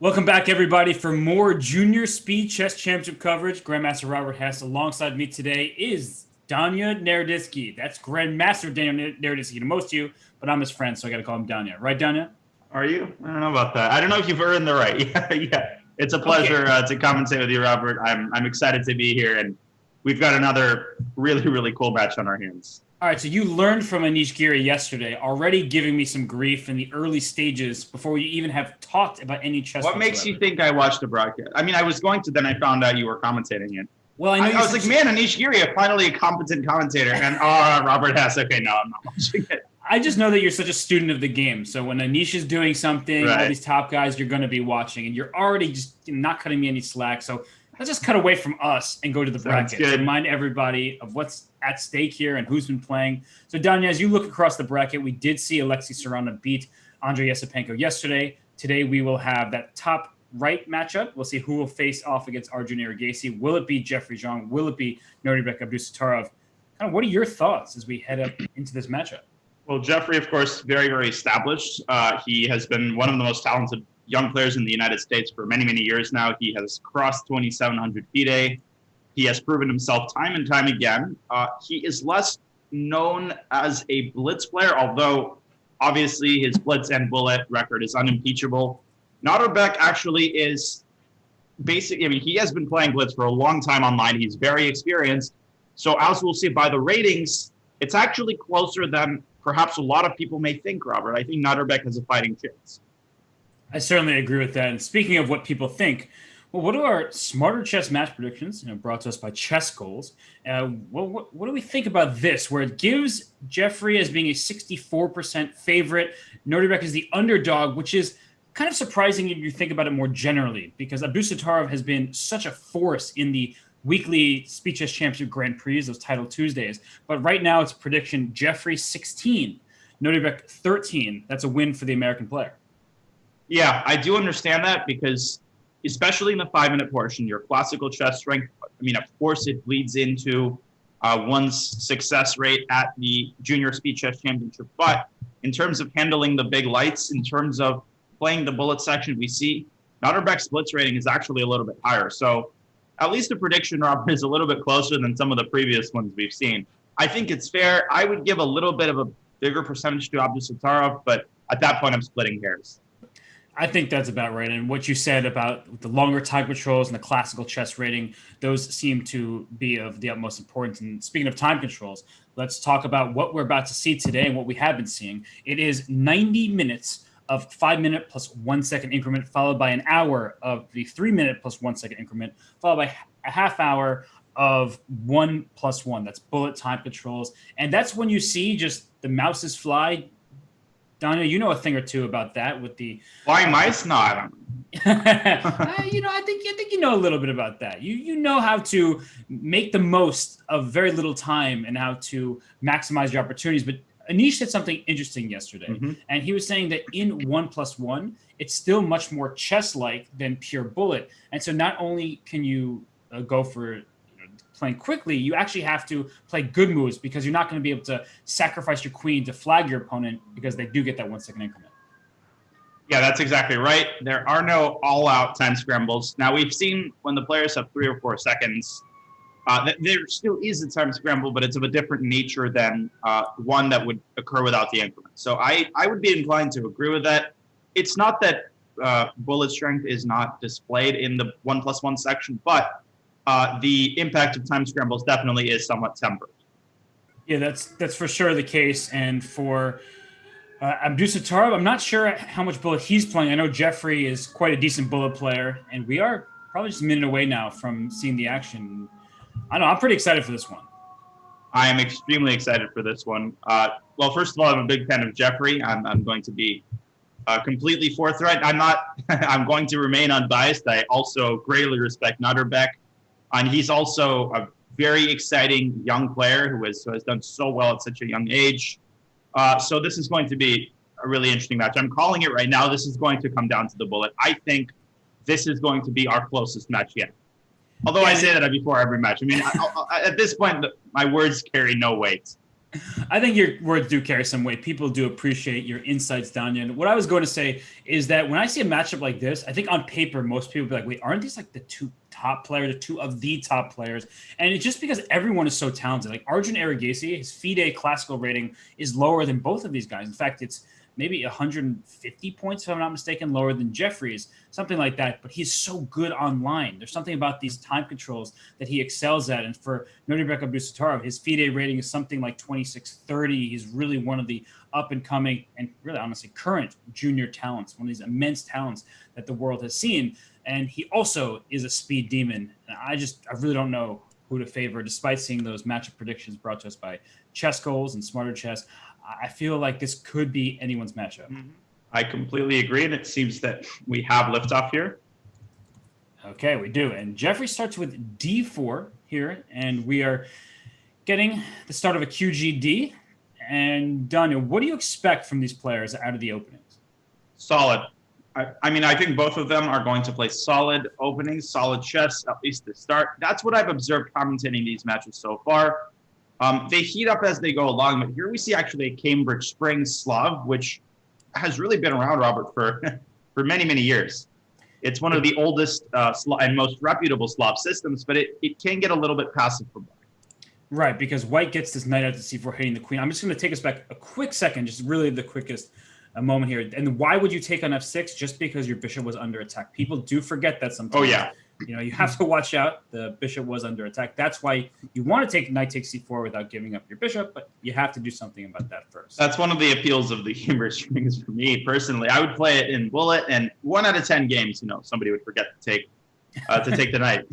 Welcome back, everybody, for more Junior Speed Chess Championship coverage. Grandmaster Robert Hess alongside me today is Danya Naroditsky. That's Grandmaster Danya Naroditsky to most of you, but I'm his friend, so I got to call him Danya. Right, Danya? Are you? I don't know about that. I don't know if you've earned the right. Yeah. It's a Okay. pleasure to commentate with you, Robert. I'm excited to be here, and we've got another really cool match on our hands. All right, so you learned from Anish Giri yesterday, already giving me some grief in the early stages before we even have talked about any chess What whatsoever. makes you think I watched the broadcast? I mean, I was going to, then I found out you were commentating it. Well, I know I was like, man, Anish Giri, finally a competent commentator. And Robert Hess. Okay, no, I'm not watching it. I just know that you're such a student of the game. So when Anish is doing something, all Right. these top guys, you're going to be watching, and you're already just not cutting me any slack. So let's just cut away from us and go to the bracket to remind everybody of what's at stake here and who's been playing. So, Danya, as you look across the bracket, we did see Alexei Sarana beat Andrei Yesipenko yesterday. Today, we will have that top right matchup. We'll see who will face off against Arjun Erigaisi. Will it be Jeffrey Xiong? Will it be Nordibek Abdusattorov? Kind of what are your thoughts as we head up into this matchup? Well, Jeffrey, of course, very established. He has been one of the most talented young players in the United States for many years now. He has crossed 2,700 FIDE. He has proven himself time and time again. He is less known as a blitz player, although obviously his blitz and bullet record is unimpeachable. Notterbeck actually is basically, I mean, he has been playing blitz for a long time online. He's very experienced. So as we'll see by the ratings, it's actually closer than perhaps a lot of people may think, Robert. I think Notterbeck has a fighting chance. I certainly agree with that. And speaking of what people think, well, what are our smarter chess match predictions? Brought to us by Chess Goals. What do we think about this, where it gives Jeffrey as being a 64% favorite? Nordibek is the underdog, which is kind of surprising if you think about it more generally, because Abdusattorov has been such a force in the weekly Speed Chess Championship Grand Prix, those Title Tuesdays. But right now it's prediction Jeffrey 16, Nordibek 13. That's a win for the American player. Yeah, I do understand that because especially in the 5-minute portion, your classical chess strength, I mean, of course, it bleeds into one's success rate at the Junior Speed Chess Championship. But in terms of handling the big lights, in terms of playing the bullet section, we see Notterbeck's blitz rating is actually a little bit higher. So at least the prediction, Robert, is a little bit closer than some of the previous ones we've seen. I think it's fair. I would give a little bit of a bigger percentage to Abdusattorov, but at that point, I'm splitting hairs. I think that's about right. And what you said about the longer time controls and the classical chess rating, those seem to be of the utmost importance. And speaking of time controls, let's talk about what we're about to see today and what we have been seeing. It is 90 minutes of 5-minute plus 1 second increment, followed by an hour of the 3-minute plus 1 second increment, followed by a half hour of 1+1. That's bullet time controls. And that's when you see just the mouses fly. Donna, you know a thing or two about that with the flying mice. Not. I think you know a little bit about that. You know how to make the most of very little time and how to maximize your opportunities. But Anish said something interesting yesterday, and he was saying that in 1+1, it's still much more chess-like than pure bullet. And so not only can you go for playing quickly, you actually have to play good moves because you're not going to be able to sacrifice your queen to flag your opponent because they do get that 1 second increment. Yeah, that's exactly right. There are no all-out time scrambles. Now, we've seen when the players have 3 or 4 seconds, there still is a time scramble, but it's of a different nature than one that would occur without the increment. So I would be inclined to agree with that. It's not that bullet strength is not displayed in the 1+1 section, but the impact of time scrambles definitely is somewhat tempered. Yeah, that's for sure the case. And for Abdusattorov, I'm not sure how much bullet he's playing. I know Jeffrey is quite a decent bullet player, and we are probably just a minute away now from seeing the action. I know, I'm pretty excited for this one. I am extremely excited for this one. Well, first of all, I'm a big fan of Jeffrey. I'm going to be completely forthright. I'm going to remain unbiased. I also greatly respect Notterbeck. And he's also a very exciting young player who has done so well at such a young age. So this is going to be a really interesting match. I'm calling it right now. This is going to come down to the bullet. I think this is going to be our closest match yet. Although I say that before every match. I mean, at this point, my words carry no weight. I think your words do carry some weight. People do appreciate your insights, Danya. And what I was going to say is that when I see a matchup like this, I think on paper, most people be like, wait, aren't these like the two top players, the two of the top players? And it's just because everyone is so talented. Like Arjun Erigaisi, his FIDE classical rating is lower than both of these guys. In fact, it's maybe 150 points, if I'm not mistaken, lower than Jeffrey's, something like that. But he's so good online. There's something about these time controls that he excels at. And for Nodirbek Abdusattorov, his FIDE rating is something like 2630. He's really one of the up and coming and really honestly current junior talents, one of these immense talents that the world has seen. And he also is a speed demon. And I really don't know who to favor, despite seeing those matchup predictions brought to us by Chess Goals and Smarter Chess. I feel like this could be anyone's matchup. I completely agree, and it seems that we have liftoff here. Okay, we do. And Jeffrey starts with D4 here, and we are getting the start of a QGD. And Daniel, what do you expect from these players out of the openings? Solid. I mean, I think both of them are going to play solid openings, solid chess, at least to start. That's what I've observed commentating these matches so far. They heat up as they go along, but here we see actually a Cambridge Springs Slav, which has really been around, Robert, for many, many years. It's one of the oldest and most reputable Slav systems, but it can get a little bit passive for black. Right, because white gets this knight out to c4 hitting the queen. I'm just going to take us back a quick second, just really the quickest moment here. And why would you take on f6? Just because your bishop was under attack. People do forget that sometimes. Oh, yeah. You know, you have to watch out. The bishop was under attack. That's why you want to take knight takes c4 without giving up your bishop, but you have to do something about that first. That's one of the appeals of the Cambridge Springs for me personally. I would play it in bullet, and 1 out of 10 games, somebody would forget to take the knight.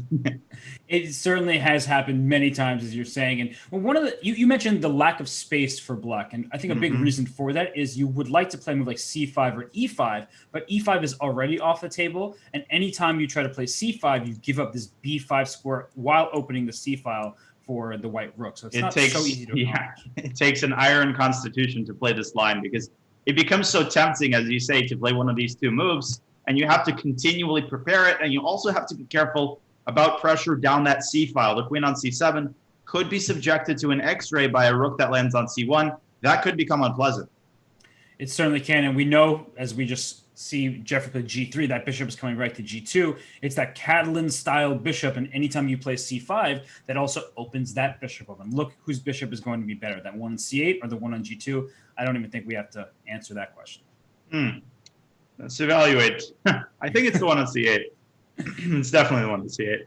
It certainly has happened many times, as you're saying. And one of the you mentioned the lack of space for black, and I think a big reason for that is you would like to play a move like c5 or e5, but e5 is already off the table. And anytime you try to play c5, you give up this b5 square while opening the c file for the white rook. So it's not so easy to accomplish. It takes an iron constitution to play this line because it becomes so tempting, as you say, to play one of these two moves. And you have to continually prepare it. And you also have to be careful about pressure down that C file. The queen on C7 could be subjected to an X-ray by a rook that lands on C1. That could become unpleasant. It certainly can. And we know, as we just see Jeffrey play G3, that bishop is coming right to G2. It's that Catalan-style bishop. And anytime you play C5, that also opens that bishop up. And look whose bishop is going to be better, that one on C8 or the one on G2. I don't even think we have to answer that question. Let's evaluate. I think it's the one on C8. It's definitely the one on C8.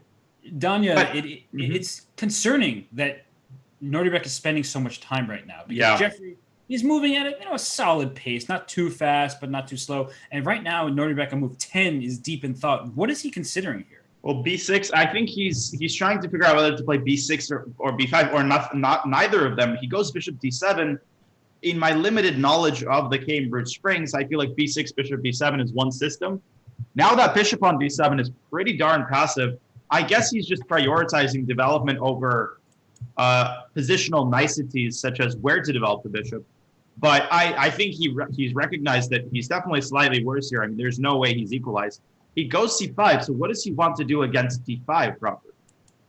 Danya, it's concerning that Nordebek is spending so much time right now because Jeffrey, he's moving at a solid pace, not too fast, but not too slow. And right now, Nordebek on move 10 is deep in thought. What is he considering here? Well, B6, I think he's trying to figure out whether to play B6 or B5 or not neither of them. He goes bishop D7. In my limited knowledge of the Cambridge Springs, I feel like B6, bishop B7 is one system. Now that bishop on B7 is pretty darn passive, I guess he's just prioritizing development over positional niceties such as where to develop the bishop. But I think he's recognized that he's definitely slightly worse here. I mean, there's no way he's equalized. He goes C5, so what does he want to do against D5 proper?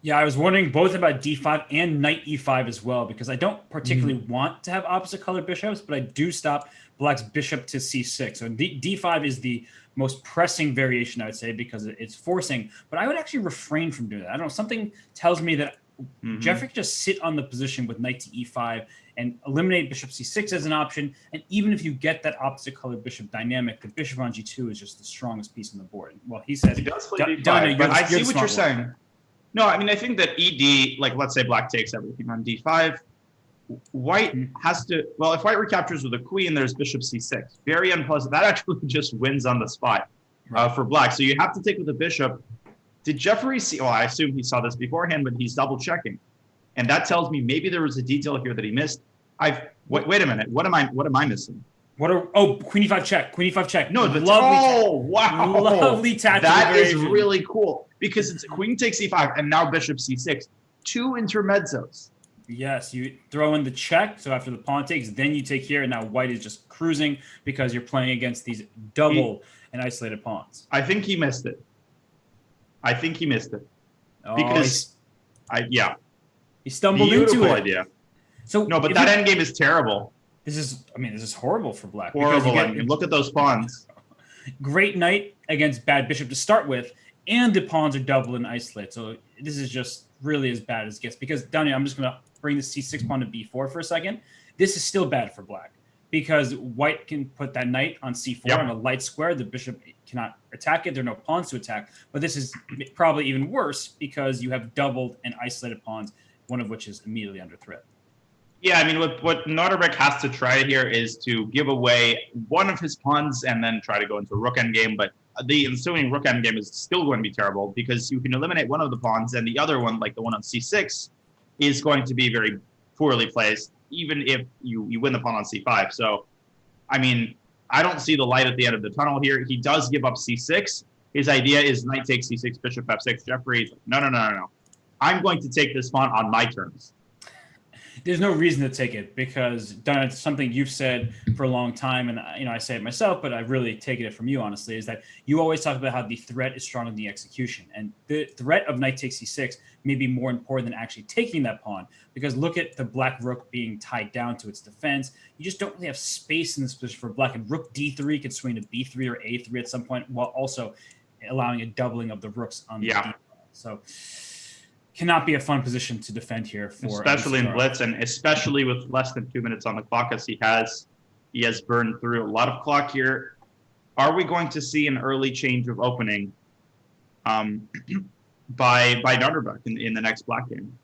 Yeah, I was wondering both about D5 and knight E5 as well, because I don't particularly want to have opposite color bishops, but I do stop black's bishop to C6. So D5 is the most pressing variation, I would say, because it's forcing. But I would actually refrain from doing that. I don't know. Something tells me that Jeffrey could just sit on the position with knight to E5 and eliminate bishop C6 as an option. And even if you get that opposite color bishop dynamic, the bishop on G2 is just the strongest piece on the board. Well, he says, he does play D5, but I see what you're saying. No, I mean, I think that ED, like let's say black takes everything on D5, white has to, well, if white recaptures with a queen, there's bishop C6. Very unpleasant. That actually just wins on the spot for black. So you have to take with the bishop. Did Jeffrey see, well, I assume he saw this beforehand, but he's double checking. And that tells me maybe there was a detail here that he missed. Wait a minute. What am I missing? Queen E5 check. Queen E5 check. No, wow. Lovely tactical That is variation. really cool because it's queen takes E5 and now bishop C6. 2 intermezzos. Yes, you throw in the check. So after the pawn takes, then you take here. And now white is just cruising because you're playing against these double and isolated pawns. I think he missed it. Because he stumbled Beautiful into it. idea. So No, but that endgame is terrible. this is horrible for black. Horrible endgame. Look at those pawns. Great knight against bad bishop to start with, and the pawns are double and isolate. So this is just really as bad as it gets. Because Daniel, I'm just going to bring the c6 pawn to b4 for a second. This is still bad for black because white can put that knight on c4 on a light square. The bishop cannot attack it. There are no pawns to attack. But this is probably even worse because you have doubled and isolated pawns, one of which is immediately under threat. Yeah, I mean, what Norbert has to try here is to give away one of his pawns and then try to go into rook endgame. But the ensuing rook endgame is still going to be terrible because you can eliminate one of the pawns and the other one, like the one on c6, is going to be very poorly placed, even if you win the pawn on c5. So, I mean, I don't see the light at the end of the tunnel here. He does give up c6. His idea is knight takes c6, bishop f6. Jeffrey's like, no. I'm going to take this pawn on my terms. There's no reason to take it because, Don, it's something you've said for a long time, and I say it myself, but I've really taken it from you, honestly, is that you always talk about how the threat is stronger than the execution. And the threat of knight takes c6 may be more important than actually taking that pawn, because look at the black rook being tied down to its defense. You just don't really have space in this position for black, and rook d3 could swing to b3 or a3 at some point, while also allowing a doubling of the rooks on the d pawn. So cannot be a fun position to defend here for especially in blitz, and especially with less than 2 minutes on the clock, as he has burned through a lot of clock here. Are we going to see an early change of opening by Nutterbuck in the next black game?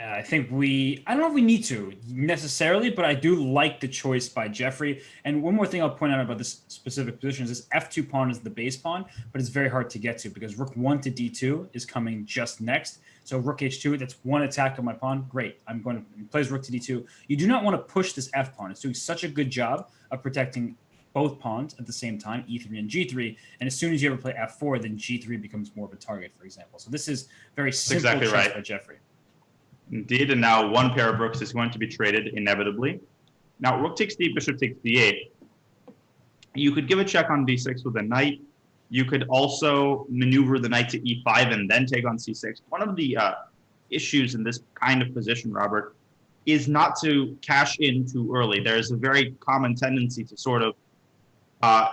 I think I don't know if we need to necessarily, but I do like the choice by Jeffrey. And one more thing I'll point out about this specific position is this f2 pawn is the base pawn, but it's very hard to get to because rook 1 to d2 is coming just next. So rook h2, that's one attack of my pawn. Great. I'm going to play rook to d2. You do not want to push this f pawn. It's doing such a good job of protecting both pawns at the same time, e3 and g3. And as soon as you ever play f4, then g3 becomes more of a target, for example. So this is very simple chess by Jeffrey. Indeed, and now one pair of rooks is going to be traded inevitably. Now, rook takes d, bishop takes d8. You could give a check on b6 with a knight. You could also maneuver the knight to e5 and then take on c6. One of the issues in this kind of position, Robert, is not to cash in too early. There's a very common tendency to sort of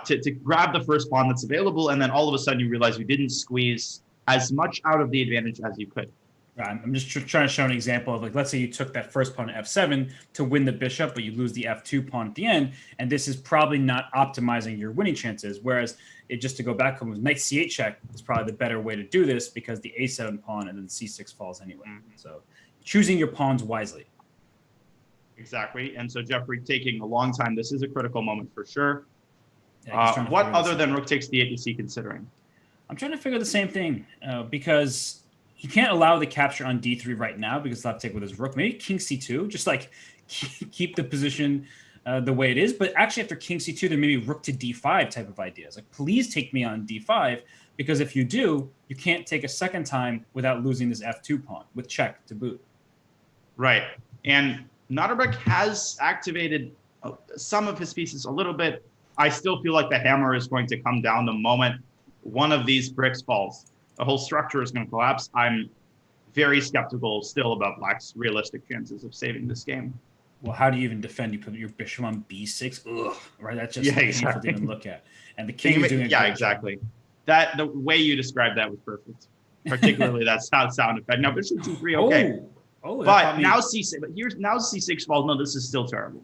to grab the first pawn that's available, and then all of a sudden you realize you didn't squeeze as much out of the advantage as you could. I'm just trying to show an example of, like, let's say you took that first pawn to f7 to win the bishop, but you lose the f2 pawn at the end, and this is probably not optimizing your winning chances. Whereas, just to go back, knight c8 check is probably the better way to do this because the a7 pawn and then c6 falls anyway. So choosing your pawns wisely. Exactly. And so Jeffrey taking a long time. This is a critical moment for sure. Yeah, what other than rook takes d8 is he considering? I'm trying to figure the same thing because he can't allow the capture on d3 right now because he'll have to take with his rook. Maybe king c2, just like keep the position the way it is. But actually after king c2, there may be rook to d5 type of ideas. Like, please take me on d5, because if you do, you can't take a second time without losing this f2 pawn with check to boot. Right. And Notterbeck has activated some of his pieces a little bit. I still feel like the hammer is going to come down the moment one of these bricks falls. The whole structure is going to collapse. I'm very skeptical still about Black's realistic chances of saving this game. Well, how do you even defend? You put your bishop on b6? Ugh, right? That's just painful to even look at. And the king is doing it. Yeah, exactly. The way you described that was perfect. Particularly that sound effect. Now, bishop g3, okay. But now c6. But now c6 falls. No, this is still terrible.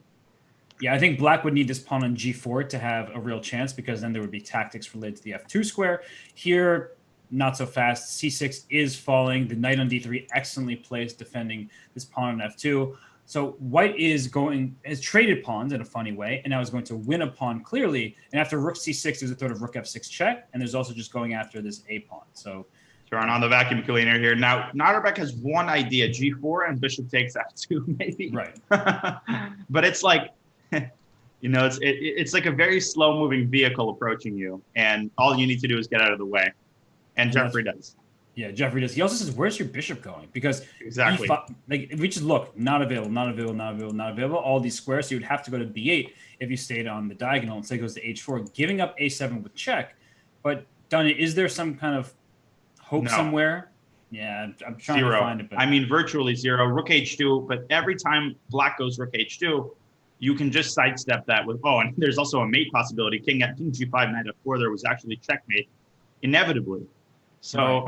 Yeah, I think Black would need this pawn on g4 to have a real chance, because then there would be tactics related to the f2 square. Here, not so fast. c6 is falling. The knight on d3 excellently placed, defending this pawn on f2. So white has traded pawns in a funny way, and now is going to win a pawn clearly. And after rook c6, there's a threat of rook f6 check, and there's also just going after this a pawn. So turn on the vacuum cleaner here. Now, Notterbeck has one idea, g4 and bishop takes f2, maybe. Right. But it's like, it's like a very slow-moving vehicle approaching you, and all you need to do is get out of the way. And Jeffrey does. Yeah, Jeffrey does. He also says, where's your bishop going? Because exactly, if we just look, not available, not available, not available, not available, all these squares, so you'd have to go to b8 if you stayed on the diagonal. Instead, it goes to h4, giving up a7 with check. But, Danya, is there some kind of hope somewhere? Yeah, I'm trying to Zero. find it, but I mean, virtually zero. Rook h2, but every time black goes rook h2, you can just sidestep that with, oh, and there's also a mate possibility. King g5, knight f4, there was actually checkmate, inevitably. So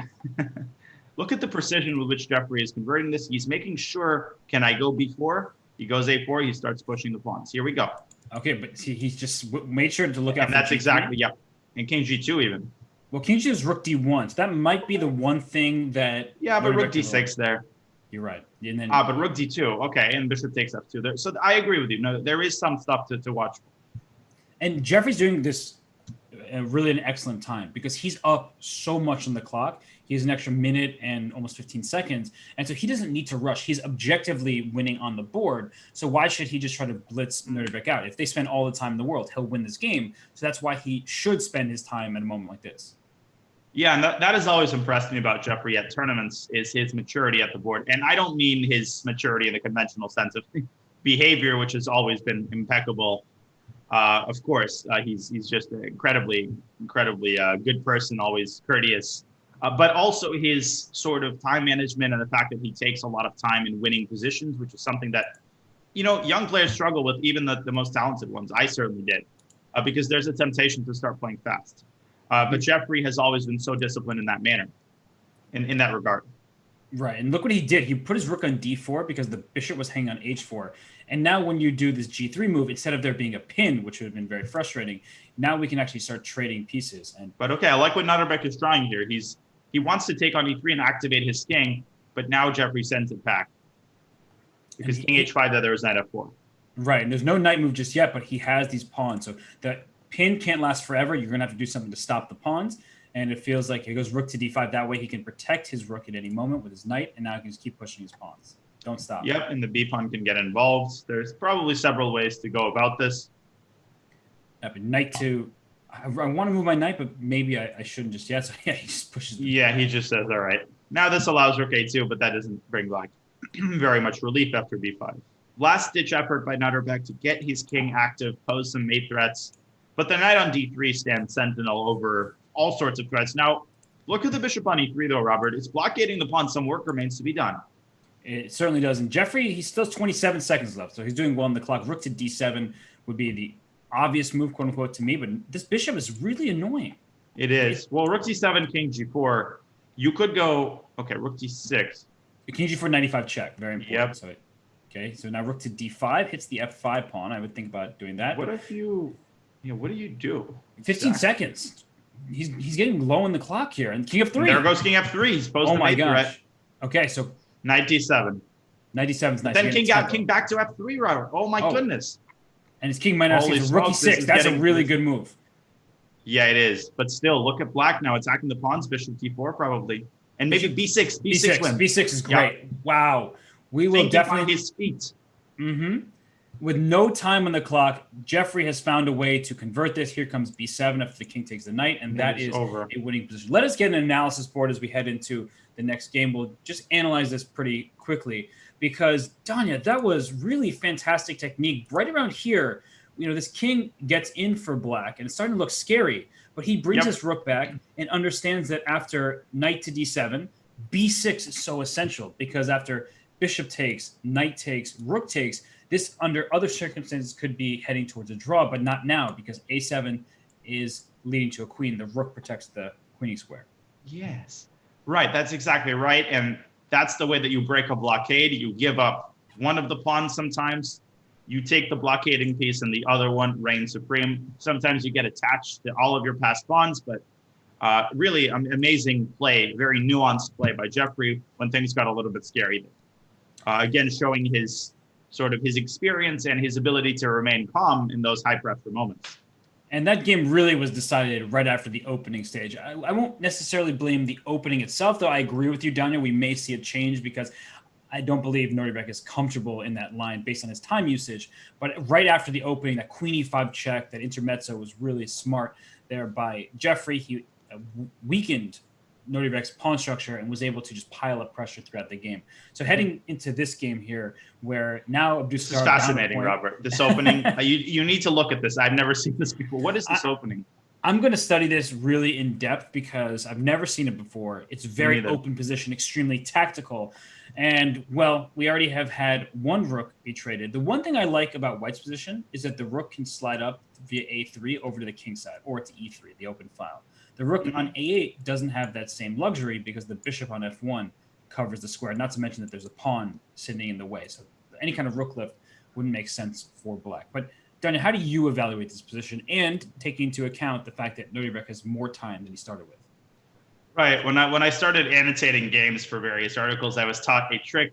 look at the precision with which Jeffrey is converting this. He's making sure, can I go b4? He goes a4, he starts pushing the pawns. Here we go. Okay, but see, he's just made sure to look out And for that's G3. exactly, yep. And king g2 even. Well, king g2 is rook d1, so that might be the one thing that... Yeah, but rook d6 there. You're right. And then, but rook d2, okay, and bishop takes f2 there. So I agree with you. No, there is some stuff to watch. And Jeffrey's doing this really an excellent time because he's up so much on the clock. He has an extra minute and almost 15 seconds. And so he doesn't need to rush. He's objectively winning on the board. So why should he just try to blitz Nuremberg out? If they spend all the time in the world, he'll win this game. So that's why he should spend his time at a moment like this. Yeah, and that has always impressed me about Jeffrey at tournaments is his maturity at the board. And I don't mean his maturity in the conventional sense of behavior, which has always been impeccable. Of course, he's just an incredibly good person, always courteous. But also his sort of time management and the fact that he takes a lot of time in winning positions, which is something that, young players struggle with, even the most talented ones. I certainly did, because there's a temptation to start playing fast. But Jeffrey has always been so disciplined in that manner, in that regard. Right, and look what he did. He put his rook on d4 because the bishop was hanging on h4. And now when you do this g3 move, instead of there being a pin, which would have been very frustrating, now we can actually start trading pieces. But okay, I like what Nuremberg is trying here. He wants to take on e3 and activate his king, but now Jeffrey sends it back. Because king h5, there was knight f4. Right, and there's no knight move just yet, but he has these pawns. So the pin can't last forever. You're going to have to do something to stop the pawns. And it feels like he goes rook to d5. That way he can protect his rook at any moment with his knight, and now he can just keep pushing his pawns. Don't stop. Yep, and the b pawn can get involved. There's probably several ways to go about this. Yeah, but knight to... I want to move my knight, but maybe I shouldn't just yet. So yeah, he just pushes. Yeah, he just says, all right. Now this allows rook a2, but that doesn't bring black very much relief after b5. Last-ditch effort by Nuremberg to get his king active, pose some mate threats. But the knight on d3 stands sentinel over all sorts of threats. Now, look at the bishop on e3, though, Robert. It's blockading the pawn. Some work remains to be done. It certainly does. And Jeffrey, he still has 27 seconds left, so he's doing well on the clock. Rook to d7 would be the obvious move, quote unquote, to me, but this bishop is really annoying. It is. Well, rook d7, king g4. You could go, okay, rook d6. King g4, 95 check. Very important. Yep. So, okay, so now rook to d5 hits the f5 pawn. I would think about doing that. What if you, what do you do? 15 seconds. He's getting low on the clock here. And king f3. And there goes king f3. He's posed the mate threat. Okay, so knight d7. Knight d7 is nice. Then king back to f3, Robert. Oh my goodness. And his king might not see rook e6. That's a really good move. Yeah, it is. But still, look at black now attacking the pawns. Bishop d4 probably. And maybe b6. B6 wins. B6 is great. Yep. Wow. We will definitely... his feet. With no time on the clock, Jeffrey has found a way to convert this. Here comes b7 if the king takes the knight, and that is a winning position. Let us get an analysis board as we head into the next game. We'll just analyze this pretty quickly because, Danya, that was really fantastic technique. Right around here, this king gets in for black, and it's starting to look scary, but he brings his rook back and understands that after knight to d7, b6 is so essential because after bishop takes, knight takes, rook takes, this, under other circumstances, could be heading towards a draw, but not now because a7 is leading to a queen. The rook protects the queening square. Yes. Right. That's exactly right. And that's the way that you break a blockade. You give up one of the pawns sometimes. You take the blockading piece and the other one reigns supreme. Sometimes you get attached to all of your past pawns, but really amazing play, very nuanced play by Jeffrey when things got a little bit scary. Again, showing his experience and his ability to remain calm in those high pressure moments. And that game really was decided right after the opening stage. I won't necessarily blame the opening itself, though. I agree with you, Daniel. We may see a change because I don't believe Nuremberg is comfortable in that line based on his time usage. But right after the opening, that queen e5 check, that intermezzo was really smart there by Jeffrey. He weakened Nuremberg's pawn structure and was able to just pile up pressure throughout the game. So heading into this game here, where now Abdusattorov... This is fascinating, Robert. This opening, you need to look at this. I've never seen this before. What is this opening? I'm going to study this really in depth because I've never seen it before. It's very neither. open position, extremely tactical. And, well, we already have had one rook be traded. The one thing I like about white's position is that the rook can slide up via a3 over to the king side or to e3, the open file. The rook on a8 doesn't have that same luxury because the bishop on f1 covers the square, not to mention that there's a pawn sitting in the way. So any kind of rook lift wouldn't make sense for black. But Daniel, how do you evaluate this position and taking into account the fact that Nuremberg has more time than he started with? Right. When I started annotating games for various articles, I was taught a trick.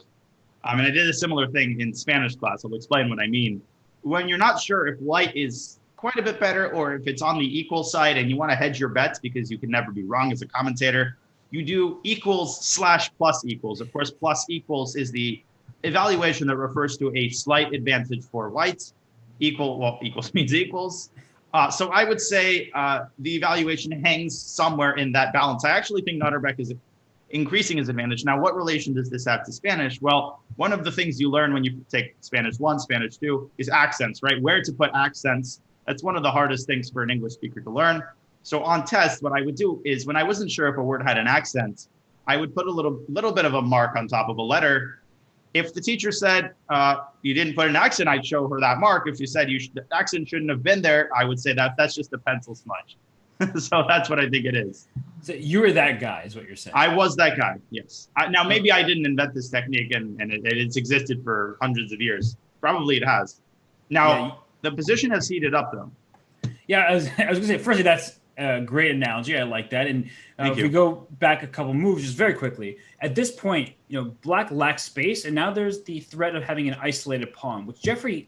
And I did a similar thing in Spanish class. I'll explain what I mean. When you're not sure if white is quite a bit better or if it's on the equal side and you want to hedge your bets because you can never be wrong as a commentator, you do equals/plus equals. Of course, plus equals is the evaluation that refers to a slight advantage for white. Equals means equals. So I would say the evaluation hangs somewhere in that balance. I actually think Notterbeck is increasing his advantage. Now, what relation does this have to Spanish? Well, one of the things you learn when you take Spanish 1, Spanish 2 is accents, right? Where to put accents. That's one of the hardest things for an English speaker to learn. So on test, what I would do is when I wasn't sure if a word had an accent, I would put a little bit of a mark on top of a letter. If the teacher said you didn't put an accent, I'd show her that mark. If you said the accent shouldn't have been there, I would say that's just a pencil smudge. So that's what I think it is. So you were that guy, is what you're saying. I was that guy, yes. Now, maybe I didn't invent this technique and it's existed for hundreds of years. Probably it has. Now, the position has heated up, though. Yeah, I was going to say, firstly, that's a great analogy. I like that. And if we go back a couple moves just very quickly, at this point, black lacks space, and now there's the threat of having an isolated pawn, which Jeffrey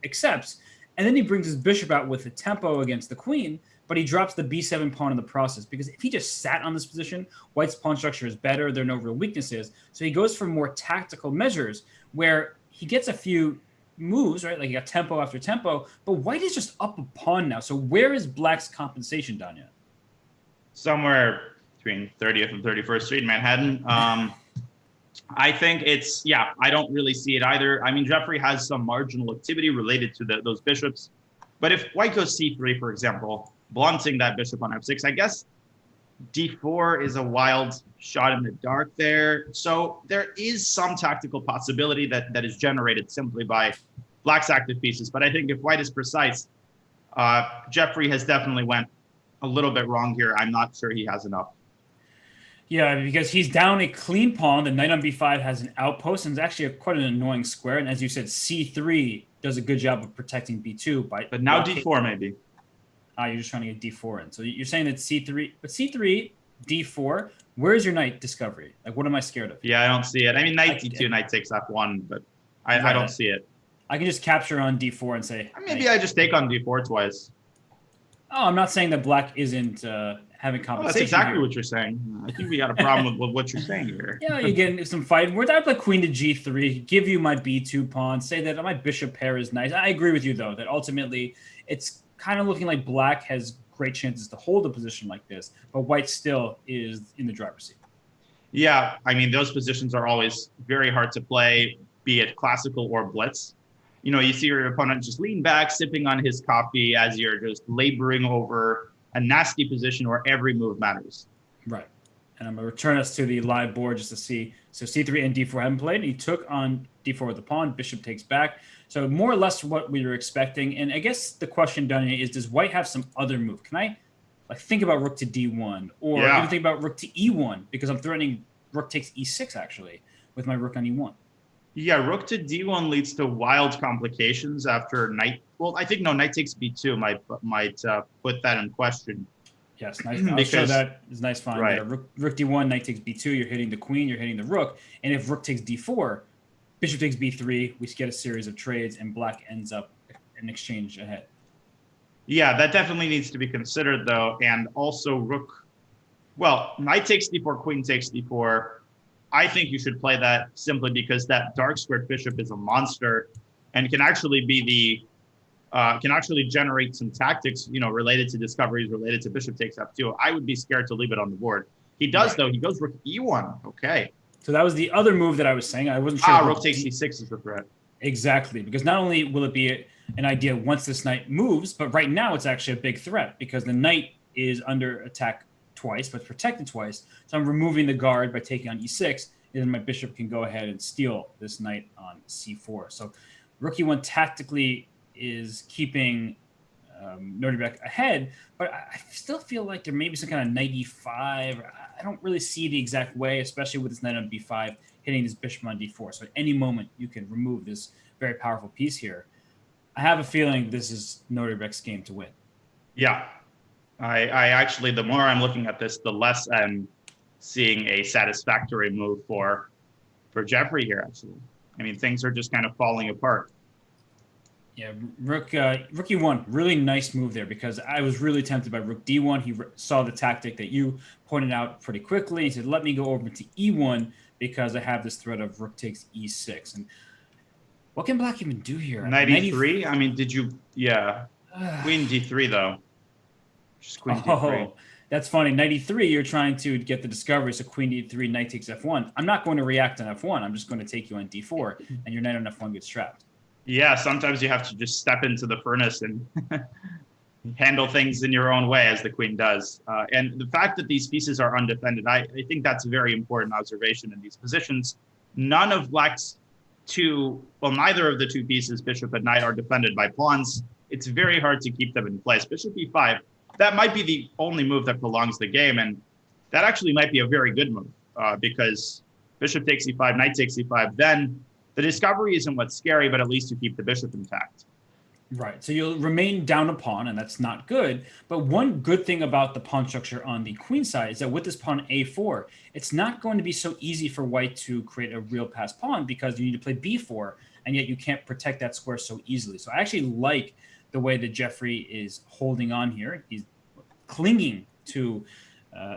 accepts. And then he brings his bishop out with a tempo against the queen, but he drops the b7 pawn in the process because if he just sat on this position, white's pawn structure is better. There are no real weaknesses. So he goes for more tactical measures where he gets a few moves, right? Like you got tempo after tempo, but white is just up a pawn now. So where is black's compensation, Danya? Somewhere between 30th and 31st Street in Manhattan. I think I don't really see it either. I mean, Jeffrey has some marginal activity related to those bishops, but if white goes c3, for example, blunting that bishop on f6, I guess d4 is a wild shot in the dark there. So there is some tactical possibility that is generated simply by black's active pieces. But I think if white is precise, Jeffrey has definitely went a little bit wrong here. I'm not sure he has enough. Yeah, because he's down a clean pawn. The knight on b5 has an outpost, and it's actually quite an annoying square. And as you said, c3 does a good job of protecting b2. But now d4 maybe. You're just trying to get d4 in. So you're saying that c3, but c3, d4, where's your knight discovery? Like, what am I scared of? Yeah, I don't see it. I mean, knight d2, knight takes f1, but I don't see it. I can just capture on d4 and say... Maybe I just take on d4 twice. Oh, I'm not saying that black isn't having compensation. That's exactly here. what you're saying. I think we got a problem with what you're saying here. Yeah, you get some fighting. Where I play queen to g3, give you my b2 pawn, say that my bishop pair is nice. I agree with you, though, that ultimately it's kind of looking like black has great chances to hold a position like this, but white still is in the driver's seat. Yeah, I mean, those positions are always very hard to play, be it classical or blitz. You see your opponent just lean back, sipping on his coffee as you're just laboring over a nasty position where every move matters. Right. And I'm going to return us to the live board just to see. So c3 and d4 haven't played. He took on d4 with the pawn. Bishop takes back. So more or less what we were expecting. And I guess the question, Dunny, is does white have some other move? Can I think about rook to d1 or even think about rook to e1 because I'm threatening rook takes e6 actually with my rook on e1. Yeah, rook to d1 leads to wild complications after knight. Well, I think knight takes b2 might put that in question. Yes, nice. I'll show that. It's nice find. Right. Yeah, rook d1, knight takes b2. You're hitting the queen. You're hitting the rook. And if rook takes d4, bishop takes b3. We get a series of trades, and black ends up an exchange ahead. Yeah, that definitely needs to be considered, though. And also knight takes d4, queen takes d4. I think you should play that simply because that dark squared bishop is a monster and can actually generate some tactics, related to discoveries, related to bishop takes f2. I would be scared to leave it on the board. He does, though. He goes rook e1. Okay. So that was the other move that I was saying. I wasn't sure. Rook takes c6 is the threat. Exactly, because not only will it be an idea once this knight moves, but right now it's actually a big threat because the knight is under attack twice, but protected twice. So I'm removing the guard by taking on e6, and then my bishop can go ahead and steal this knight on c4. So rook e1 tactically is keeping Nordebek ahead, but I still feel like there may be some kind of knight e5. I don't really see the exact way, especially with this knight on b5 hitting this bishop on d4. So at any moment, you can remove this very powerful piece here. I have a feeling this is Nordebek's game to win. Yeah. I actually, the more I'm looking at this, the less I'm seeing a satisfactory move for Jeffrey here, actually. I mean, things are just kind of falling apart. Yeah, rook e1, really nice move there, because I was really tempted by rook d1. He saw the tactic that you pointed out pretty quickly. He said, let me go over to e1 because I have this threat of rook takes e6. And what can black even do here? 93? I mean, did you, yeah. Queen d3, though. Just queen d3. That's funny. 93, you're trying to get the discovery, so queen d3, knight takes f1. I'm not going to react on f1. I'm just going to take you on d4, and your knight on f1 gets trapped. Yeah, sometimes you have to just step into the furnace and handle things in your own way, as the queen does. And the fact that these pieces are undefended, I think that's a very important observation in these positions. None of black's neither of the two pieces, bishop and knight, are defended by pawns. It's very hard to keep them in place. Bishop e5, that might be the only move that prolongs the game, and that actually might be a very good move because bishop takes e5, knight takes e5, then the discovery isn't what's scary, but at least you keep the bishop intact. Right. So you'll remain down a pawn, and that's not good. But one good thing about the pawn structure on the queen side is that with this pawn a4, it's not going to be so easy for white to create a real passed pawn because you need to play b4, and yet you can't protect that square so easily. So I actually like the way that Jeffrey is holding on here. He's clinging to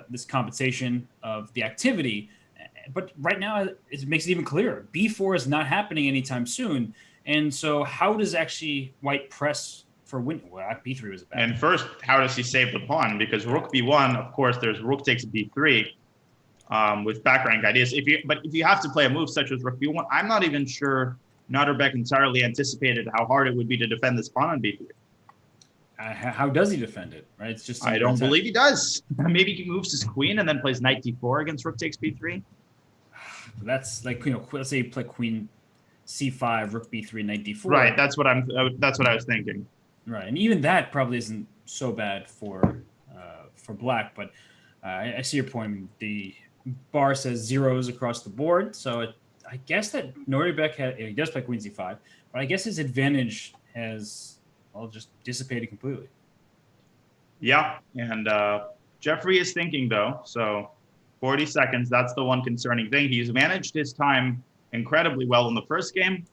this compensation of the activity. But right now, it makes it even clearer. b4 is not happening anytime soon. And so how does actually white press for win? Well, b3 was a bad. And first, how does he save the pawn? Because rook b1, of course, there's rook takes b3 with back rank ideas. But if you have to play a move such as rook b1, I'm not even sure Nordebek entirely anticipated how hard it would be to defend this pawn on b3. How does he defend it? Right? It's just I don't believe he does. Maybe he moves his queen and then plays knight d4 against rook takes b3. That's like, let's say you play queen c5, rook b3, knight d4. Right. That's what I was thinking. Right, and even that probably isn't so bad for black. But I see your point. I mean, the bar says zeros across the board, so I guess that Nordebek he does play queen c5, but I guess his advantage has just dissipated completely. Yeah, and Jeffrey is thinking though. So 40 seconds. That's the one concerning thing. He's managed his time incredibly well in the first game,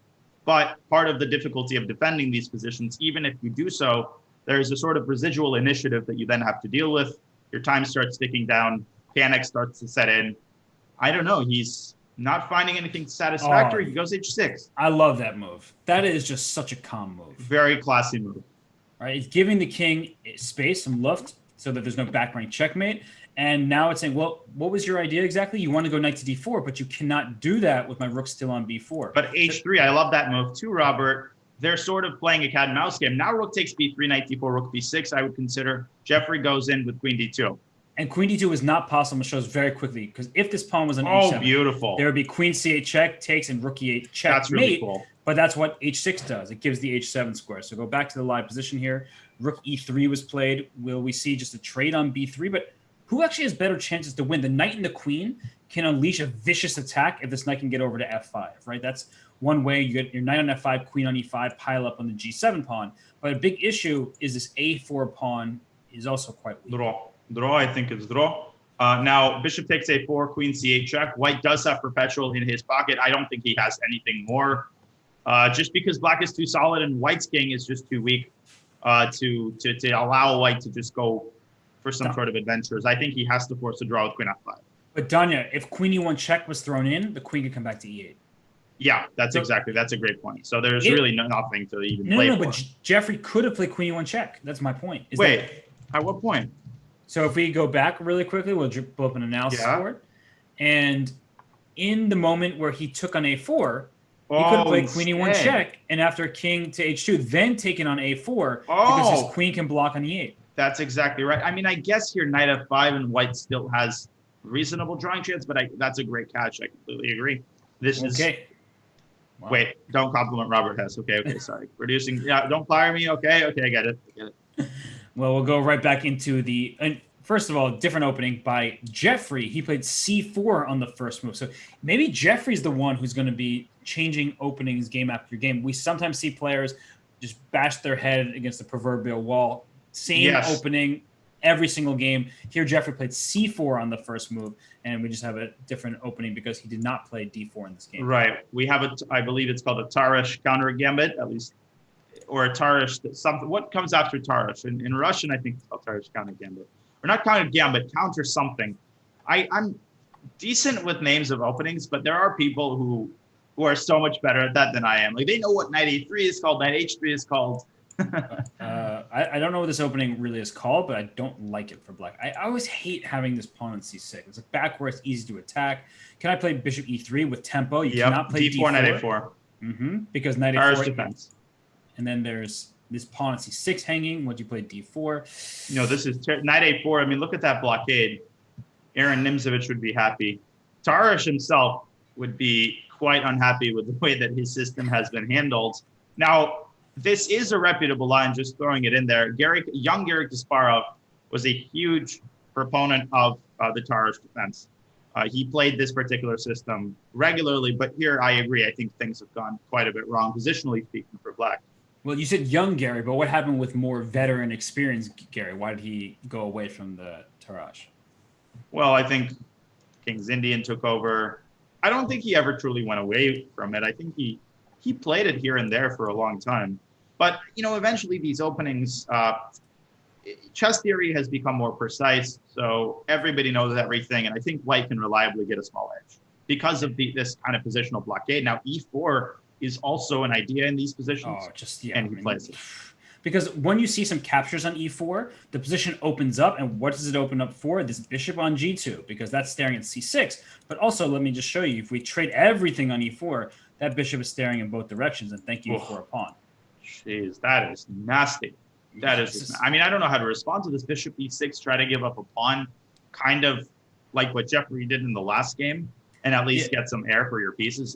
but part of the difficulty of defending these positions, even if you do so, there's a sort of residual initiative that you then have to deal with. Your time starts ticking down, panic starts to set in. I don't know. He's not finding anything satisfactory. He goes h6. I love that move. That is just such a calm move. Very classy move. All right, it's giving the king space, some luft, so that there's no back rank checkmate. And now it's saying, well, what was your idea exactly? You want to go knight to d4, but you cannot do that with my rook still on b4. But h3, I love that move too, Robert. They're sort of playing a cat and mouse game. Now rook takes b3, knight d4, rook b6, I would consider. Jeffrey goes in with queen d2. And queen d2 is not possible, shows very quickly, because if this pawn was on h7, beautiful. There would be queen c8 check, takes, and rook e8 check. That's really cool. But that's what h6 does. It gives the h7 square. So go back to the live position here. Rook e3 was played. Will we see just a trade on b3? But who actually has better chances to win? The knight and the queen can unleash a vicious attack if this knight can get over to f5, right? That's one way. You get your knight on f5, queen on e5, pile up on the g7 pawn. But a big issue is this a4 pawn is also quite weak. Draw, I think it's draw. Now, bishop takes a4, queen c8 check. White does have perpetual in his pocket. I don't think he has anything more. Just because black is too solid and white's king is just too weak to allow white to just go for some sort of adventures. I think he has to force a draw with queen f5. But Danya, if queen e1 check was thrown in, the queen could come back to e8. Yeah, that's a great point. So there's really nothing to even play for. But Jeffrey could have played queen e1 check. That's my point. At what point? So if we go back really quickly, we'll pull up an analysis board. And in the moment where he took on a4, he could have played queen e1 check, and after king to h2, then taken on a4 because his queen can block on e8. That's exactly right. I mean, I guess here knight f5 and white still has reasonable drawing chance, but that's a great catch. I completely agree. This is Okay. Wow. wait, don't compliment Robert Hess. Okay, sorry. Reducing, yeah, don't fire me. Okay, I get it. Well, we'll go right back into the. First of all, different opening by Jeffrey. He played c4 on the first move. So maybe Jeffrey's the one who's going to be changing openings game after game. We sometimes see players just bash their head against the proverbial wall. Same opening every single game. Here, Jeffrey played c4 on the first move, and we just have a different opening because he did not play d4 in this game. Right. We have I believe it's called a Tarish counter gambit, at least, or a Tarish something. What comes after Tarish? In Russian, I think it's called Tarish counter gambit. Or not counter gambit, counter something. I'm decent with names of openings, but there are people who are so much better at that than I am. Like, they know what knight a3 is called, knight h3 is called. I don't know what this opening really is called, but I don't like it for black. I always hate having this pawn on c6. It's like backwards, easy to attack. Can I play bishop e3 with tempo? You cannot play d4. Knight a4. Because knight a4 defense. And then there's this pawn at c6 hanging. Would you play d4? No, this is knight a4. I mean, look at that blockade. Aaron Nimzovich would be happy. Tarish himself would be quite unhappy with the way that his system has been handled. Now, this is a reputable line, just throwing it in there. Young Garry Kasparov was a huge proponent of the Tarish defense. He played this particular system regularly, but here I agree. I think things have gone quite a bit wrong, positionally speaking, for black. Well, you said young Garry, but what happened with more veteran, experienced Garry? Why did he go away from the Tarrasch? Well, I think King's Indian took over. I don't think he ever truly went away from it. I think he played it here and there for a long time. But, eventually these openings, chess theory has become more precise, so everybody knows everything, and I think white can reliably get a small edge because of this kind of positional blockade. Now, e4 is also an idea in these positions, and he plays it. Because when you see some captures on e4, the position opens up, and what does it open up for? This bishop on g2, because that's staring at c6. But also, let me just show you, if we trade everything on e4, that bishop is staring in both directions, and thank you for a pawn. Jeez, that is nasty. That is, I mean, I don't know how to respond to this. Bishop e6, try to give up a pawn, kind of like what Jeffrey did in the last game, and at least get some air for your pieces.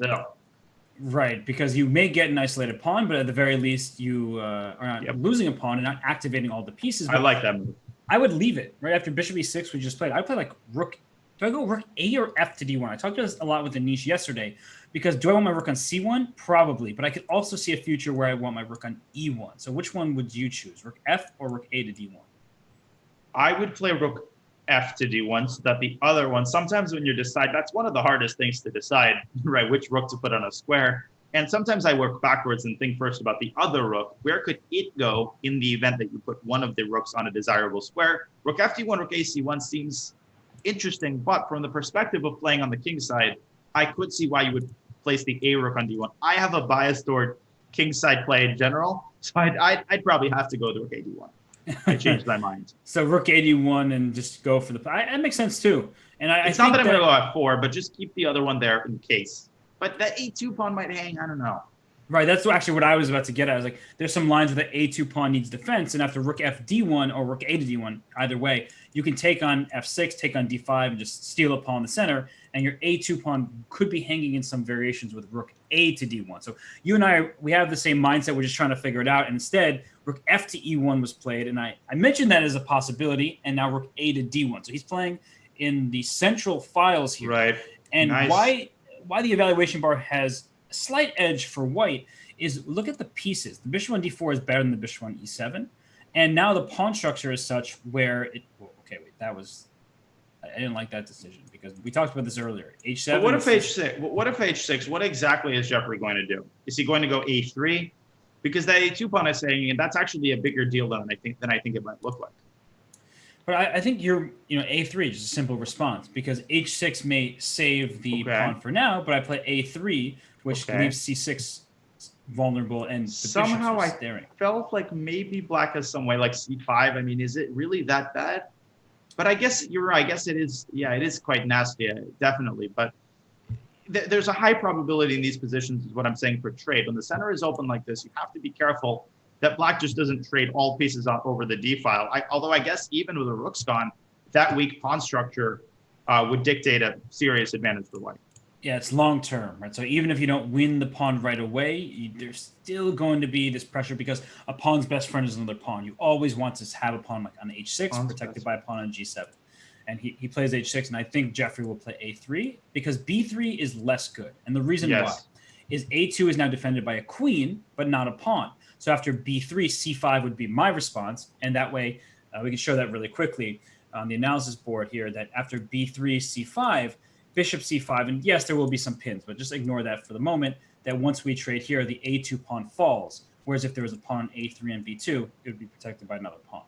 Right, because you may get an isolated pawn, but at the very least, you are not losing a pawn and not activating all the pieces. I like that move. I would leave it right after bishop e6. We just played. I'd play like rook. Do I go rook a or f to d1? I talked about this a lot with Anish yesterday, because do I want my rook on c1? Probably, but I could also see a future where I want my rook on e1. So which one would you choose, rook f or rook a to d1? I would play rook f to d1 so that the other one, sometimes when you decide, that's one of the hardest things to decide, right, which rook to put on a square. And sometimes I work backwards and think first about the other rook. Where could it go in the event that you put one of the rooks on a desirable square? Rook f d1, rook a c1 seems interesting, but from the perspective of playing on the king side, I could see why you would place the a rook on d1. I have a bias toward king side play in general, so I'd probably have to go to rook a d1. I changed my mind. So rook a1 and just go for the. That makes sense too. And it's not that I'm going to go f4, but just keep the other one there in case. But that a2 pawn might hang. I don't know. Right, that's actually what I was about to get at. I was like, there's some lines where the a2 pawn needs defense, and after rook f d1 or rook a to d1, either way, you can take on f6, take on d5, and just steal a pawn in the center, and your a2 pawn could be hanging in some variations with rook a to d1. So you and I, we have the same mindset. We're just trying to figure it out. And instead, rook f to e1 was played, and I mentioned that as a possibility, and now rook a to d1. So he's playing in the central files here. Right. And why the evaluation bar has a slight edge for white is look at the pieces. The bishop on d4 is better than the bishop on e7. And now the pawn structure is such where it... Well, okay, wait, that was... I didn't like that decision because we talked about this earlier. H7... But what if h6? What if h6? What exactly is Jeffrey going to do? Is he going to go a3? Because that a2 pawn is saying, and that's actually a bigger deal than I think it might look like. But I think a3 is a simple response because h6 may save the pawn for now, but I play a3, which leaves c6 vulnerable, and the somehow I staring. Felt like maybe black has some way, like c5. I mean, is it really that bad? But I guess you're right. I guess it is. Yeah, it is quite nasty, definitely. But there's a high probability in these positions, is what I'm saying, for trade. When the center is open like this, you have to be careful that black just doesn't trade all pieces over the d file. Although I guess even with the rooks gone, that weak pawn structure would dictate a serious advantage for white. Yeah, it's long term, right? So even if you don't win the pawn right away, there's still going to be this pressure because a pawn's best friend is another pawn. You always want to have a pawn like on h6, protected by a pawn on g7. And he plays h6, and I think Jeffrey will play a3 because b3 is less good. And the reason why is a2 is now defended by a queen, but not a pawn. So after b3, c5 would be my response, and that way we can show that really quickly on the analysis board here that after b3, c5, bishop c5, and yes, there will be some pins, but just ignore that for the moment, that once we trade here, the a2 pawn falls, whereas if there was a pawn on a3 and b2, it would be protected by another pawn.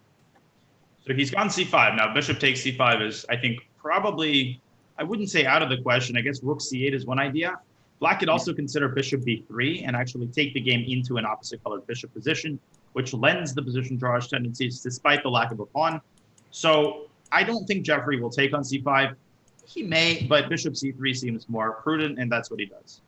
So he's gone c5. Now bishop takes c5 is, I think, probably, I wouldn't say out of the question. I guess rook c8 is one idea. Black could also consider bishop b3 and actually take the game into an opposite colored bishop position, which lends the position drawers tendencies despite the lack of a pawn. So I don't think Jeffrey will take on c5. He may, but bishop c3 seems more prudent, and that's what he does.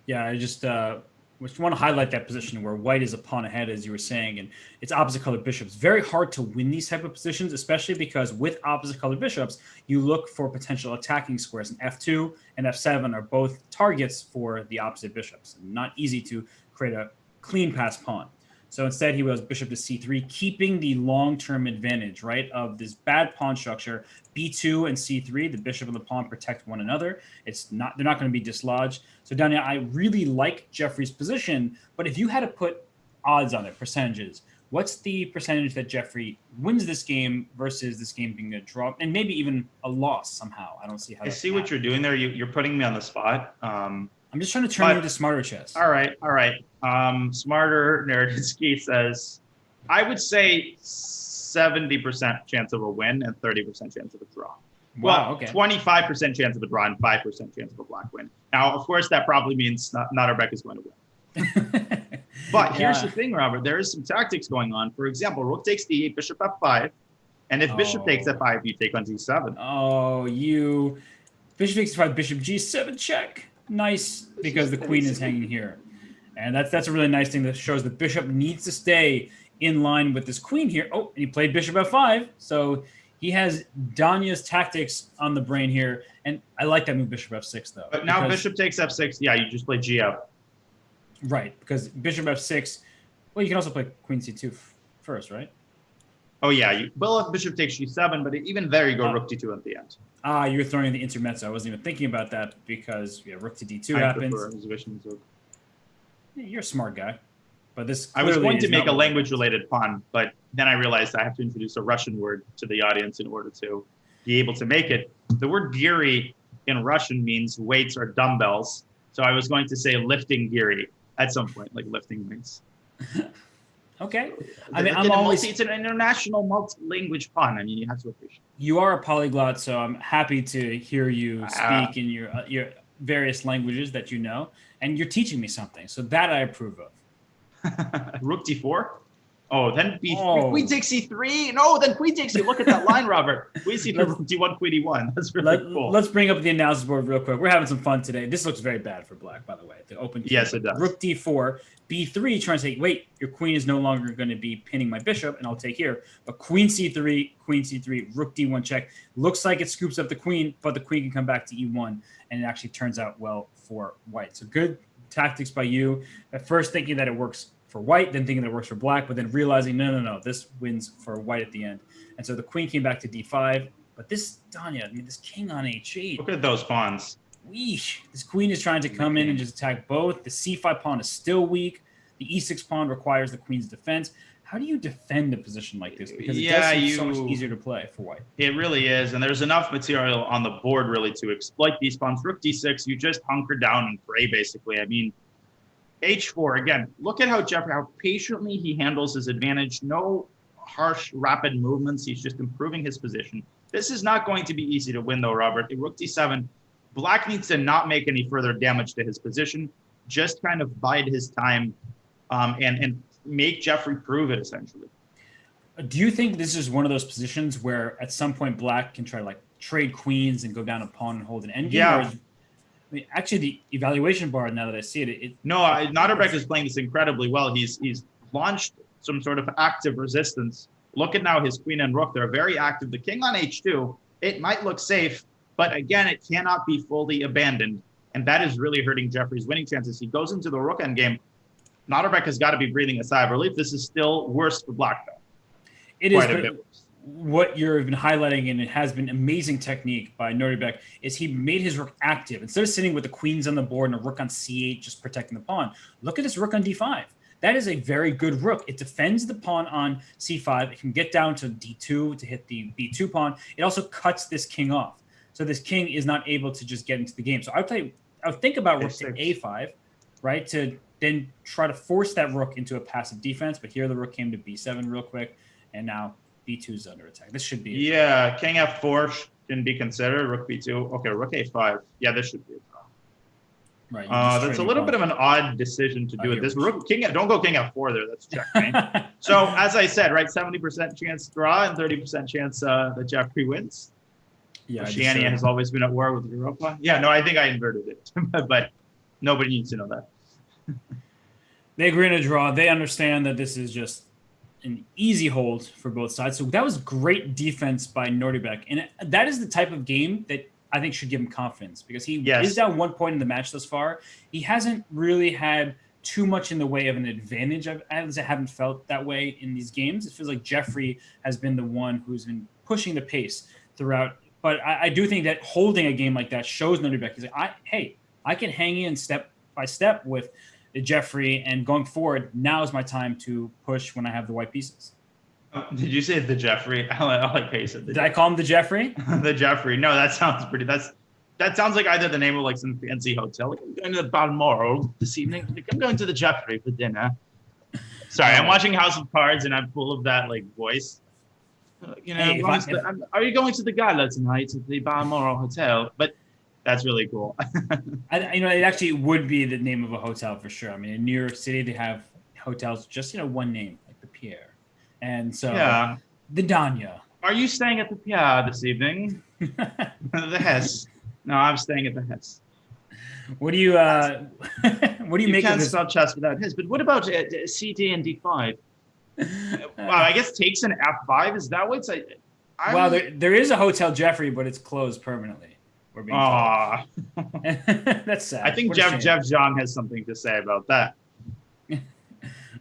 Yeah, I just want to highlight that position where white is a pawn ahead, as you were saying, and it's opposite colored bishops. Very hard to win these type of positions, especially because with opposite colored bishops, you look for potential attacking squares, and f2 and f7 are both targets for the opposite bishops. Not easy to create a clean pass pawn. So instead, he was bishop to c3, keeping the long-term advantage, right, of this bad pawn structure. b2 and c3, the bishop and the pawn protect one another. They're not going to be dislodged. So Dania, I really like Jeffrey's position, but if you had to put odds on it, percentages, what's the percentage that Jeffrey wins this game versus this game being a draw, and maybe even a loss somehow? I don't see how. I see what you're doing there. You're putting me on the spot. I'm just trying to turn you into Smarter Chess. All right. Smarter Naroditsky says, I would say 70% chance of a win and 30% chance of a draw. Wow, okay. 25% chance of a draw and 5% chance of a black win. Now, of course, that probably means Naderbek is going to win. But here's the thing, Robert. There is some tactics going on. For example, rook takes d8, bishop f5. And if bishop takes f5, you take on g7. Oh, bishop takes f5, bishop g7 check. Nice, because the queen is hanging here. And that's a really nice thing that shows the bishop needs to stay in line with this queen here. Oh, and he played bishop f5. So he has Dania's tactics on the brain here. And I like that move, bishop f6, though. But now bishop takes f6. Yeah, you just play gf. Right, because bishop f6, well, you can also play queen c2 first, right? Oh, yeah. Well, if bishop takes g7, but even there you go rook d2 at the end. You're throwing the intermezzo. I wasn't even thinking about that because rook to d2 happens. You're a smart guy. But this I was going to make a language-related pun, but then I realized I have to introduce a Russian word to the audience in order to be able to make it. The word giri in Russian means weights or dumbbells. So I was going to say lifting giri at some point, like lifting weights. Okay. It's an international multi-language pun. I mean, you have to appreciate it. You are a polyglot, so I'm happy to hear you speak in your various languages that you know, and you're teaching me something. So that I approve of. Rook d4? Oh, then queen takes c3? No, then queen takes c. Look at that line, Robert. Queen c3, rook d1, queen d1. That's really cool. Let's bring up the analysis board real quick. We're having some fun today. This looks very bad for black, by the way. The open. Yes, it does. Rook d4, b3, trying to say, wait, your queen is no longer going to be pinning my bishop, and I'll take here. But queen c3, rook d1 check. Looks like it scoops up the queen, but the queen can come back to e1, and it actually turns out well for white. So good tactics by you. At first thinking that it works for white, then thinking that it works for black, but then realizing, no, this wins for white at the end. And so the queen came back to d5. But this, Dania, this king on h8. Look at those pawns. Weesh. This queen is trying to come in and just attack both. The c5 pawn is still weak. The e6 pawn requires the queen's defense. How do you defend a position like this? Because it does seem so much easier to play for white. It really is. And there's enough material on the board really to exploit these pawns. Rook d6, you just hunker down and pray, basically. I mean, h4, again, look at how patiently he handles his advantage. No harsh, rapid movements. He's just improving his position. This is not going to be easy to win, though, Robert. Rook d7, black needs to not make any further damage to his position. Just kind of bide his time and make Jeffrey prove it, essentially. Do you think this is one of those positions where at some point black can try to trade queens and go down a pawn and hold an endgame? Yeah. Actually, the evaluation bar, now that I see it, No, Naderbek is playing this incredibly well. He's launched some sort of active resistance. Look at now his queen and rook. They're very active. The king on h2, it might look safe, but again, it cannot be fully abandoned. And that is really hurting Jeffrey's winning chances. He goes into the rook endgame. Notterbeck has got to be breathing a sigh of relief. This is still worse for black, though. It Quite is, a but bit worse. What you've been highlighting, and it has been amazing technique by Notterbeck, is he made his rook active. Instead of sitting with the queens on the board and a rook on c8 just protecting the pawn, look at this rook on d5. That is a very good rook. It defends the pawn on c5. It can get down to d2 to hit the b2 pawn. It also cuts this king off. So this king is not able to just get into the game. So I would think about rook to a5, right, to then try to force that rook into a passive defense. But here the rook came to b7 real quick, and now b2 is under attack. This should be Yeah, king f4 can be considered. Rook b2. Okay, rook a5. Yeah, this should be a draw. Right. That's a little bit of an odd decision to do it. This rook king. Don't go king f4 there. That's checkmate. So as I said, right, 70% chance draw and 30% chance that Jeffrey wins. Yeah, Oceania has always been at war with Europa. Yeah, no, I think I inverted it, but nobody needs to know that. They agree on a draw. They understand that this is just an easy hold for both sides. So that was great defense by Nordberg. And that is the type of game that I think should give him confidence, because he is down 1 point in the match thus far. He hasn't really had too much in the way of an advantage. I haven't felt that way in these games. It feels like Jeffrey has been the one who's been pushing the pace throughout. But I do think that holding a game like that shows Nordberg, he's like, hey, I can hang in step by step with Jeffrey, and going forward, now is my time to push when I have the white pieces. Did you say the Jeffrey? I like how you said the Did I call him the Jeffrey? The Jeffrey. No, that sounds pretty. That sounds like either the name of like some fancy hotel. Like, I'm going to the Balmoral this evening. Like, I'm going to the Jeffrey for dinner. Sorry, I'm watching House of Cards, and I'm full of that like voice. Hey, are you going to the gala tonight at the Balmoral Hotel? But that's really cool. It actually would be the name of a hotel for sure. I mean, in New York City, they have hotels just one name, like the Pierre, and so the Danya. Are you staying at the Pierre this evening? The Hess. No, I'm staying at the Hess. What do you what do you make can't of this? spell chess without Hess. But what about CD and D5? Wow, I guess takes an F5. Is that what's Well, there is a Hotel Jeffrey, but it's closed permanently. We're being told. That's sad. I think Jeff Xiong has something to say about that.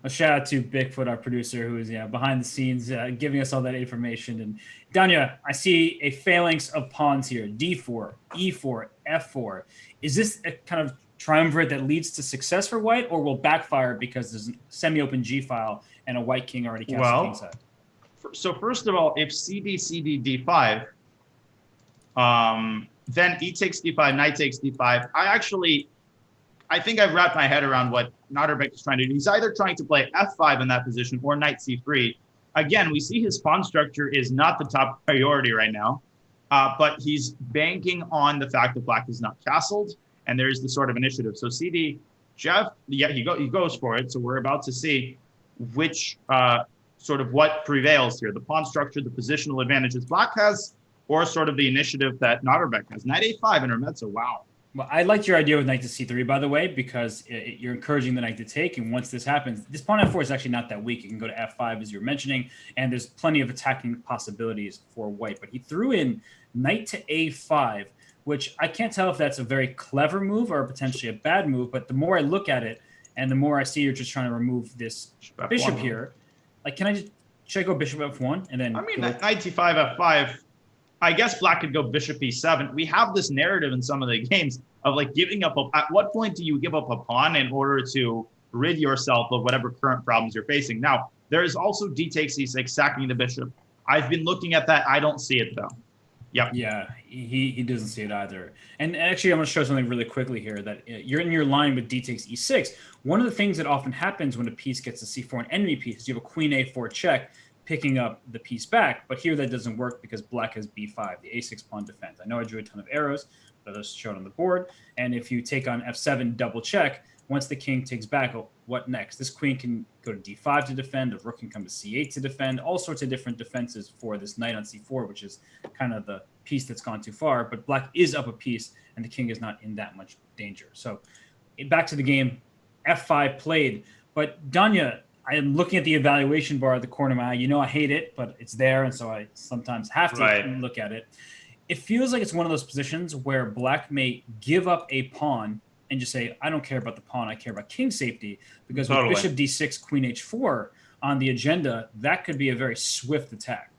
A shout out to Bigfoot, our producer, who is behind the scenes giving us all that information. And Danya, I see a phalanx of pawns here: D4, E4, F4. Is this a kind of triumvirate that leads to success for white, or will backfire because there's a semi-open G file and a white king already cast the king side? So first of all, if CD D5, then E takes D5, Knight takes D5. I think I've wrapped my head around what Notterbeck is trying to do. He's either trying to play F5 in that position or Knight C3. Again, we see his pawn structure is not the top priority right now, but he's banking on the fact that black is not castled, and there's the sort of initiative. So CD, Jeff, he goes for it. So we're about to see which sort of what prevails here: the pawn structure, the positional advantages black has, or sort of the initiative that Notterbeck has. Knight A5 intermezzo. Wow. Well, I liked your idea with knight to c3, by the way, because you're encouraging the knight to take. And once this happens, this pawn f4 is actually not that weak. It can go to f5, as you were mentioning, and there's plenty of attacking possibilities for white. But he threw in knight to a5, which I can't tell if that's a very clever move or potentially a bad move. But the more I look at it, and the more I see you're just trying to remove this bishop here, like, should I go bishop f1 and then? Knight d5 f5. I guess black could go bishop e7. We have this narrative in some of the games of like giving up. At what point do you give up a pawn in order to rid yourself of whatever current problems you're facing? Now, there is also d takes e6, sacking the bishop. I've been looking at that. I don't see it though. Yep. Yeah, he doesn't see it either. And actually, I'm going to show something really quickly here that you're in your line with d takes e6. One of the things that often happens when a piece gets to c4, an enemy piece, is you have a queen a4 check, picking up the piece back, but here that doesn't work because black has b5, the a6 pawn defense. I know I drew a ton of arrows, but that's shown on the board. And if you take on f7 double check, once the king takes back, what next? This queen can go to d5 to defend, the rook can come to c8 to defend, all sorts of different defenses for this knight on c4, which is kind of the piece that's gone too far, but black is up a piece and the king is not in that much danger. So back to the game, f5 played, but Danya, I am looking at the evaluation bar at the corner of my eye. You know, I hate it, but it's there, and so I sometimes have to Right. look at it. It feels like it's one of those positions where black may give up a pawn and just say, I don't care about the pawn, I care about king safety. Because with Totally. bishop d6, queen h4 on the agenda, that could be a very swift attack.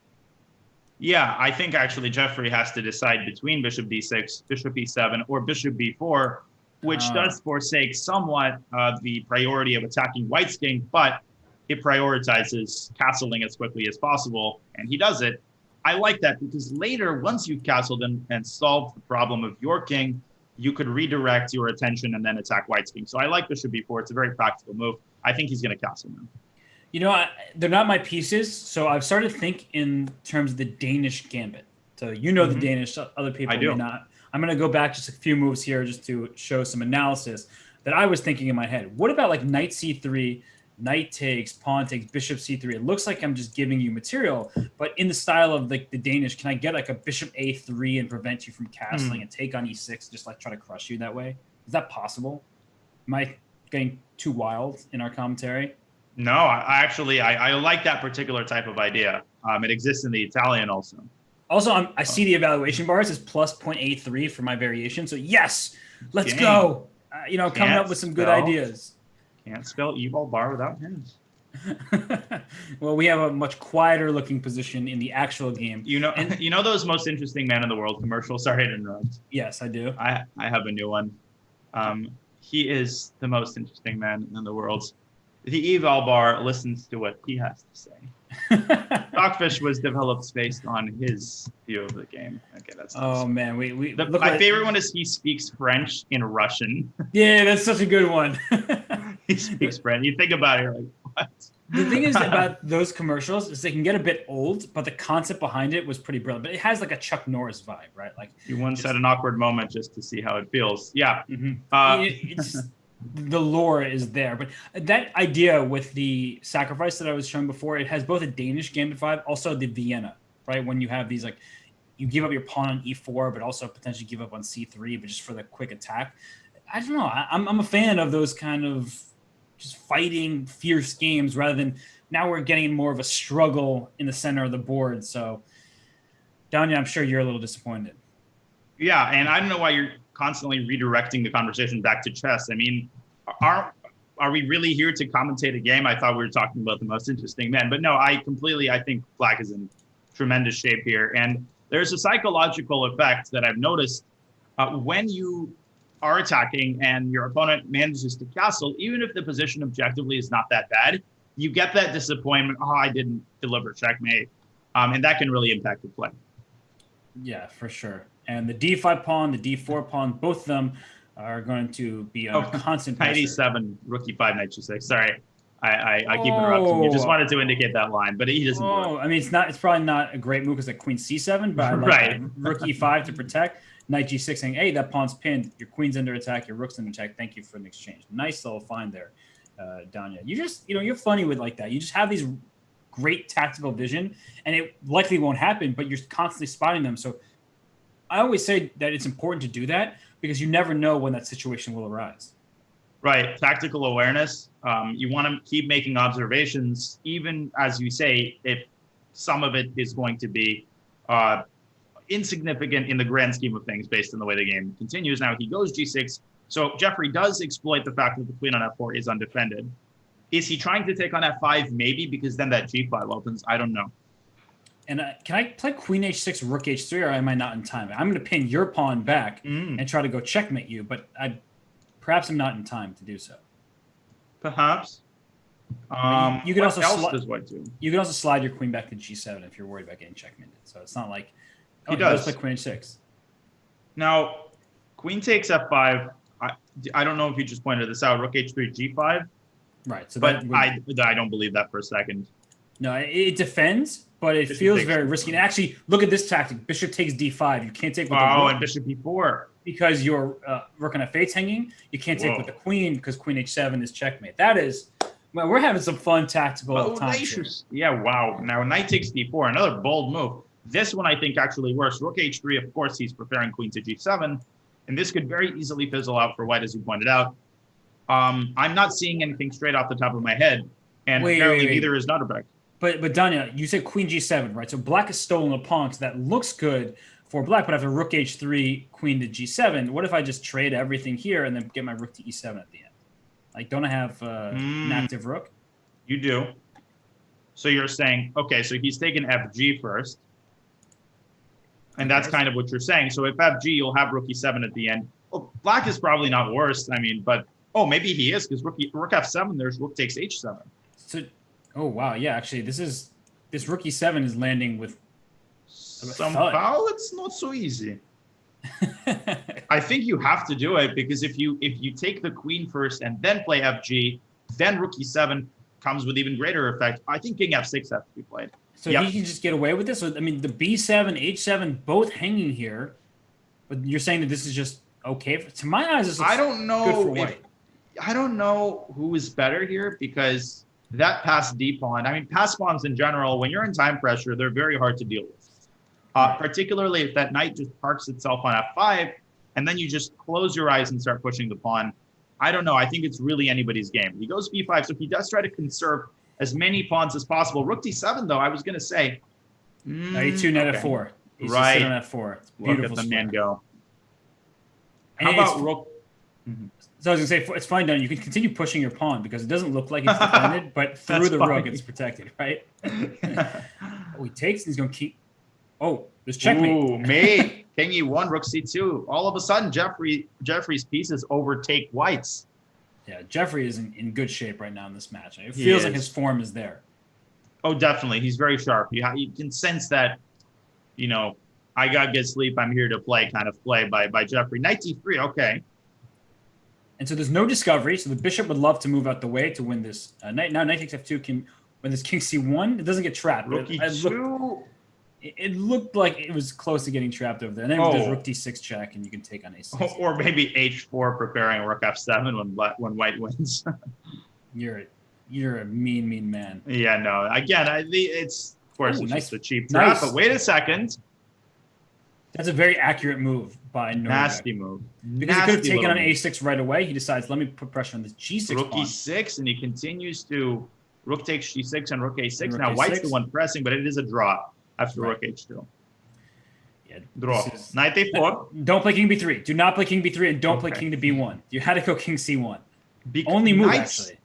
Yeah, I think actually Jeffrey has to decide between bishop d6, bishop e7, or bishop b4, which does forsake somewhat the priority of attacking white's king, but it prioritizes castling as quickly as possible, and he does it. I like that because later, once you've castled and solved the problem of your king, you could redirect your attention and then attack white's king. So I like bishop b4. It's a very practical move. I think he's going to castle now. You know, they're not my pieces, so I've started to think in terms of the Danish gambit. So you know the Danish, other people may not. I'm going to go back just a few moves here just to show some analysis that I was thinking in my head. What about like knight c3, knight takes, pawn takes, bishop c3? It looks like I'm just giving you material, but in the style of like the Danish, can I get like a bishop a3 and prevent you from castling and take on e6, just like try to crush you that way? Is that possible? Am I getting too wild in our commentary? No, I like that particular type of idea. It exists in the Italian also. Also, I see the evaluation bars as plus 0.83 for my variation. So yes, let's go. Coming up with some good ideas. Can't spell e-ball bar without hands. Well, we have a much quieter looking position in the actual game. You know those most interesting man in the world commercials? Sorry to interrupt. Yes, I do. I have a new one. He is the most interesting man in the world. The eval bar listens to what he has to say. Stockfish was developed based on his view of the game. Okay, that's nice. Man, my favorite one is he speaks French in Russian. Yeah, that's such a good one. He speaks French. You think about it, you're like, what? The thing is about those commercials is they can get a bit old, but the concept behind it was pretty brilliant. But it has like a Chuck Norris vibe, right? Like you once had an awkward moment just to see how it feels. Yeah. It's the lore is there, but that idea with the sacrifice that I was showing before, it has both a Danish gambit vibe, also the Vienna, right? When you have these like, you give up your pawn on e4, but also potentially give up on c3, but just for the quick attack. I don't know. I'm a fan of those kind of just fighting fierce games rather than now we're getting more of a struggle in the center of the board. So, Danya, I'm sure you're a little disappointed. Yeah, and I don't know why you're constantly redirecting the conversation back to chess. I mean, are we really here to commentate a game? I thought we were talking about the most interesting men, but no, I think black is in tremendous shape here. And there's a psychological effect that I've noticed when you are attacking and your opponent manages to castle, even if the position objectively is not that bad, you get that disappointment. Oh, I didn't deliver checkmate. And that can really impact the play. Yeah, for sure. And the d5 pawn, the d4 pawn, both of them are going to be under constant pressure. Knight e7, rook e5, knight g6. Sorry, I keep interrupting you. Just wanted to indicate that line, but he doesn't do it. I mean, it's probably not a great move because like queen c7, but I like rook e5 to protect. Knight g6 saying, hey, that pawn's pinned. Your queen's under attack. Your rook's under attack. Thank you for an exchange. Nice little find there, Danya. You just, you're funny with like that. You just have these great tactical vision, and it likely won't happen, but you're constantly spotting them. So I always say that it's important to do that because you never know when that situation will arise. Right. Tactical awareness. You want to keep making observations, even as you say, if some of it is going to be insignificant in the grand scheme of things based on the way the game continues. Now he goes g6. So Jeffrey does exploit the fact that the queen on f4 is undefended. Is he trying to take on f5? Maybe, because then that g5 opens. I don't know. And can I play queen h6, rook h3, or am I not in time? I'm going to pin your pawn back and try to go checkmate you, but perhaps I'm not in time to do so. Perhaps. You could also you could also slide your queen back to g7 if you're worried about getting checkmated. So it's not like he does play queen h6. Now, queen takes f5. I don't know if you just pointed this out. Rook h3, g5. Right. So but I don't believe that for a second. No, it defends, but it feels very risky. And actually, look at this tactic. Bishop takes d5. You can't take with the rook. And bishop e4. Because your rook on f8's hanging. You can't take with the queen because queen h7 is checkmate. That is, well, we're having some fun tactical times. Yeah, wow. Now, knight takes d4, another bold move. This one, I think, actually works. Rook h3, of course, he's preparing queen to g7. And this could very easily fizzle out for white, as you pointed out. I'm not seeing anything straight off the top of my head. And Wait, apparently wait, wait. neither is Nutterbeck. But Danya, you said Queen G7, right? So Black has stolen a pawn, so that looks good for Black. But after Rook H3, Queen to G7, what if I just trade everything here and then get my Rook to E7 at the end? Like, don't I have an active Rook? You do. So you're saying, okay, so he's taken FG first. And that's kind of what you're saying. So if FG, you'll have Rook E7 at the end. Well, Black is probably not worse. I mean, but, oh, maybe he is, because Rook F7, there's Rook takes H7. So, oh, wow. Yeah, actually, this Rook E7 is landing with somehow it's not so easy. I think you have to do it, because if you take the queen first and then play FG, then Rook E7 comes with even greater effect. I think King F6 has to be played. So he can just get away with this? So, I mean, the B7, H7, both hanging here, but you're saying that this is just okay? To my eyes, this looks I don't know good for white. I don't know who is better here, because that passed D pawn. I mean, pass pawns in general, when you're in time pressure, they're very hard to deal with. Particularly if that knight just parks itself on F5, and then you just close your eyes and start pushing the pawn. I don't know. I think it's really anybody's game. He goes B5, so he does try to conserve as many pawns as possible. Rook D7, though, I was going to say. E2 net F4. He's right. Just on F4. It's Look beautiful at the man go. And how about Rook? So I was going to say, it's fine, Don. You can continue pushing your pawn, because it doesn't look like it's defended, but through the Rook, it's protected, right? Oh, he takes, and he's going to keep. Oh, there's checkmate. Ooh, mate. King E1, Rook C2. All of a sudden, Jeffrey's pieces overtake White's. Yeah, Jeffrey is in good shape right now in this match. It feels like his form is there. Oh, definitely. He's very sharp. You can sense that, I got good sleep, I'm here to play kind of play by Jeffrey. Knight D3, okay. And so there's no discovery. So the bishop would love to move out the way to win this knight. Now knight takes F2 can win this King C1. It doesn't get trapped. Rook E2. It looked like it was close to getting trapped over there. And then there's Rook D6 check, and you can take on A6. Or maybe H4 preparing Rook F7 when White wins. You're a mean man. Yeah, no. Again, it's of course it's just a cheap trap. Nice. But wait a second. That's a very accurate move by Nuremberg. Nasty move. Because he could have taken on A6 right away. He decides, let me put pressure on this G6 Rook pawn. E6, and he continues to Rook takes G6 and Rook A6. Rook now A6. White's the one pressing, but it is a draw after Rook H2. Yeah, draw. Knight A4. Don't play King B3. Do not play King B3, and don't play King to B1. You had to go King C1. Only move, actually.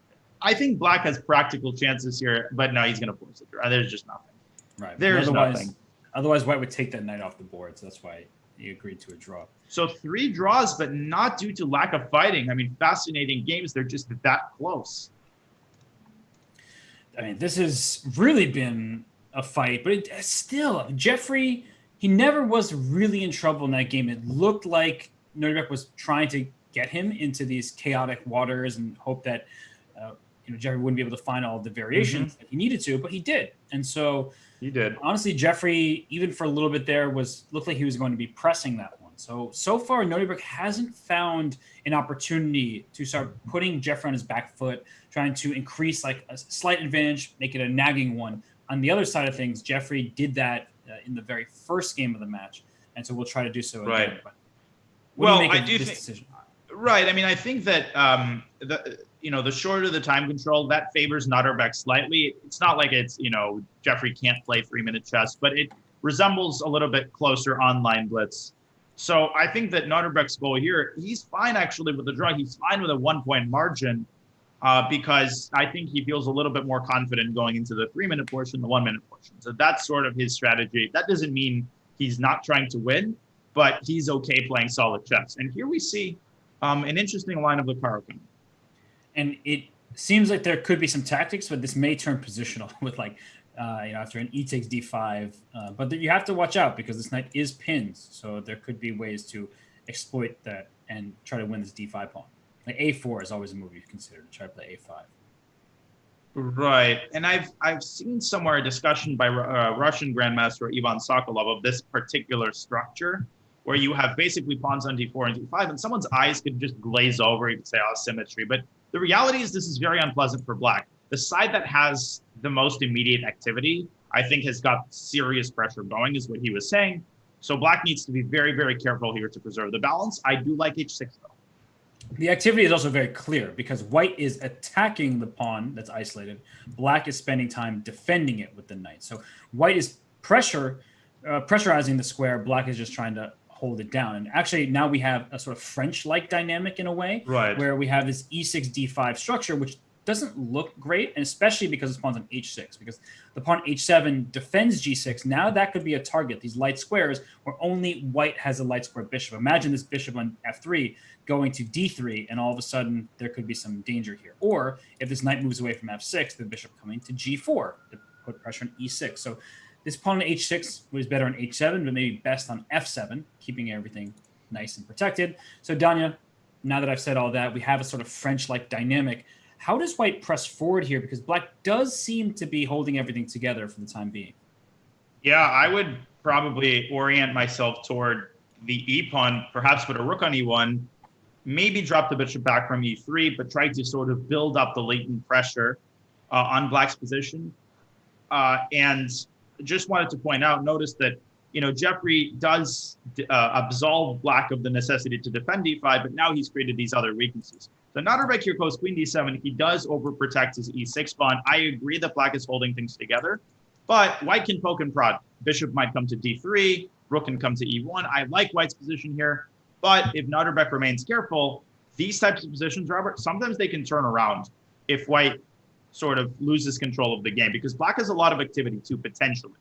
I think Black has practical chances here, but no, he's going to force it. There's just nothing. Right. There's nothing. Otherwise, White would take that knight off the board, so that's why he agreed to a draw. So 3 draws, but not due to lack of fighting. I mean, fascinating games. They're just that close. I mean, this has really been a fight, but still, Jeffrey, he never was really in trouble in that game. It looked like Nuremberg was trying to get him into these chaotic waters and hope that Jeffrey wouldn't be able to find all of the variations that he needed to, but he did. And so he did. Honestly, Jeffrey, even for a little bit there, looked like he was going to be pressing that one. So far, Nuremberg hasn't found an opportunity to start putting Jeffrey on his back foot, trying to increase like a slight advantage, make it a nagging one. On the other side of things, Jeffrey did that in the very first game of the match, and so we'll try to do so again. Right. But well, I do think. Decision? Right. I mean, I think that the shorter the time control, that favors Nutterbeck slightly. It's not like it's Jeffrey can't play 3-minute chess, but it resembles a little bit closer online blitz. So I think that Nutterbeck's goal here, he's fine actually with the draw. He's fine with a 1-point margin because I think he feels a little bit more confident going into the 3-minute portion, the 1-minute portion. So that's sort of his strategy. That doesn't mean he's not trying to win, but he's okay playing solid chess. And here we see an interesting line of the Caro-Kann. And it seems like there could be some tactics, but this may turn positional with after an E takes D5. But you have to watch out because this knight is pinned. So there could be ways to exploit that and try to win this D5 pawn. Like A4 is always a move you consider to try to play A5. Right. And I've seen somewhere a discussion by Russian Grandmaster Ivan Sokolov of this particular structure, where you have basically pawns on D4 and D5, and someone's eyes could just glaze over. You could say, symmetry. But the reality is this is very unpleasant for Black. The side that has the most immediate activity, I think, has got serious pressure going, is what he was saying. So Black needs to be very, very careful here to preserve the balance. I do like H6, though. The activity is also very clear because white is attacking the pawn that's isolated. Black is spending time defending it with the knight. So white is pressurizing the square. Black is just trying to hold it down. And actually, now we have a sort of French-like dynamic in a way, Right. where we have this e6 d5 structure, which doesn't look great, and especially because it's pawns on h6, because the pawn h7 defends g6. Now that could be a target, these light squares, where only white has a light square bishop. Imagine this bishop on f3 going to d3, and all of a sudden there could be some danger here. Or if this knight moves away from f6, the bishop coming to g4 to put pressure on e6. So this pawn on h6 was better on h7, but maybe best on f7, keeping everything nice and protected. So Danya, now that I've said all that, we have a sort of French-like dynamic. How does white press forward here? Because black does seem to be holding everything together for the time being. Yeah, I would probably orient myself toward the e-pawn, perhaps put a rook on e1, maybe drop the bishop back from e3, but try to sort of build up the latent pressure on black's position. And just wanted to point out, notice that, Jeffrey does absolve black of the necessity to defend d5, but now he's created these other weaknesses. So Naderbek here goes queen d7. He does overprotect his e6 pawn. I agree that black is holding things together, but white can poke and prod. Bishop might come to d3, rook can come to e1. I like white's position here, but if Naderbek remains careful, these types of positions, Robert, sometimes they can turn around if white sort of loses control of the game, because black has a lot of activity too, potentially.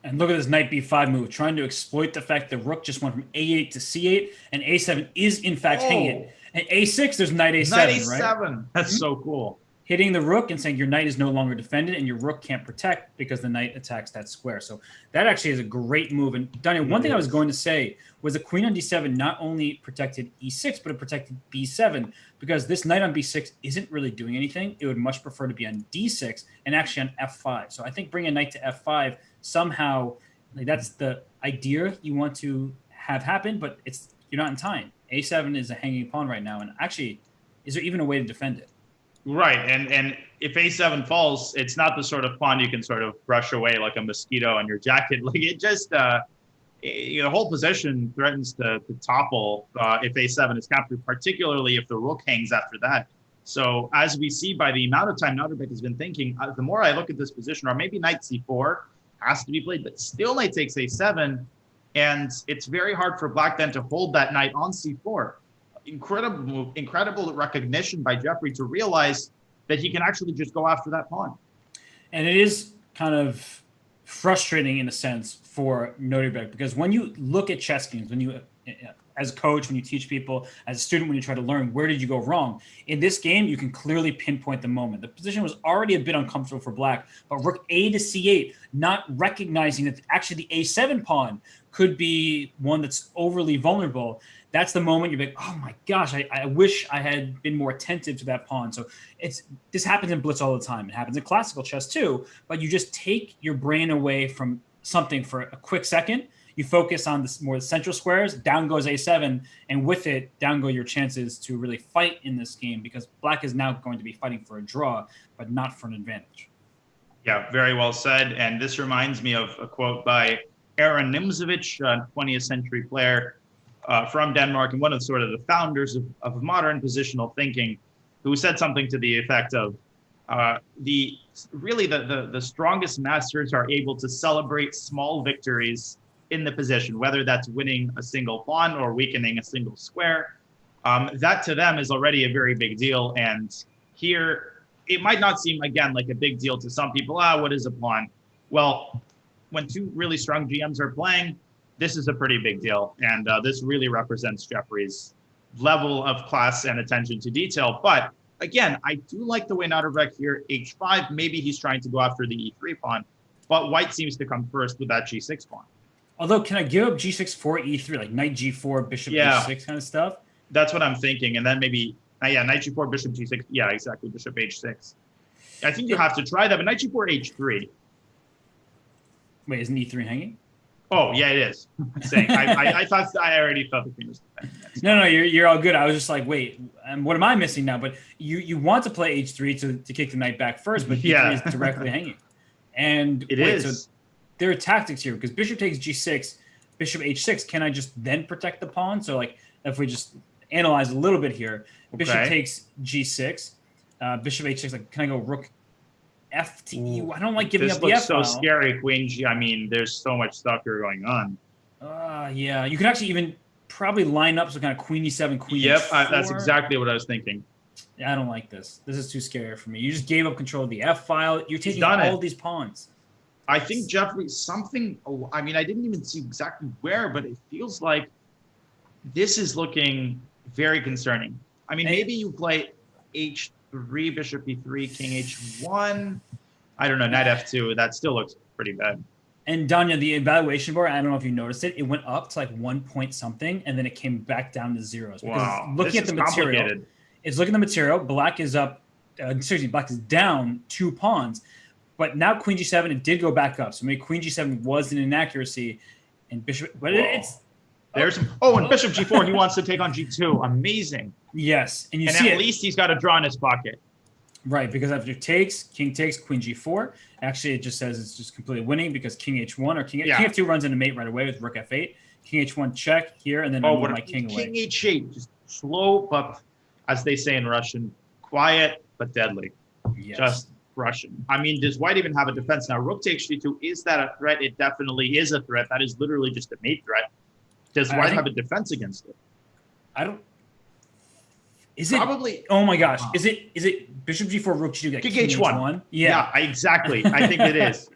And look at this knight b5 move, trying to exploit the fact that rook just went from a8 to c8, and a7 is in fact hanging. And a6, there's knight a7, Knight a7. right? That's so cool. Hitting the rook and saying your knight is no longer defended and your rook can't protect because the knight attacks that square. So that actually is a great move. And Daniel, one thing I was going to say was the queen on d7 not only protected e6, but it protected b7, because this knight on b6 isn't really doing anything. It would much prefer to be on d6 and actually on f5. So I think bringing a knight to f5 somehow, like, that's the idea you want to have happen, but you're not in time. a7 is a hanging pawn right now, and actually, is there even a way to defend it? Right, and if a7 falls, it's not the sort of pawn you can sort of brush away like a mosquito on your jacket. Like, it just, the whole position threatens to topple if a7 is captured, particularly if the rook hangs after that. So as we see by the amount of time Naderbek has been thinking, the more I look at this position, or maybe knight c4 has to be played, but still knight takes a7, and it's very hard for black then to hold that knight on c4. Incredible recognition by Jeffrey to realize that he can actually just go after that pawn. And it is kind of frustrating in a sense for Naderbek, because when you look at chess games, when you, as a coach, when you teach people, as a student, when you try to learn, where did you go wrong? In this game, you can clearly pinpoint the moment. The position was already a bit uncomfortable for black, but rook a to c8, not recognizing that actually the a7 pawn could be one that's overly vulnerable. That's the moment you're like, oh my gosh, I wish I had been more attentive to that pawn. So this happens in blitz all the time. It happens in classical chess too, but you just take your brain away from something for a quick second. You focus on the more central squares, down goes a7, and with it, down go your chances to really fight in this game, because black is now going to be fighting for a draw, but not for an advantage. Yeah, very well said. And this reminds me of a quote by Aaron Nimzovich, a 20th century player from Denmark, and one of sort of the founders of modern positional thinking, who said something to the effect of, the strongest masters are able to celebrate small victories in the position, whether that's winning a single pawn or weakening a single square. That to them is already a very big deal. And here, it might not seem, again, like a big deal to some people. What is a pawn? Well, when two really strong GMs are playing, this is a pretty big deal. And this really represents Jeffrey's level of class and attention to detail. But again, I do like the way Naderbek here, h5, maybe he's trying to go after the e3 pawn, but white seems to come first with that g6 pawn. Although, can I give up g6 for e3, like knight g4, bishop h6 kind of stuff? That's what I'm thinking. And then maybe, knight g4, bishop g6. Yeah, exactly, bishop h6. I think you have to try that, but knight g4, h3. Wait, isn't e3 hanging? Oh, yeah, it is. I thought I already thought the queen was defending. No, you're all good. I was just like, wait, what am I missing now? But you want to play h3 to kick the knight back first, but e3 is directly hanging. And it is. So there are tactics here, because bishop takes g6, bishop h6. Can I just then protect the pawn? So like if we just analyze a little bit here. Bishop Okay. takes g6. Bishop h6. Like, can I go rook f to e? I don't like giving This up the looks f so file. scary, Queen G. I mean, there's so much stuff here going on. Yeah. You could actually even probably line up some kind of queen e7, queen Yep, h4. that's exactly what I was thinking. Yeah, I don't like this. This is too scary for me. You just gave up control of the f file. You're taking done all it. these pawns. I think Jeffrey, something, I mean, I didn't even see exactly where, but it feels like this is looking very concerning. I mean, maybe you play h3, bishop e3, king h1. I don't know, knight f2. That still looks pretty bad. And Danya, the evaluation bar, I don't know if you noticed it, it went up to like 1 point something, and then it came back down to zeros. Because Wow, looking at the material, it's looking at the material. Black is up, black is down 2 pawns. But now queen g7, it did go back up. So maybe queen g7 was an inaccuracy, and bishop. But it's there's and bishop g4. He wants to take on g2. Amazing. Yes, and at least he's got a draw in his pocket. Right, because after takes, king takes, queen g4. Actually, it just says it's just completely winning because king h1 or king f2 runs into mate right away with rook f8. King h1 check here, and then I move my king away. King h8, just slow, but as they say in Russian, quiet but deadly. Yes. Just Russian. I mean, does white even have a defense now? Rook takes g2. Is that a threat? It definitely is a threat. That is literally just a mate threat. Does white have a defense against it? I don't. Is probably? It? Oh my gosh! Is it bishop g4, rook g2, king h1? Yeah, exactly. I think it is.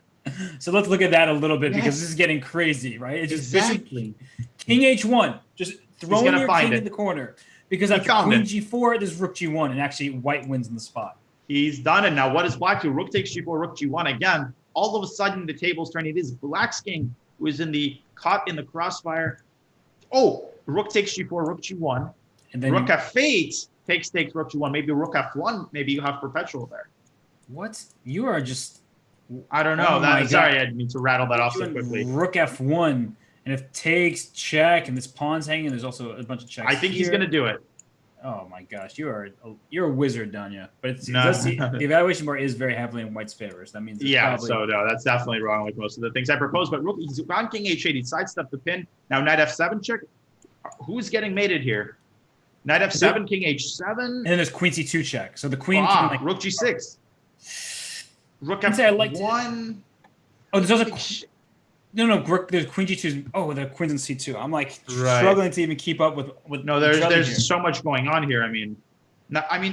So let's look at that a little bit because this is getting crazy, right? It's just bishop, king h1, just throwing your king in the corner because after queen g4, there's rook g1, and actually white wins in the spot. He's done it. Now, what does black do? Rook takes g4, rook g1 again. All of a sudden, the table's turning. It is black's king who is caught in the crossfire. Oh, rook takes g4, rook g1. And then rook f8 takes rook g1. Maybe rook f1. Maybe you have perpetual there. What? You are just... I don't know. Sorry, I didn't mean to rattle that off so quickly. Rook f1. And if takes, check, and this pawn's hanging, there's also a bunch of checks. I think he's going to do it. Oh my gosh, you're a wizard, Danya. But the evaluation bar is very heavily in white's favor. So that means so no, that's definitely wrong like most of the things I proposed. But rook, he's gone king h8. He sidestepped the pin. Now knight f7 check. Who's getting mated here? Knight f7, king h7, and then there's queen c2 check. So the queen can rook g6. Rook f1. Oh, there's also no. There's queen g2. Oh, the queen's in c2. I'm like struggling to even keep up with. No, there's so much going on here. I mean,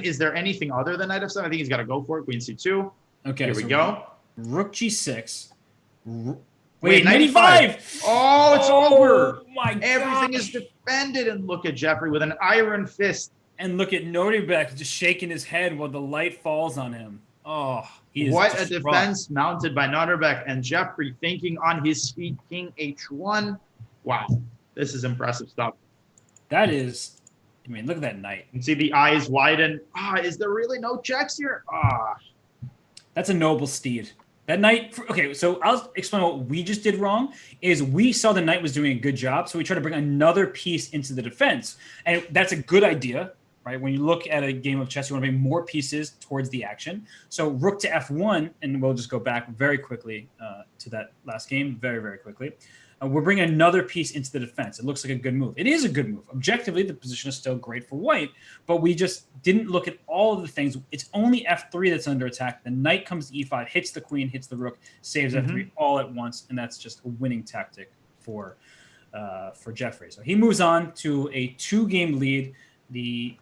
is there anything other than knight f7? I think he's got to go for it. Queen c2. Okay, here we go. Rook g6. Wait, knight e5. Oh, it's over. My Everything is defended, and look at Jeffrey with an iron fist. And look at Nordebek just shaking his head while the light falls on him. Oh, he is what a defense mounted by Nordebek, and Jeffrey thinking on his feet, king h1. Wow, this is impressive stuff. That is, I mean, look at that knight. You can see the eyes widen. Is there really no checks here? That's a noble steed. That knight, okay, so I'll explain what we just did wrong, is we saw the knight was doing a good job, so we tried to bring another piece into the defense. And that's a good idea, right? When you look at a game of chess, you want to bring more pieces towards the action. So rook to f1, and we'll just go back very quickly to that last game, very, very quickly. We're bringing another piece into the defense. It looks like a good move. It is a good move. Objectively, the position is still great for white, but we just didn't look at all of the things. It's only f3 that's under attack. The knight comes to e5, hits the queen, hits the rook, saves f3 all at once, and that's just a winning tactic for Jeffrey. So he moves on to a 2-game lead. The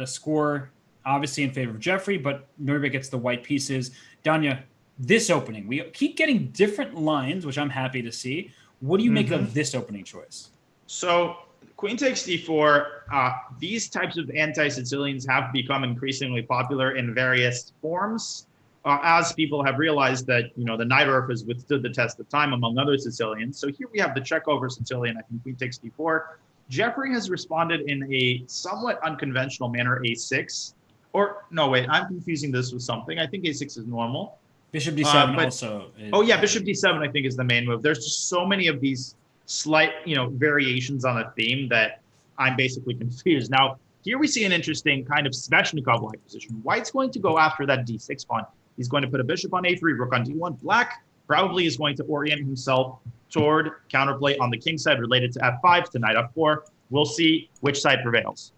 score obviously in favor of Jeffrey, but Nordebek gets the white pieces. Danya, this opening, we keep getting different lines, which I'm happy to see. What do you make of this opening choice? So queen takes d4. These types of anti-Sicilians have become increasingly popular in various forms, as people have realized that the knight Orff has withstood the test of time among other Sicilians. So here we have the check over Sicilian. I think queen takes d4. Jeffrey has responded in a somewhat unconventional manner, a6. Or no, wait, I'm confusing this with something. I think a6 is normal. Bishop d7 also. Bishop d7 I think is the main move. There's just so many of these slight, variations on a theme that I'm basically confused. Now, here we see an interesting kind of Sveshnikov-like position. White's going to go after that d6 pawn. He's going to put a bishop on a3, rook on d1. Black probably is going to orient himself toward counterplay on the king side related to f5 to knight f4. we'll see which side prevails.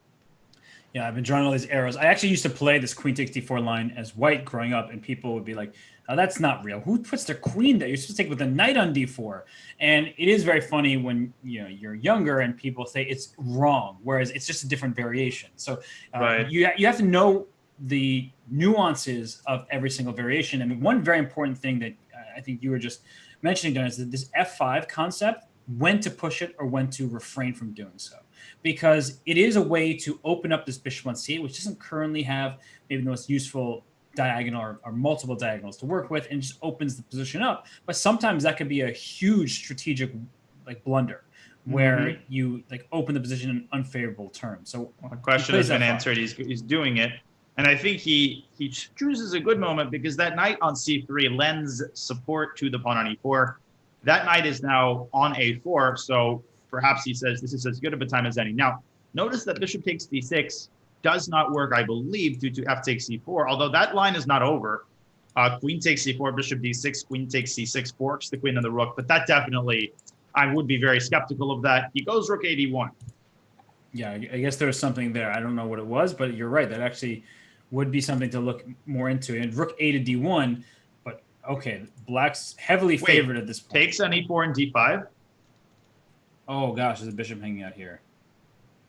Yeah, I've been drawing all these arrows. I actually used to play this queen takes d4 line as white growing up, and people would be like, "Oh, that's not real. Who puts their queen there? You're supposed to take with a knight on d4." And it is very funny when you're younger and people say it's wrong, whereas it's just a different variation. So Right. you have to know the nuances of every single variation. And one very important thing that I think you were just mentioning, Don, is that this f5 concept, when to push it or when to refrain from doing so, because it is a way to open up this bishop on c8, which doesn't currently have maybe the most useful diagonal or multiple diagonals to work with, and just opens the position up. But sometimes that could be a huge strategic blunder where you open the position in unfavorable terms. So the question has been answered. He's doing it. And I think he chooses a good moment because that knight on c3 lends support to the pawn on e4. That knight is now on a4, so perhaps he says this is as good of a time as any. Now, notice that bishop takes d6 does not work, I believe, due to f takes c4, although that line is not over. Queen takes c4, bishop d6, queen takes c6, forks the queen and the rook, but that definitely, I would be very skeptical of that. He goes rook a1. Yeah, I guess there was something there. I don't know what it was, but you're right. That actually would be something to look more into. And rook a to d1, but okay, black's heavily favored at this point. Takes on e4 and d5. Oh gosh, there's a bishop hanging out here.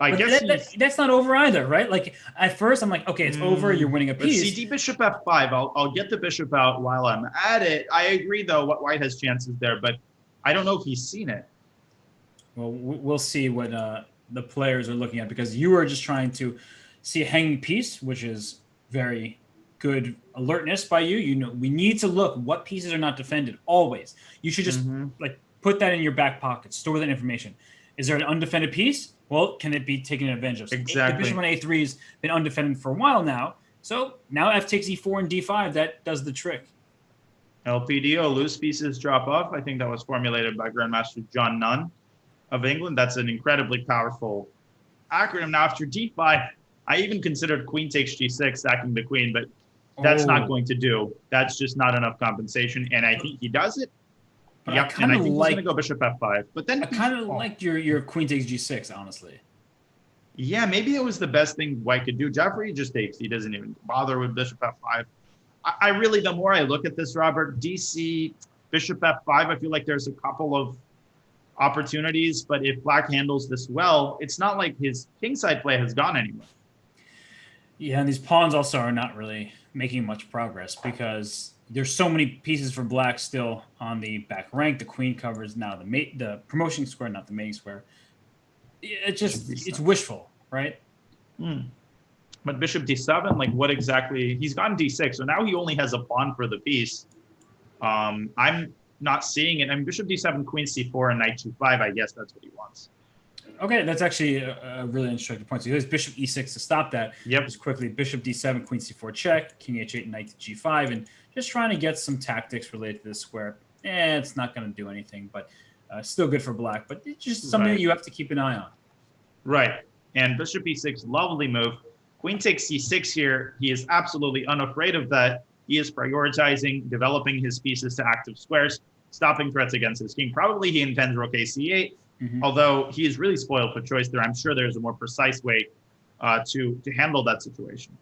I guess that's not over either, right? Like at first I'm like, okay, it's over. You're winning a piece. CD bishop f5. I'll get the bishop out while I'm at it. I agree though. What white has chances there, but I don't know if he's seen it. Well, we'll see what the players are looking at, because you are just trying to see a hanging piece, which is very good alertness by you. You know, we need to look what pieces are not defended always. You should just put that in your back pocket, store that information. Is there an undefended piece? Well, can it be taken advantage of? Exactly. The bishop on a3 has been undefended for a while now. So now f takes e4 and d5, that does the trick. LPDO, loose pieces drop off. I think that was formulated by Grandmaster John Nunn of England. That's an incredibly powerful acronym. Now, after d5, I even considered queen takes g6, sacking the queen, but that's not going to do. That's just not enough compensation, and I think he does it. But yep, and I think he's going to go bishop f5. But then I kind of liked your queen takes g6, honestly. Yeah, maybe it was the best thing white could do. Jeffrey just takes. He doesn't even bother with bishop f5. I really, the more I look at this, Robert, DC, bishop f5, I feel like there's a couple of opportunities, but if black handles this well, it's not like his kingside play has gone anywhere. Yeah, and these pawns also are not really making much progress because there's so many pieces for black still on the back rank. The queen covers now the promotion square, not the mating square. It's wishful, right? But bishop d7, like what exactly? He's gone d6, so now he only has a pawn for the piece. I'm not seeing it. I mean, bishop d7, queen c4, and knight g5. I guess that's what he wants. Okay, that's actually a really interesting point. So he has bishop e6 to stop that. Yep. Just quickly, bishop d7, queen c4 check, king h8, knight to g5, and just trying to get some tactics related to this square. It's not going to do anything, but still good for black. But it's just something that you have to keep an eye on. Right. And bishop e6, lovely move. Queen takes c6 here. He is absolutely unafraid of that. He is prioritizing developing his pieces to active squares, stopping threats against his king. Probably he intends rook a c8, although he is really spoiled for choice there. I'm sure there's a more precise way to handle that situation.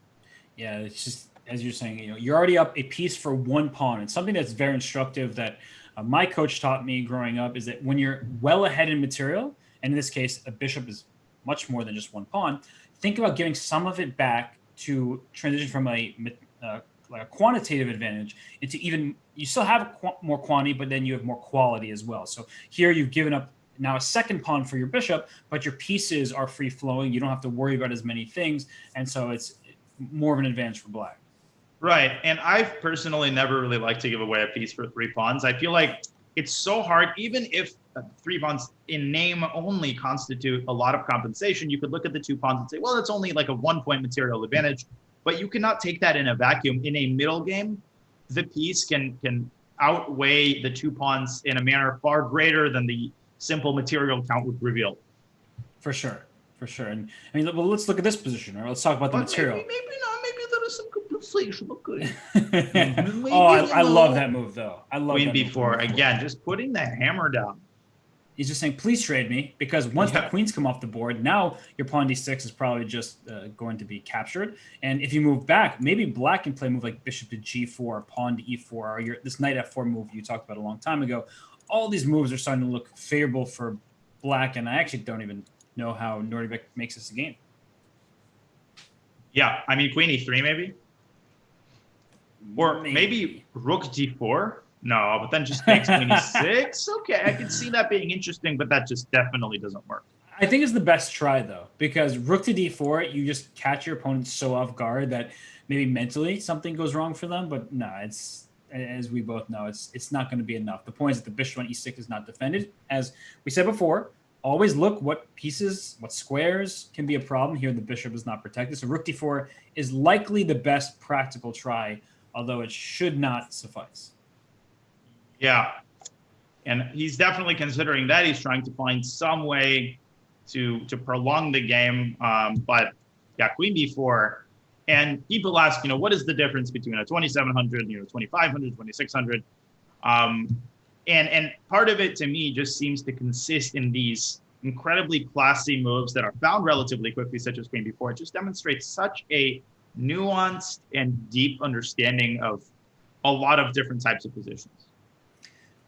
Yeah, it's just, as you're saying, you're already up a piece for one pawn. And something that's very instructive that my coach taught me growing up is that when you're well ahead in material, and in this case, a bishop is much more than just one pawn, think about giving some of it back to transition from a quantitative advantage into even, you still have more quantity, but then you have more quality as well. So here you've given up now a second pawn for your bishop, but your pieces are free flowing. You don't have to worry about as many things. And so it's more of an advantage for black. Right. And I've personally never really liked to give away a piece for 3 pawns. I feel like it's so hard, even if 3 pawns in name only constitute a lot of compensation. You could look at the 2 pawns and say, well, it's only like a 1-point material advantage, but you cannot take that in a vacuum. In a middle game, the piece can outweigh the 2 pawns in a manner far greater than the simple material count would reveal. For sure. And I mean, well, let's look at this position, or let's talk about the material. Maybe not. Maybe there is some compensation. Okay. I love that move, though. I love Queen that b4 again, just putting the hammer down. He's just saying, please trade me, because once the queens come off the board, now your pawn d6 is probably just going to be captured. And if you move back, maybe black can play a move like bishop to g4, pawn to e4, or this knight f4 move you talked about a long time ago. All these moves are starting to look favorable for black, and I actually don't even know how Nordbeck makes this a game. Yeah, I mean, queen e3 maybe? Or maybe rook d4? No, but then just takes queen e6. Okay, I can see that being interesting, but that just definitely doesn't work. I think it's the best try, though, because rook to d4, you just catch your opponent so off guard that maybe mentally something goes wrong for them. But no, it's, as we both know, it's not going to be enough. The point is that the bishop on e6 is not defended. As we said before, always look what pieces, what squares can be a problem. Here, the bishop is not protected. So rook d4 is likely the best practical try, although it should not suffice. Yeah, and he's definitely considering that. He's trying to find some way to prolong the game. But yeah, queen d4. And people ask, what is the difference between a 2700, 2500, 2600? And part of it to me just seems to consist in these incredibly classy moves that are found relatively quickly, such as queen b4. It just demonstrates such a nuanced and deep understanding of a lot of different types of positions.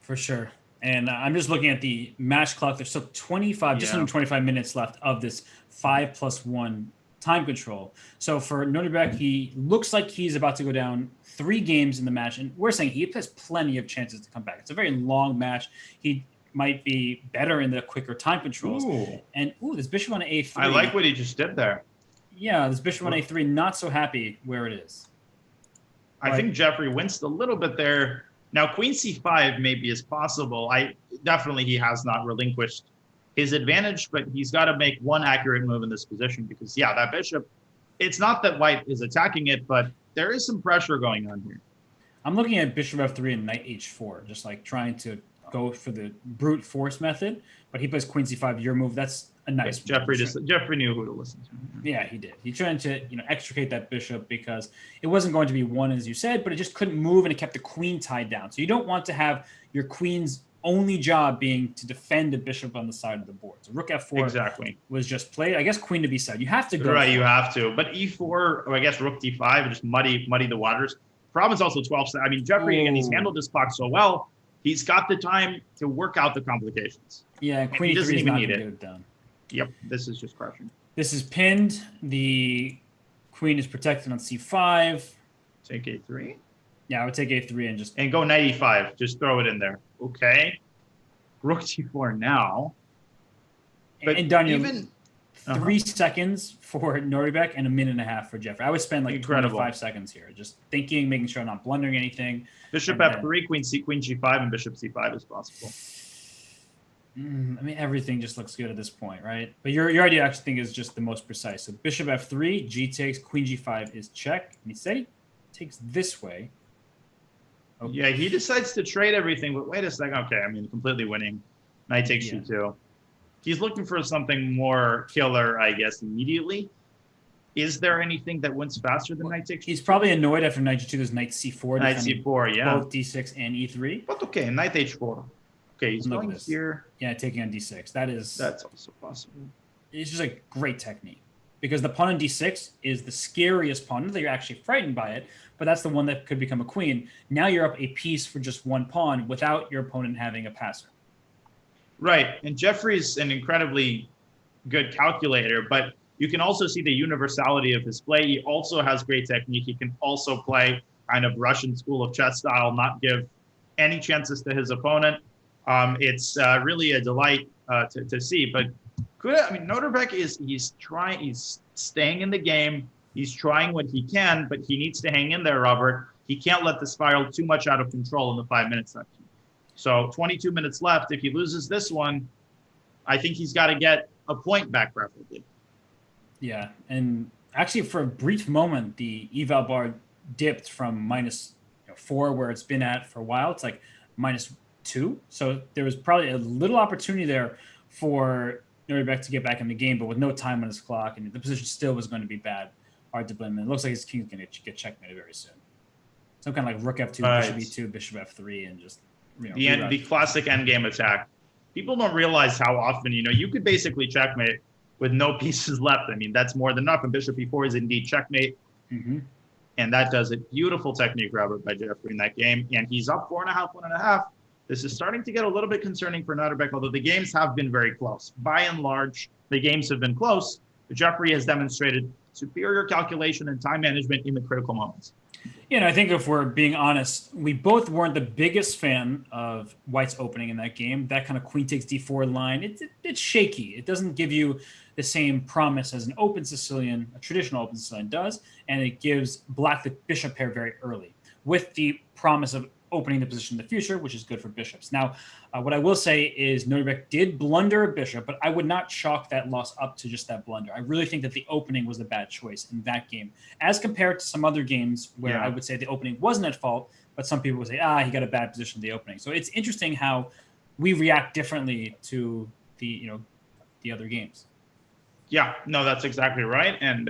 For sure. And I'm just looking at the match clock. There's still 25, just under 25 minutes left of this 5+1 time control. So for Nordbeck, he looks like he's about to go down 3 games in the match. And we're saying he has plenty of chances to come back. It's a very long match. He might be better in the quicker time controls. And this bishop on a3. I like what he just did there. Yeah, this bishop on a3, not so happy where it is. I think Jeffrey winced a little bit there. Now, queen c5 maybe is possible. Definitely he has not relinquished his advantage, but he's got to make one accurate move in this position because, yeah, that bishop, it's not that white is attacking it, but there is some pressure going on here. I'm looking at bishop f3 and knight h4, just like trying to go for the brute force method, but he plays queen c5, your move. That's a nice move. Jeffrey knew who to listen to. Yeah, he did. He tried to extricate that bishop because it wasn't going to be one, as you said, but it just couldn't move and it kept the queen tied down. So you don't want to have your queen's only job being to defend a bishop on the side of the board. So rook f4 was just played. I guess queen to b7. You have to go. Right, you have to. But e4, or I guess rook d5, just muddy the waters. Problem is also 12. I mean, Jeffrey, again, he's handled this clock so well. He's got the time to work out the complications. Yeah, queen doesn't even need it done. Yep, this is just crushing. This is pinned. The queen is protected on c5. Take a3. Yeah, I would take a3 and go knight e5. Just throw it in there. Okay. Rook d4 now. But and Daniel, even 3 seconds for Nordbeck and a minute and a half for Jeffrey. I would spend like 25 seconds here, just thinking, making sure I'm not blundering anything. Bishop f3, queen g5, and bishop c5 is possible. I mean, everything just looks good at this point, right? But your idea, I actually think, is just the most precise. So bishop f3, g takes, queen g5 is check. And he said he takes this way. Okay. Yeah, he decides to trade everything, but wait a second. Okay, I mean, completely winning. Knight takes g2. He's looking for something more killer, I guess, immediately. Is there anything that wins faster than knight takes g2? He's probably annoyed after knight g2. There's knight c4. Knight c4, yeah. Both d6 and e3. But okay, knight h4. Okay, he's going here. Yeah, taking on d6. That's also possible. It's just a great technique. Because the pawn on d6 is the scariest pawn. Not that you're actually frightened by it, but that's the one that could become a queen. Now you're up a piece for just one pawn without your opponent having a passer. Right, and Jeffrey's an incredibly good calculator, but you can also see the universality of his play. He also has great technique. He can also play kind of Russian school of chess style, not give any chances to his opponent. It's really a delight to see. But Nordbeck he's staying in the game. He's trying what he can, but he needs to hang in there, Robert. He can't let the spiral too much out of control in the 5-minute section. So 22 minutes left. If he loses this one, I think he's got to get a point back, preferably. Yeah, and actually for a brief moment, the eval bar dipped from -4, where it's been at for a while. It's like -2. So there was probably a little opportunity there for Nordbeck to get back in the game, but with no time on his clock, and the position still was going to be bad. Hard to blame him. It looks like his king's going to get checkmated very soon. Some kind of like rook f2, bishop e2, bishop f3, and just the classic endgame attack. people don't realize how often, you could basically checkmate with no pieces left. I mean, that's more than enough. And bishop e4 is indeed checkmate. Mm-hmm. And that does it. Beautiful technique, Robert, by Jeffrey in that game. And he's up 4.5, 1.5. This is starting to get a little bit concerning for Nutterbeck, although the games have been very close. By and large, the games have been close, but Jeffrey has demonstrated superior calculation and time management in the critical moments. Yeah, and I think if we're being honest, we both weren't the biggest fan of White's opening in that game. That kind of queen takes d4 line, it's shaky. It doesn't give you the same promise as an open Sicilian, a traditional open Sicilian does, and it gives Black the bishop pair very early, with the promise of opening the position in the future, which is good for bishops. Now, what I will say is Nuremberg did blunder a bishop, but I would not chalk that loss up to just that blunder. I really think that the opening was a bad choice in that game, as compared to some other games where I would say the opening wasn't at fault, but some people would say, he got a bad position in the opening. So it's interesting how we react differently to the other games. Yeah, no, that's exactly right. And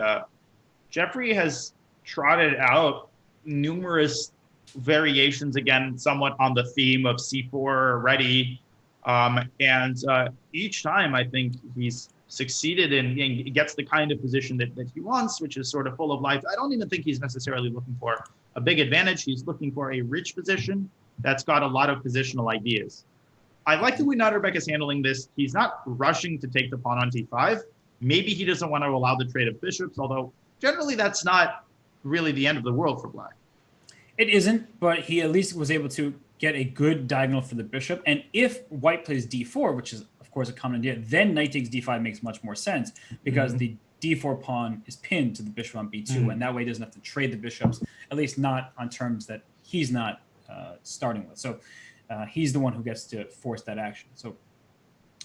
Jeffrey has trotted out numerous variations, again, somewhat on the theme of c4 ready. And each time I think he's succeeded in gets the kind of position that he wants, which is sort of full of life. I don't even think he's necessarily looking for a big advantage. He's looking for a rich position that's got a lot of positional ideas. I like the way Nutterbeck is handling this. He's not rushing to take the pawn on t5. Maybe he doesn't want to allow the trade of bishops, although generally that's not really the end of the world for Black. It isn't, but he at least was able to get a good diagonal for the bishop. And if White plays d4, which is, of course, a common idea, then knight takes d5 makes much more sense because the d4 pawn is pinned to the bishop on b2, and that way he doesn't have to trade the bishops, at least not on terms that he's not starting with. So he's the one who gets to force that action. So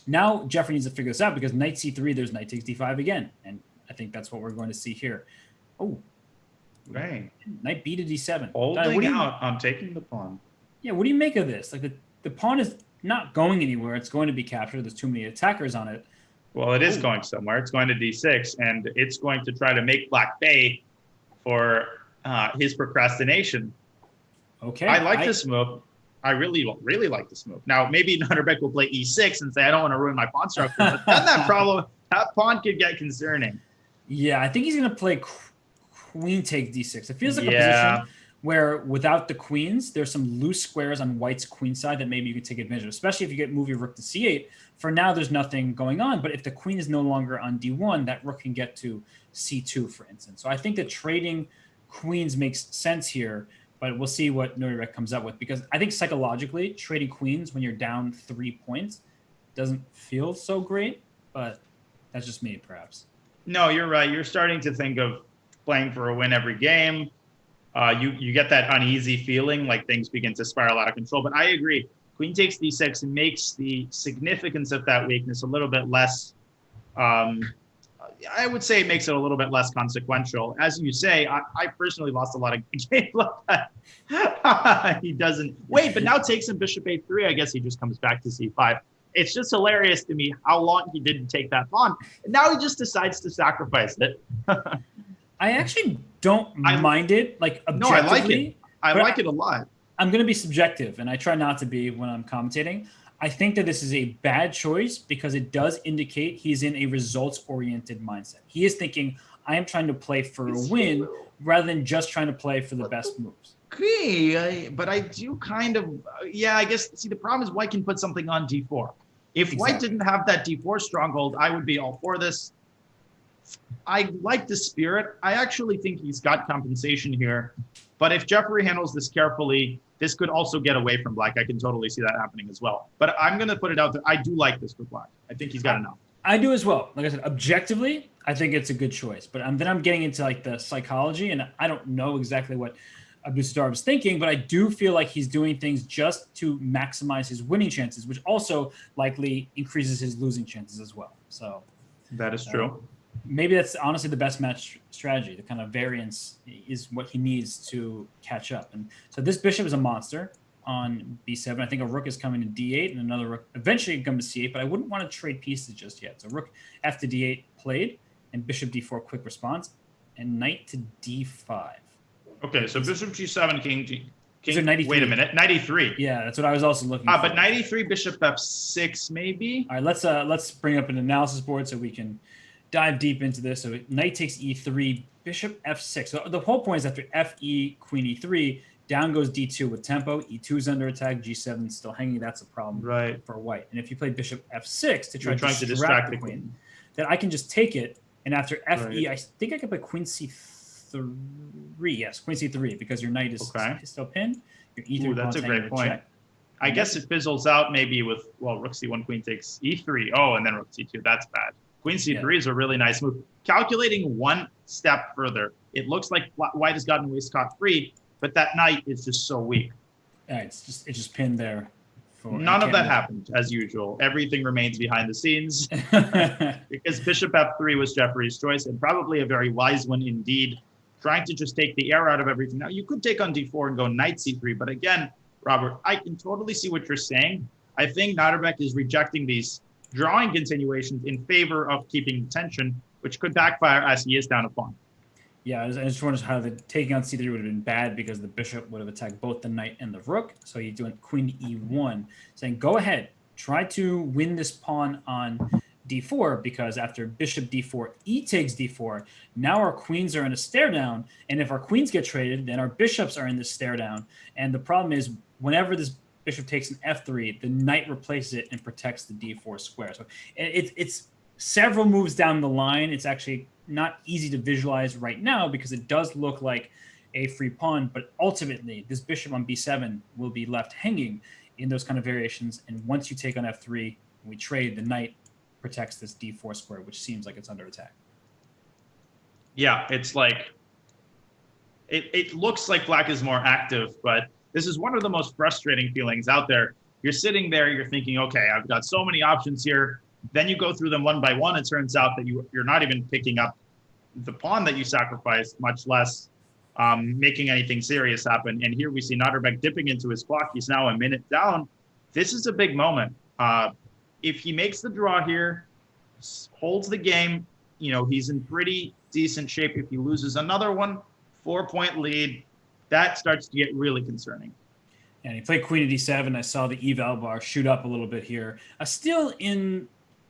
now Jeffrey needs to figure this out because knight c3, there's knight takes d5 again. And I think that's what we're going to see here. Oh, right. Knight b to d7. Holding out on taking the pawn. Yeah, what do you make of this? Like the pawn is not going anywhere. It's going to be captured. There's too many attackers on it. Well, it is going somewhere. It's going to d6, and it's going to try to make Black pay for his procrastination. Okay. I like this move. I really like this move. Now, maybe Nutterbeck will play e6 and say, I don't want to ruin my pawn structure. But then that pawn could get concerning. Yeah, I think he's going to play queen takes d6. It feels like a position where without the queens, there's some loose squares on White's queen side that maybe you can take advantage of, especially if you move your rook to c8. For now, there's nothing going on, but if the queen is no longer on d1, that rook can get to c2, for instance. So I think that trading queens makes sense here, but we'll see what Nuremberg comes up with, because I think psychologically, trading queens when you're down 3 points doesn't feel so great, but that's just me, perhaps. No, you're right. You're starting to think of playing for a win every game. You get that uneasy feeling, like things begin to spiral out of control. But I agree. Queen takes d6 and makes the significance of that weakness a little bit less. I would say it makes it a little bit less consequential. As you say, I personally lost a lot of games like that. He doesn't wait, but now takes him bishop a3. I guess he just comes back to c5. It's just hilarious to me how long he didn't take that pawn. And now he just decides to sacrifice it. I actually don't mind it, like objectively. No, I like it. I like it a lot. I'm going to be subjective, and I try not to be when I'm commentating. I think that this is a bad choice because it does indicate he's in a results-oriented mindset. He is thinking, I am trying to play for a win rather than just trying to play for the best moves. Okay, but I do kind of, I guess, see, the problem is White can put something on d4. If White didn't have that d4 stronghold, I would be all for this. I like the spirit. I actually think he's got compensation here. But if Jeffrey handles this carefully, this could also get away from Black. I can totally see that happening as well. But I'm going to put it out there. I do like this for Black. I think he's got enough. I do as well. Like I said, objectively, I think it's a good choice. But then I'm getting into like the psychology, and I don't know exactly what Abdusattorov is thinking, but I do feel like he's doing things just to maximize his winning chances, which also likely increases his losing chances as well. So that is true. Maybe that's honestly the best match strategy. The kind of variance is what he needs to catch up. And so this bishop is a monster on b7. I think a rook is coming to d8 and another rook eventually can come to c8, but I wouldn't want to trade pieces just yet. So rook f to d8 played and bishop d4 quick response and knight to d5. Okay, so bishop g7, These are 93. Wait a minute, 93. Yeah, that's what I was also looking for. But 93 bishop f6 maybe. All right, let's bring up an analysis board so we can dive deep into this. So knight takes e3, bishop f6. So the whole point is after fe, queen e3, down goes d2 with tempo. E2 is under attack. G7 is still hanging. That's a problem for white. And if you play bishop f6 to try to distract the queen, then I can just take it. And after fe, I think I can play queen c3. Yes, queen c3 because your knight is still pinned. Your e3 that's a great point. Check. I guess it fizzles out maybe with, well, rook c1, queen takes e3. Oh, and then rook c2. That's bad. Queen c3 is a really nice move. Calculating one step further, it looks like white has gotten away scot-free, but that knight is just so weak. Yeah, it's just pinned there. None of that happened, as usual. Everything remains behind the scenes because bishop f3 was Jeffrey's choice, and probably a very wise one indeed, trying to just take the air out of everything. Now, you could take on d4 and go knight c3, but again, Robert, I can totally see what you're saying. I think Naderbek is rejecting these drawing continuations in favor of keeping tension, which could backfire as he is down a pawn. Yeah, I just wondered how the taking on c3 would have been bad because the bishop would have attacked both the knight and the rook. So you're doing queen e1, saying, go ahead, try to win this pawn on d4 because after bishop d4, e takes d4, now our queens are in a stare down. And if our queens get traded, then our bishops are in this stare down. And the problem is whenever this bishop takes an f3, the knight replaces it and protects the d4 square. So it's several moves down the line. It's actually not easy to visualize right now because it does look like a free pawn, but ultimately this bishop on b7 will be left hanging in those kind of variations. And once you take on f3, we trade, the knight protects this d4 square, which seems like it's under attack. Yeah, it's like, it looks like black is more active, but this is one of the most frustrating feelings out there. You're sitting there, you're thinking, okay, I've got so many options here. Then you go through them one by one. It turns out that you're not even picking up the pawn that you sacrificed, much less making anything serious happen. And here we see Naderbek dipping into his clock. He's now a minute down. This is a big moment. If he makes the draw here, holds the game, he's in pretty decent shape. If he loses another one, 4-point lead, that starts to get really concerning. And he played queen of d7. I saw the eval bar shoot up a little bit here. Still in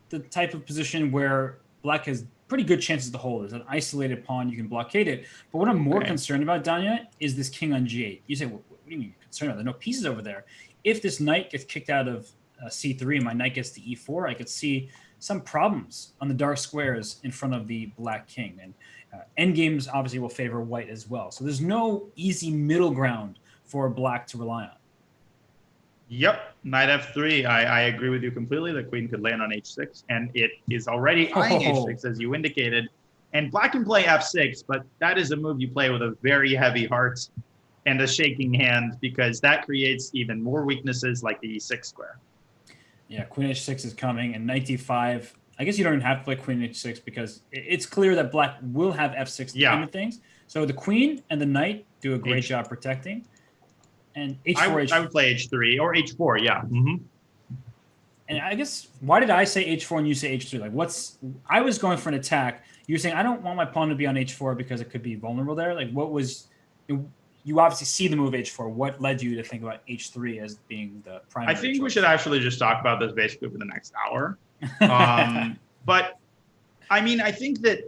the type of position where black has pretty good chances to hold. It's an isolated pawn. You can blockade it. But what I'm more concerned about, Danya, is this king on g8. You say, what do you mean you're concerned about? There are no pieces over there. If this knight gets kicked out of c3 and my knight gets to e4, I could see some problems on the dark squares in front of the black king. And endgames obviously will favor white as well. So there's no easy middle ground for black to rely on. Yep, knight f3. I agree with you completely. The queen could land on h6, and it is already eyeing h6, as you indicated. And black can play f6, but that is a move you play with a very heavy heart and a shaking hand, because that creates even more weaknesses like the e6 square. Yeah, queen h6 is coming, and knight d5. I guess you don't even have to play queen h6 because it's clear that black will have f6 to limit things. So the queen and the knight do a great job protecting. And h4, I would play h3 or h4, yeah. Mm-hmm. And I guess, why did I say h4 and you say h3? Like, I was going for an attack. You're saying, I don't want my pawn to be on h4 because it could be vulnerable there. Like, you obviously see the move h4. What led you to think about h3 as being the primary choice? We should actually just talk about this basically for the next hour. But, I mean, I think that,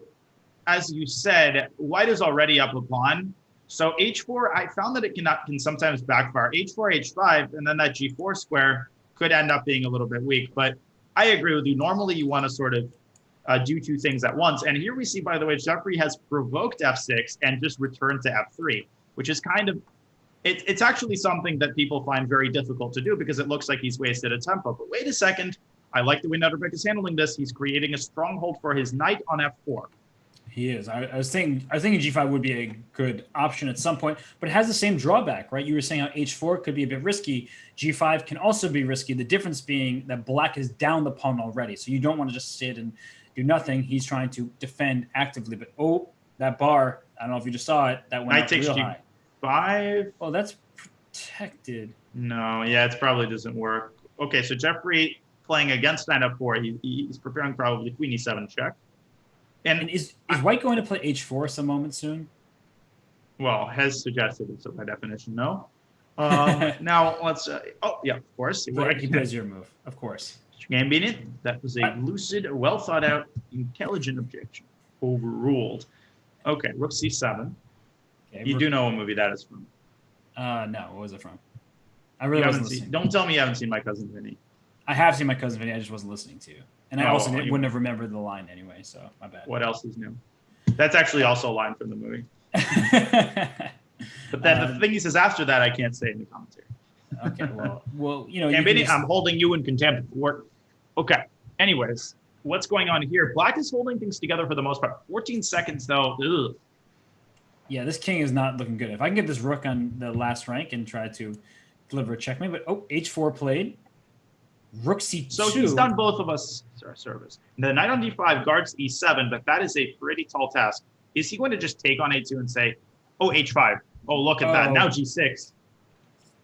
as you said, white is already up a pawn. So h4, I found that it can sometimes backfire. h4, h5, and then that g4 square could end up being a little bit weak. But I agree with you. Normally, you want to sort of do two things at once. And here we see, by the way, Jeffrey has provoked f6 and just returned to f3, which is kind of, it's actually something that people find very difficult to do because it looks like he's wasted a tempo. But wait a second. I like the way Naderbek is handling this. He's creating a stronghold for his knight on f4. He is. I was thinking g5 would be a good option at some point, but it has the same drawback, right? You were saying how h4 could be a bit risky. G5 can also be risky. The difference being that black is down the pawn already, so you don't want to just sit and do nothing. He's trying to defend actively, but that bar, I don't know if you just saw it, that went up real high. G5? Oh, that's protected. No, yeah, it probably doesn't work. Okay, so Jeffrey playing against knight f4, he's preparing probably queen e7 check. And is white going to play h4 some moment soon? Well, has suggested it, so by definition, no. Now let's. Oh yeah, of course. He plays your move, of course. Gambit. That was a lucid, well thought out, intelligent objection. Overruled. Okay, Rook C7. Okay, You do know what movie that is from? No, what was it from? I really wasn't listening. Don't tell me you haven't seen My Cousin Vinny. I have seen My Cousin Vinny. I just wasn't listening to you, and I also wouldn't have remembered the line anyway. So my bad. What else is new? That's actually also a line from the movie. But then the thing he says after that, I can't say in the commentary. Okay, well, you know, Gambit, I'm holding you in contempt of court. Okay. Anyways, what's going on here? Black is holding things together for the most part. 14 seconds though. Ugh. Yeah, this king is not looking good. If I can get this rook on the last rank and try to deliver a checkmate, but h4 played. Rook c2. So he's done both of us service. The knight on d5 guards e7, but that is a pretty tall task. Is he going to just take on a2 and say, oh, h5? Oh, look at that. Now g6.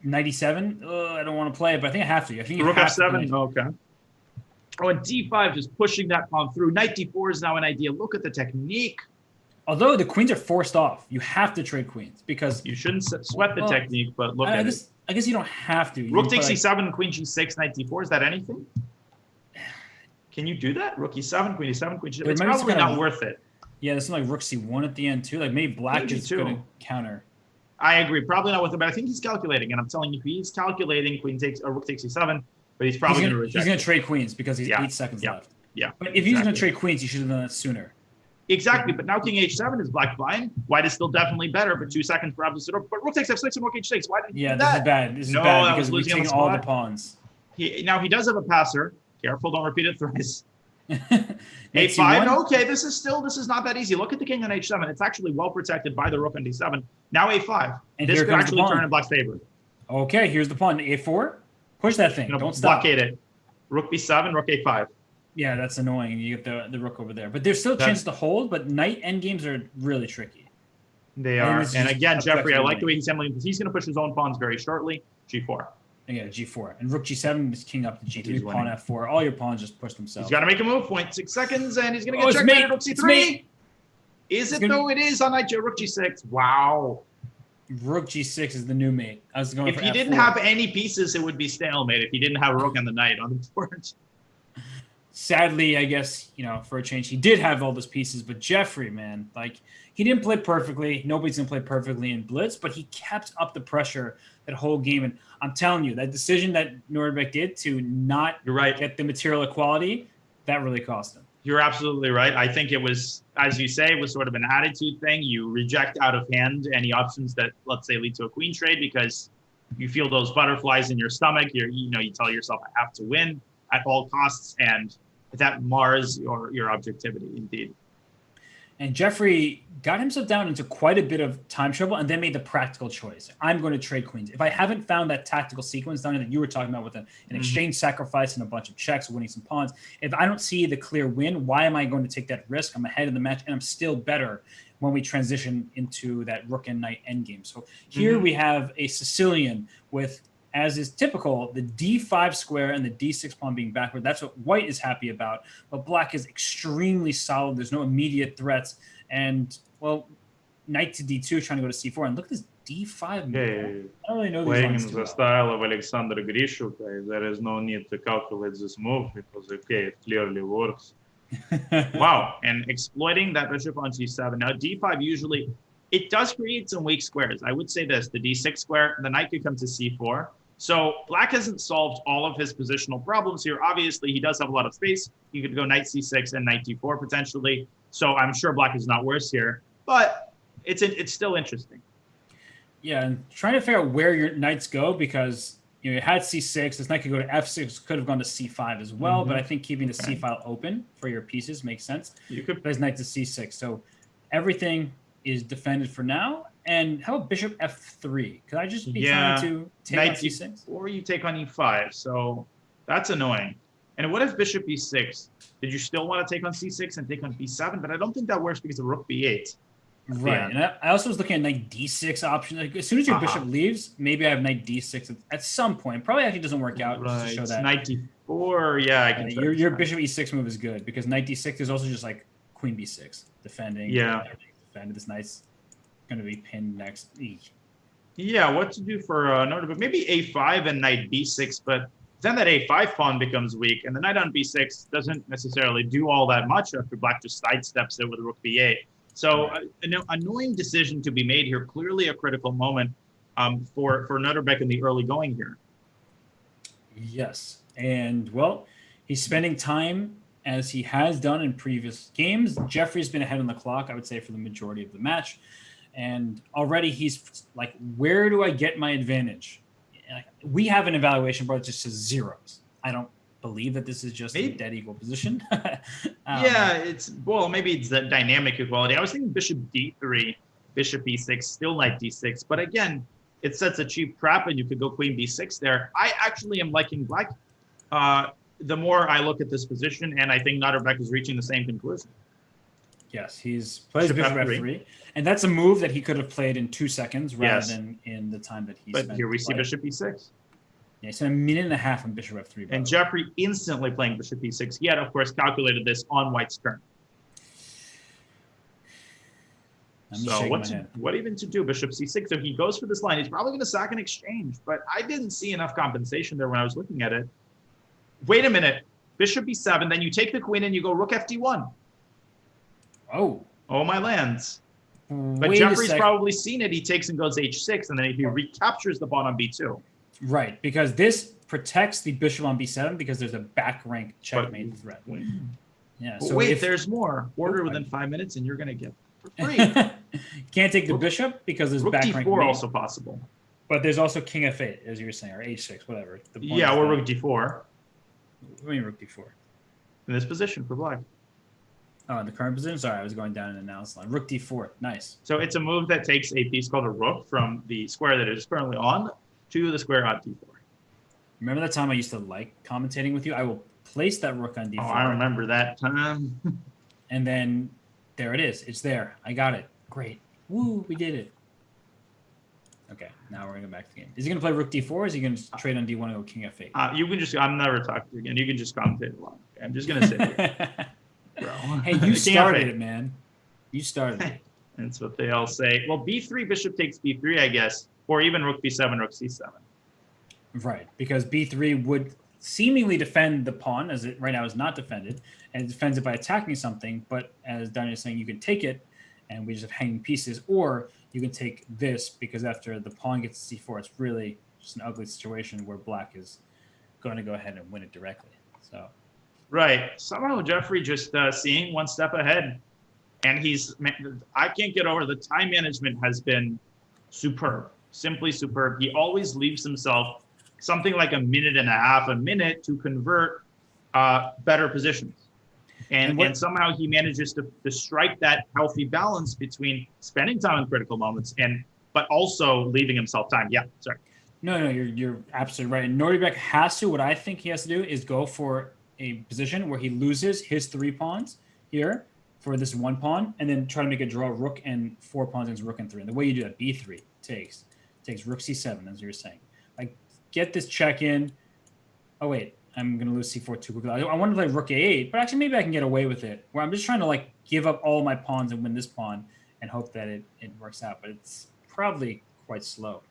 97? I don't want to play it, but I think I have to. I think Rook f7? Okay. Oh, and d5 just pushing that pawn through. Knight d4 is now an idea. Look at the technique. Although the queens are forced off, you have to trade queens because you shouldn't sweat the technique, but look at it. I guess you don't have to. Rook takes e7, queen g6, knight d4. Is that anything? Can you do that? Rook e7, queen e7, queen g7. It's probably not worth it. Yeah, there's something like rook c1 at the end too. Like maybe black is going to counter. I agree. Probably not worth it, but I think he's calculating. And I'm telling you, he's calculating rook takes e7, but he's probably going to reject. He's going to trade queens because he's 8 seconds left. Yeah. But if he's going to trade queens, you should have done that sooner. Exactly, but now king h7 is black fine. White is still definitely better, but 2 seconds for Abdusattorov. But rook takes f6 and rook h6. Why did he do that? This is bad. This is bad because we're taking all the pawns. Now he does have a passer. Careful, don't repeat it thrice. a5. Okay, this is not that easy. Look at the king on h7. It's actually well protected by the rook on d7. Now a5. And this could actually turn in black's favor. Okay, here's the pawn. a4. Push that thing. Don't stop. Blockade it. Rook b7, rook a5. Yeah, that's annoying. You get the rook over there. But there's still a chance to hold, but knight endgames are really tricky. They are. And again, Jeffrey, I like the way he's handling because he's going to push his own pawns very shortly. g4. Yeah, g4. And rook g7 is king up to g3, pawn f4. All your pawns just push themselves. He's got to make a move. 0.6 seconds, and he's going to get checkmated. Rook c3. Is it though? It is on knight rook g6. Wow. Rook g6 is the new mate. I was going if he didn't have any pieces, it would be stalemate. If he didn't have a rook on the knight on the board. Sadly, I guess, for a change, he did have all those pieces. But Jeffrey, man, like, he didn't play perfectly. Nobody's going to play perfectly in Blitz, but he kept up the pressure that whole game. And I'm telling you, that decision that Nordbeck did to not get the material equality, that really cost him. You're absolutely right. I think it was, as you say, it was sort of an attitude thing. You reject out of hand any options that, let's say, lead to a queen trade because you feel those butterflies in your stomach. You tell yourself, I have to win at all costs, and that mars your objectivity, indeed. And Jeffrey got himself down into quite a bit of time trouble and then made the practical choice. I'm going to trade queens. If I haven't found that tactical sequence down that you were talking about with an exchange sacrifice and a bunch of checks, winning some pawns, if I don't see the clear win, why am I going to take that risk? I'm ahead of the match, and I'm still better when we transition into that rook and knight endgame. So here we have a Sicilian with, as is typical, the d5 square and the d6 pawn being backward. That's what white is happy about. But black is extremely solid. There's no immediate threats. And, well, knight to d2 trying to go to c4. And look at this d5 move. I don't really know these Playing lines in the style of Alexander Grishuk, there is no need to calculate this move because, it clearly works. Wow. And exploiting that bishop on c7. Now, d5 usually, it does create some weak squares. I would say this, the d6 square, the knight could come to c4. So black hasn't solved all of his positional problems here. Obviously, he does have a lot of space. He could go knight c6 and knight d4 potentially. So I'm sure black is not worse here, but it's still interesting. Yeah, and trying to figure out where your knights go because you had c6. This knight could go to f6, could have gone to c5 as well, but I think keeping the c file open for your pieces makes sense. You could play his knight to c6. So everything is defended for now. And how about bishop f3? Could I just be trying to take on c6? Or you take on e5. So that's annoying. And what if bishop e6? Did you still want to take on c6 and take on b7? But I don't think that works because of rook b8. Right. And I also was looking at knight d6 option. Like, as soon as your bishop leaves, maybe I have knight d6 at some point. Probably actually doesn't work out just to show that. Knight d4. Yeah, I can your bishop e6 move is good because knight d6 is also just like queen b6 defending. Yeah. Defended. This knight's going to be pinned next. Yeah, what to do for Notre Dame? Maybe a5 and knight b6, but then that a5 pawn becomes weak, and the knight on b6 doesn't necessarily do all that much after black just sidesteps it with rook b8. So an annoying decision to be made here. Clearly a critical moment for Notre Dame in the early going here. Yes. And, well, he's spending time as he has done in previous games. Jeffrey's been ahead on the clock, I would say, for the majority of the match. And already he's like, where do I get my advantage? We have an evaluation, but it just says zeros. I don't believe that this is just a dead equal position. Yeah, maybe it's that dynamic equality. I was thinking bishop d3, bishop e6, still knight d6. But again, it sets a cheap trap, and you could go queen b6 there. I actually am liking black the more I look at this position, and I think Naderbek is reaching the same conclusion. Yes, he's plays bishop f3, and that's a move that he could have played in 2 seconds rather than in the time that he spent. But here we see bishop e6. Yeah, he spent a minute and a half on bishop f3. And Jeffrey instantly playing bishop e6. He had, of course, calculated this on white's turn. So what even to do? Bishop c6. So he goes for this line. He's probably going to sack an exchange, but I didn't see enough compensation there when I was looking at it. Wait a minute. Bishop e7. Then you take the queen and you go rook fd1. Oh, my lands. But Jeffrey's probably seen it. He takes and goes h6, and then he recaptures the pawn on b2. Right, because this protects the bishop on b7 because there's a back rank checkmate threat. Yeah. So wait, there's more. Order within 5 minutes, and you're going to get for free. Can't take the bishop because there's back rank. Rook d4 also possible. But there's also king f8, as you were saying, or h6, whatever. Yeah, or rook d4. What do you mean rook d4? In this position for black. Oh, in the current position? Sorry, I was going down in the analysis line. Rook d4. Nice. So it's a move that takes a piece called a rook from the square that it is currently on to the square on d4. Remember that time I used to like commentating with you? I will place that rook on d4. Oh, I remember that time. And then there it is. It's there. I got it. Great. Woo, we did it. Okay, now we're going to go back to the game. Is he going to play rook d4, or is he going to trade on d1 and go king f8? You can just, I'm never talking to you again. You can just commentate along. Okay, I'm just going to sit here. Bro. Hey, you started it, man. You started it. That's what they all say. Well, b3, bishop takes b3, I guess, or even rook b7, rook c7. Right, because b3 would seemingly defend the pawn, as it right now is not defended, and it defends it by attacking something. But as Daniel is saying, you can take it, and we just have hanging pieces, or you can take this because after the pawn gets to c4, it's really just an ugly situation where black is going to go ahead and win it directly. So. Right. Somehow Jeffrey just seeing one step ahead, and I can't get over the time management has been superb, simply superb. He always leaves himself something like a minute and a half, a minute to convert better positions. And somehow he manages to strike that healthy balance between spending time in critical moments but also leaving himself time. Yeah, sorry. No, you're absolutely right. And Nordebek has to, what I think he has to do is go for a position where he loses his 3 pawns here for this 1 pawn, and then try to make a draw rook and 4 pawns against rook and 3. And the way you do that, b3 takes rook c7, as you were saying. Like, get this check in. Oh, wait, I'm going to lose c4 too quickly. I want to play rook a8, but actually maybe I can get away with it, where I'm just trying to, like, give up all my pawns and win this pawn and hope that it works out. But it's probably quite slow.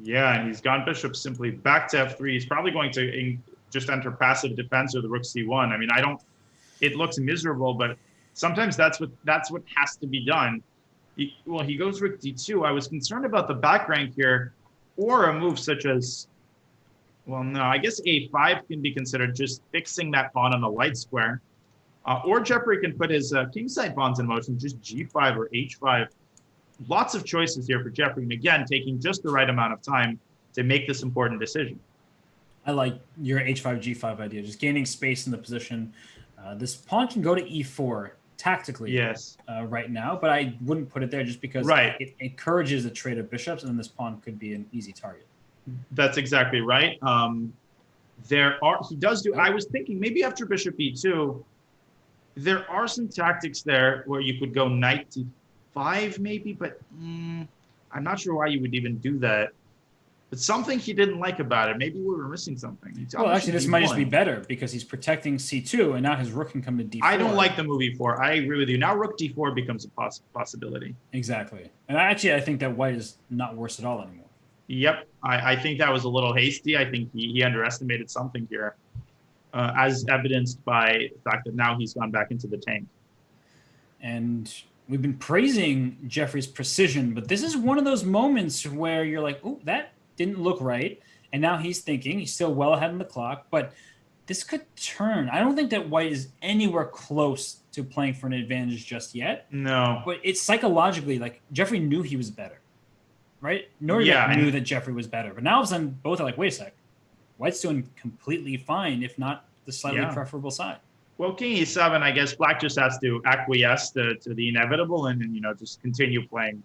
Yeah, and he's gone bishop simply back to f3. He's probably going to just enter passive defense or the rook c1. I mean, it looks miserable, but sometimes that's what has to be done. He goes rook d2. I was concerned about the back rank here, or a move such as, well, no, I guess a5 can be considered just fixing that pawn on the white square. Or Jeffrey can put his kingside pawns in motion, just g5 or h5. Lots of choices here for Jeffrey, and again, taking just the right amount of time to make this important decision. I like your h5, g5 idea, just gaining space in the position. This pawn can go to e4 tactically right now, but I wouldn't put it there just because it encourages the trade of bishops, and then this pawn could be an easy target. That's exactly right. He does do, I was thinking maybe after bishop e2, there are some tactics there where you could go knight d5 maybe, but I'm not sure why you would even do that. But something he didn't like about it. Maybe we were missing something. Well, actually, this might just be better because he's protecting c2, and now his rook can come to d4. I don't like the move e4. I agree with you. Now rook d4 becomes a possibility. Exactly. And I think that white is not worse at all anymore. Yep. I think that was a little hasty. I think he underestimated something here, as evidenced by the fact that now he's gone back into the tank. And we've been praising Jeffrey's precision, but this is one of those moments where you're like, oh, that didn't look right. And now he's thinking, he's still well ahead on the clock, but this could turn. I don't think that white is anywhere close to playing for an advantage just yet. No. But it's psychologically, like, Jeffrey knew he was better, right? Noriega knew that Jeffrey was better. But now all of a sudden, both are like, wait a sec. White's doing completely fine, if not the slightly preferable side. Well, king e7, I guess black just has to acquiesce to the inevitable and just continue playing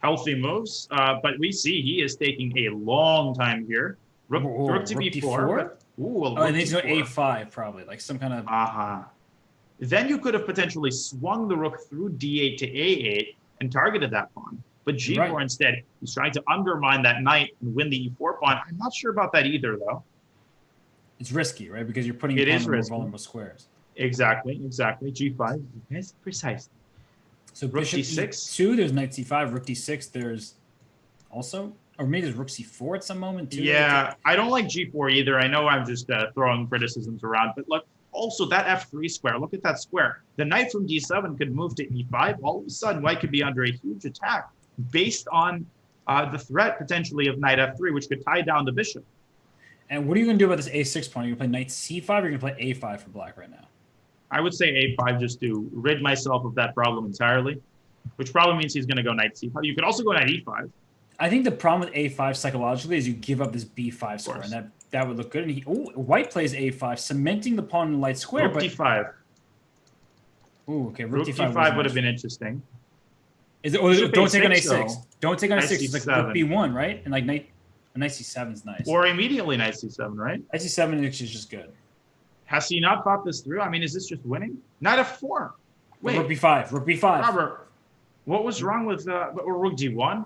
healthy moves. But we see he is taking a long time here. Rook to b4. And he's going a5 probably, like some kind of... Then you could have potentially swung the rook through d8 to a8 and targeted that pawn. But g4 instead, he's trying to undermine that knight and win the e4 pawn. I'm not sure about that either, though. It's risky, right? Because you're putting it on the more vulnerable squares. Exactly. G5. Yes, precise. So rook bishop e2, there's knight c5. Rook d6, there's also... Or maybe there's rook c4 at some moment, too. Yeah, I don't like g4 either. I know I'm just throwing criticisms around. But look, also that f3 square. Look at that square. The knight from d7 could move to e5. All of a sudden, white could be under a huge attack based on the threat, potentially, of knight f3, which could tie down the bishop. And what are you going to do about this a6 pawn? Are you going to play knight c5 or are you going to play a5 for black right now? I would say a5 just to rid myself of that problem entirely, which probably means he's going to go knight c5. You could also go knight e5. I think the problem with a5 psychologically is you give up this b5 square, and that would look good. And white plays a5, cementing the pawn in the light square. Rook d5. Ooh, okay. Rook d5 would have been interesting. Is it? Oh, don't take on a6. Don't take on a6. It's like rook b1, right? And like knight c7 is nice. Or immediately knight c7, right? Knight c7 is just good. Has he not thought this through? I mean, is this just winning? Knight f4. Wait. Rook b5. Rook b5. Robert, what was wrong with or rook d1?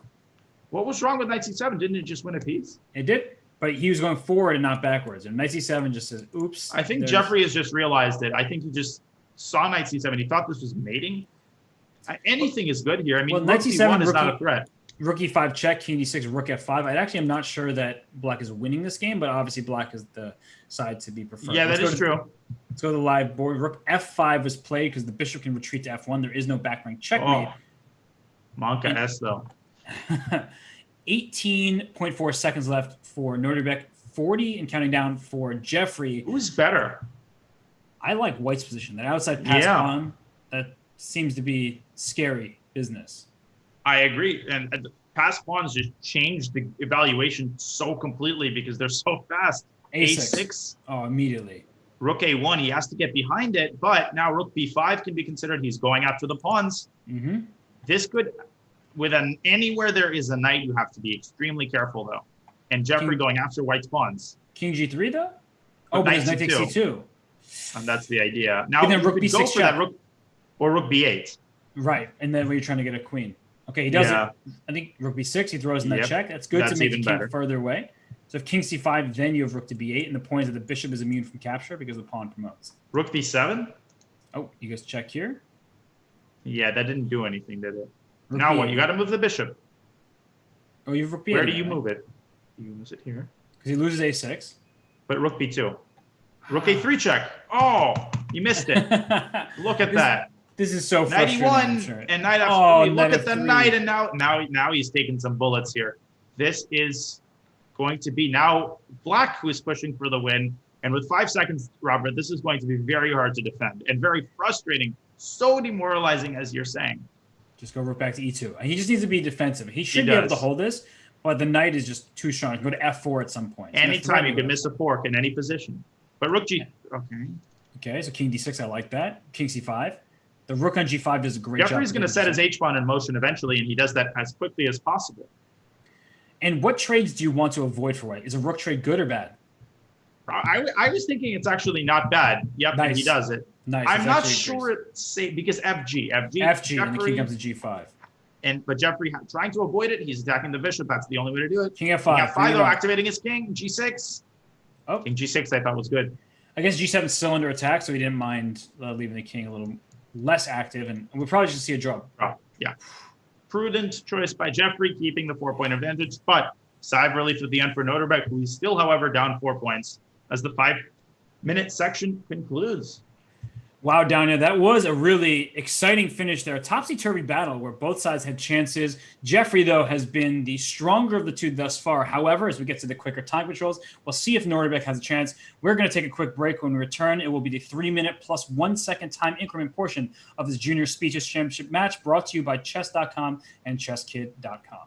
What was wrong with knight c7? Didn't it just win a piece? It did, but he was going forward and not backwards. And knight c7 just says, oops. I think Jeffrey has just realized it. I think he just saw knight c7. He thought this was mating. Anything is good here. I mean, knight c7 is not a threat. Rook e5 check, king d6, rook f5. I actually am not sure that black is winning this game, but obviously black is the side to be preferred. Yeah, that is true. Let's go to the live board. Rook f5 was played because the bishop can retreat to f1. There is no back rank checkmate. Monka S, though. 18.4 seconds left for Nordebek, 40 and counting down for Jeffrey. Who's better? I like white's position. That outside pass pawn, that seems to be scary business. I agree. And the pass pawns just change the evaluation so completely because they're so fast. A6. Oh, immediately. Rook a1, he has to get behind it, but now rook b5 can be considered. He's going after the pawns. Mm-hmm. This could, anywhere there is a knight, you have to be extremely careful, though. And Jeffrey going after white's pawns. King g3, though? Oh, but knight takes c2. And that's the idea. Now, then rook b6 go for that rook, or rook b8. Right, and then when you're trying to get a queen. Okay, he does it. I think rook b6, he throws in that check. That's good to make the king further away. So if king c5, then you have rook to b8, and the point is that the bishop is immune from capture because the pawn promotes. Rook b7? Oh, you guys check here? Yeah, that didn't do anything, did it? Rook now b8. what? You got to move the bishop. Oh, you have rook b8. Where do you move it? You move it here. Because he loses a6. But rook b2. Rook a3 check. Oh, you missed it. Look at that. This is so frustrating. 91 and knight f3. Look at the knight, and now he's taking some bullets here. This is going to be now black who is pushing for the win. And with 5 seconds, Robert, this is going to be very hard to defend and very frustrating. So demoralizing, as you're saying. Just go rook back to e2. He just needs to be defensive. He should be able to hold this, but the knight is just too strong. Go to f4 at some point. Anytime you can miss a fork in any position. But rook g. Okay, so king d6, I like that. King c5. The rook on g5 does a great job. Jeffrey's going to set his h-pawn in motion eventually, and he does that as quickly as possible. And what trades do you want to avoid for white? Is a rook trade good or bad? I was thinking it's actually not bad. Yep, nice. He does it. Nice. I'm not sure it's safe because FG, and the king comes to g5. But Jeffrey trying to avoid it. He's attacking the bishop. That's the only way to do it. King F5. King F5 though, activating his king. G6. Oh. King G6 I thought was good. I guess G7 is still under attack, so he didn't mind leaving the king a little less active, and we probably should see a draw. Oh, yeah. Prudent choice by Jeffrey, keeping the 4-point advantage, but sigh of relief at the end for Noterbeck, who is still, however, down 4 points as the 5-minute section concludes. Wow, Danya, that was a really exciting finish there. Topsy-turvy battle where both sides had chances. Jeffrey, though, has been the stronger of the two thus far. However, as we get to the quicker time controls, we'll see if Noterbeck has a chance. We're going to take a quick break. When we return, it will be the 3-minute plus 1 second time increment portion of this Junior Speeches Championship match brought to you by Chess.com and ChessKid.com.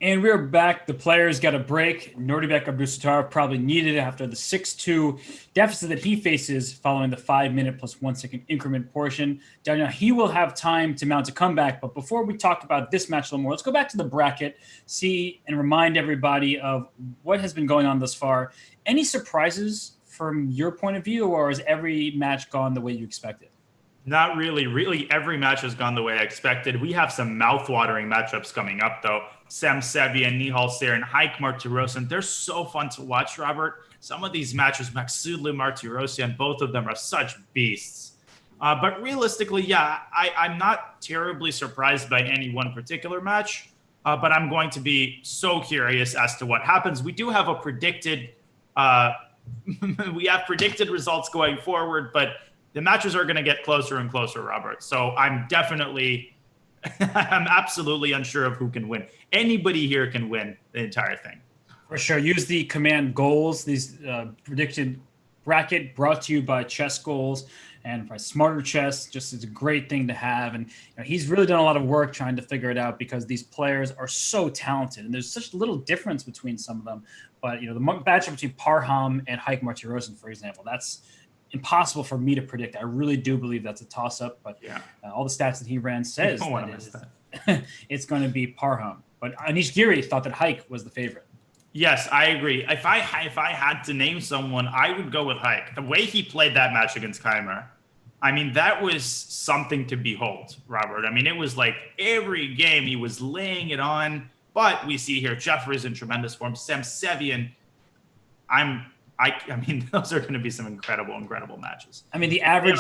And we're back. The players got a break. Nordibek Abdusattorov probably needed it after the 6-2 deficit that he faces following the 5-minute plus 1 second increment portion. Daniel, he will have time to mount a comeback. But before we talk about this match a little more, let's go back to the bracket, see and remind everybody of what has been going on thus far. Any surprises from your point of view, or has every match gone the way you expected? Not really. Really, every match has gone the way I expected. We have some mouth-watering matchups coming up, though. Sam Sevian, Nihal Ser, and Haik Martirosyan. They're so fun to watch, Robert. Some of these matches, Maksudli Martirosyan, both of them are such beasts. But realistically, yeah, I'm not terribly surprised by any one particular match, but I'm going to be so curious as to what happens. We do have a predicted, we have predicted results going forward, but the matches are going to get closer and closer, Robert. So I'm absolutely unsure of who can win. Anybody here can win the entire thing. For sure. Use the command goals. These predicted bracket brought to you by Chess Goals and by Smarter Chess. Just is a great thing to have. And he's really done a lot of work trying to figure it out because these players are so talented and there's such little difference between some of them. But the matchup between Parham and Haik Martirosyan, for example, that's impossible for me to predict. I really do believe that's a toss-up, but all the stats that he ran says that it's going to be Parham. But Anish Giri thought that Haik was the favorite. Yes, I agree. If I had to name someone, I would go with Haik. The way he played that match against Keimer, I mean, that was something to behold, Robert. I mean, it was like every game he was laying it on. But we see here Jeffrey's in tremendous form. Sam Sevian, I mean, those are going to be some incredible matches. I mean, the average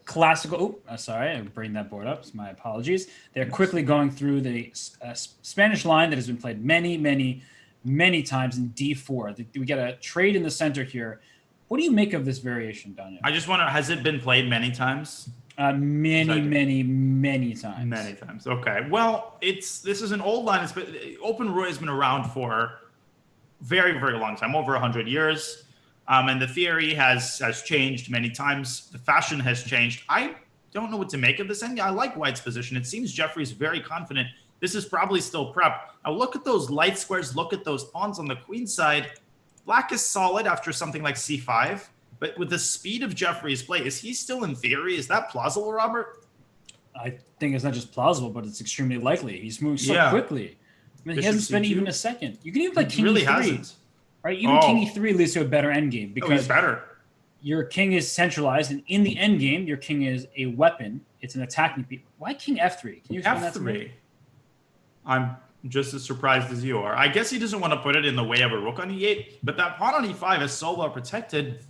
classical. Sorry, I bring that board up. My apologies. They're quickly going through the Spanish line that has been played many times in D4. We got a trade in the center here. What do you make of this variation, Daniel? I just wonder, has it been played many times? Many times. Many times. Okay. Well, this is an old line. Open Roy has been around for very, very long time, over 100 years. And the theory has changed many times. The fashion has changed. I don't know what to make of this endgame. I like White's position. It seems Jeffrey's very confident. This is probably still prep. Now look at those light squares. Look at those pawns on the queen side. Black is solid after something like c5. But with the speed of Jeffrey's play, is he still in theory? Is that plausible, Robert? I think it's not just plausible, but it's extremely likely. He's moving so quickly. I mean, he hasn't spent even a second. You can even play King really E3. Hasn't. Right? Even King E3 leads to a better endgame because he's better. Your king is centralized, and in the endgame, your king is a weapon. It's an attacking piece. Why King F3? Can you explain that to me? I'm just as surprised as you are. I guess he doesn't want to put it in the way of a rook on E8, but that pawn on E5 is so well protected,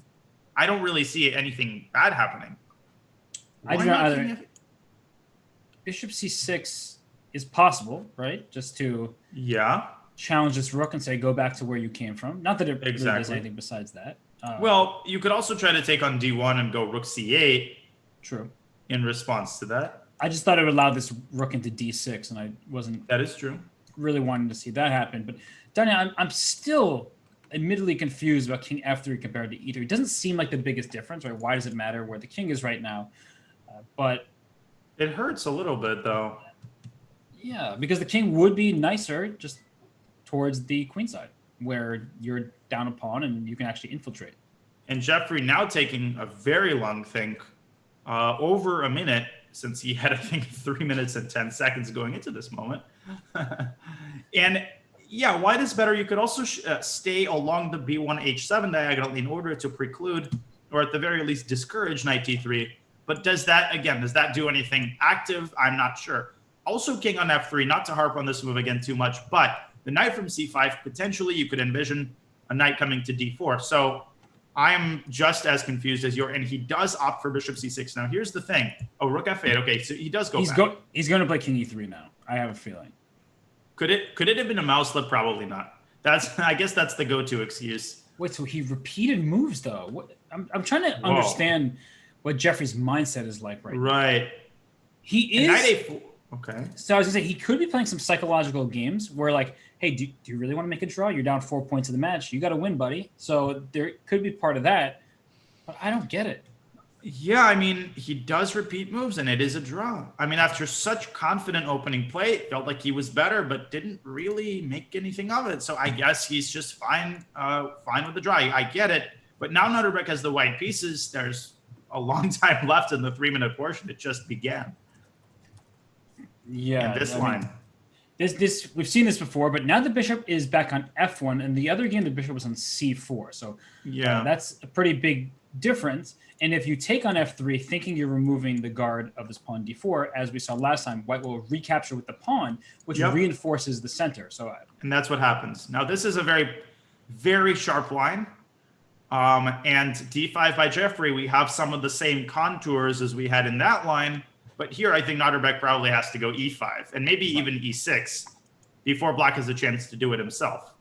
I don't really see anything bad happening. I do not either. Bishop C6 is possible, right? Just to challenge this rook and say, go back to where you came from. Not that it really does anything besides that. Well, you could also try to take on D1 and go rook C8. True. In response to that. I just thought it would allow this rook into D6, and I wasn't. That is true. Really wanting to see that happen. But Daniel, I'm still admittedly confused about King F3 compared to E3. It doesn't seem like the biggest difference, right? Why does it matter where the king is right now? But it hurts a little bit, though. Yeah, because the king would be nicer just towards the queen side, where you're down a pawn and you can actually infiltrate. And Jeffrey now taking a very long think, over a minute, since he had, I think, 3 minutes and 10 seconds going into this moment. And yeah, white is better. You could also stay along the b1 h7 diagonal in order to preclude, or at the very least discourage knight d3. But does that do anything active? I'm not sure. Also king on f3, not to harp on this move again too much, but the knight from c5, potentially you could envision a knight coming to d4. So I'm just as confused as you are, and he does opt for bishop c6. Now here's the thing. Oh, rook f8. Okay, so he does go back. He's going to play king e3 now. I have a feeling. Could it have been a mouse slip? Probably not. I guess that's the go-to excuse. Wait, so he repeated moves though? I'm trying to understand what Jeffrey's mindset is like right now. Right. He is. Knight a4. Okay. So I was gonna say he could be playing some psychological games where like, hey, do you really want to make a draw? You're down 4 points in the match. You got to win, buddy. So there could be part of that, but I don't get it. Yeah, I mean, he does repeat moves, and it is a draw. I mean, after such confident opening play, it felt like he was better, but didn't really make anything of it. So I guess he's just fine, fine with the draw. I get it, but now Nutterbeck has the white pieces. There's a long time left in the 3-minute portion. It just began. Yeah, In this I line. mean, this we've seen this before, but now the bishop is back on f1, and the other game the bishop was on c4. So Yeah. that's a pretty big difference. And if you take on f3, thinking you're removing the guard of this pawn d4, as we saw last time, white will recapture with the pawn, which Yep. reinforces the center. So And that's what happens. Now, this is a very, very sharp line. And d5 by Jeffrey, we have some of the same contours as we had in that line. But here, I think Notterbeck probably has to go e5 and maybe even e6 before Black has a chance to do it himself.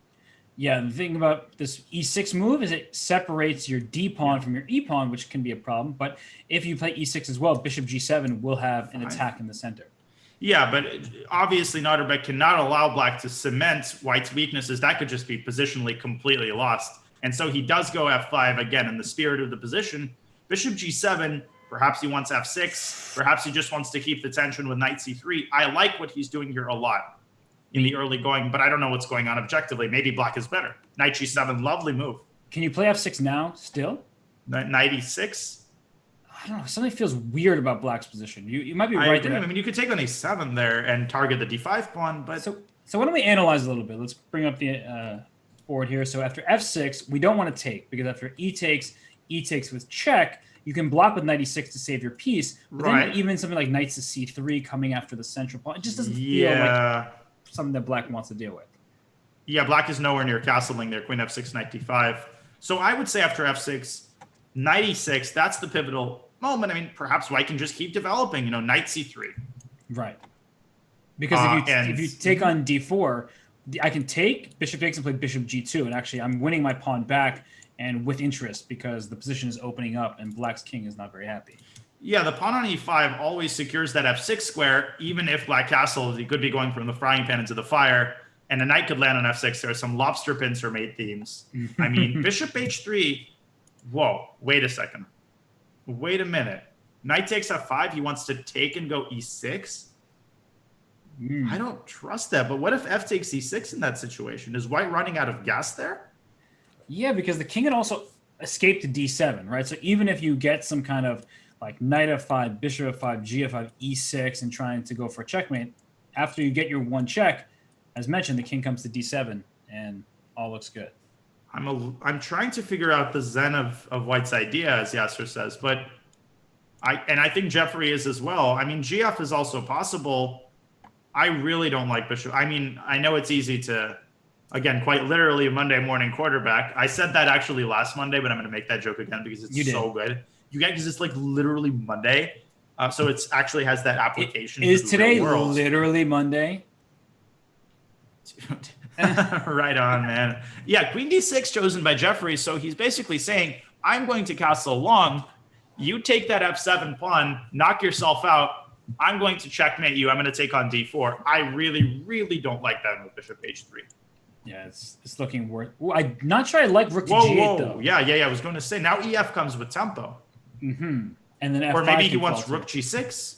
yeah, the thing about this e6 move is it separates your d pawn from your e pawn, which can be a problem. But if you play e6 as well, bishop g7 will have an attack in the center. Yeah, but obviously Notterbeck cannot allow Black to cement White's weaknesses. That could just be positionally completely lost. And so he does go f5 again in the spirit of the position. Bishop g7, perhaps he wants f6. Perhaps he just wants to keep the tension with knight c3. I like what he's doing here a lot in the early going, but I don't know what's going on objectively. Maybe Black is better. Knight g7, lovely move. Can you play f6 now still? Knight e6. I don't know. Something feels weird about Black's position. You might be I right agree. there. I mean, you could take on a7 there and target the d5 pawn, but So why don't we analyze a little bit? Let's bring up the board here. So after f6, we don't want to take, because after e takes with check, you can block with knight e6 to save your piece. But Right. then even something like knight to c3 coming after the central pawn, it just doesn't feel like something that Black wants to deal with. Yeah, Black is nowhere near castling there. Queen f6, knight d5. So I would say after f6, knight e6, that's the pivotal moment. I mean, perhaps White can just keep developing, knight c3. Right. Because if you take on d4, I can take bishop takes and play bishop g2, and actually I'm winning my pawn back and with interest because the position is opening up and Black's king is not very happy. Yeah, the pawn on e5 always secures that f6 square, even if Black castles, he could be going from the frying pan into the fire, and a knight could land on f6. There are some lobster pins for mate themes. I mean, bishop h3, whoa, wait a second. Wait a minute. Knight takes f5, he wants to take and go e6? I don't trust that, but what if f takes e6 in that situation? Is White running out of gas there? Yeah, because the king can also escape to d7, right? So even if you get some kind of like knight f5, bishop f5, g5, e6, and trying to go for a checkmate, after you get your one check, as mentioned, the king comes to d7, and all looks good. I'm trying to figure out the zen of White's idea, as Yasser says, but I think Jeffrey is as well. I mean, GF is also possible. I really don't like bishop. I mean, I know it's easy to, again, quite literally a Monday morning quarterback. I said that actually last Monday, but I'm going to make that joke again because it's so good. You get, because it's like literally Monday. So it's actually has that application. Is today literally Monday? Right on, man. Yeah, queen d6 chosen by Jeffrey. So he's basically saying, I'm going to castle long. You take that f7 pawn, knock yourself out. I'm going to checkmate you. I'm going to take on d4. I really, really don't like that with bishop h3. Yeah, it's looking worth. Well, I'm not sure I like rook to g8 though. Yeah. I was going to say now ef comes with tempo. And then F5 or maybe he can wants fall rook g6.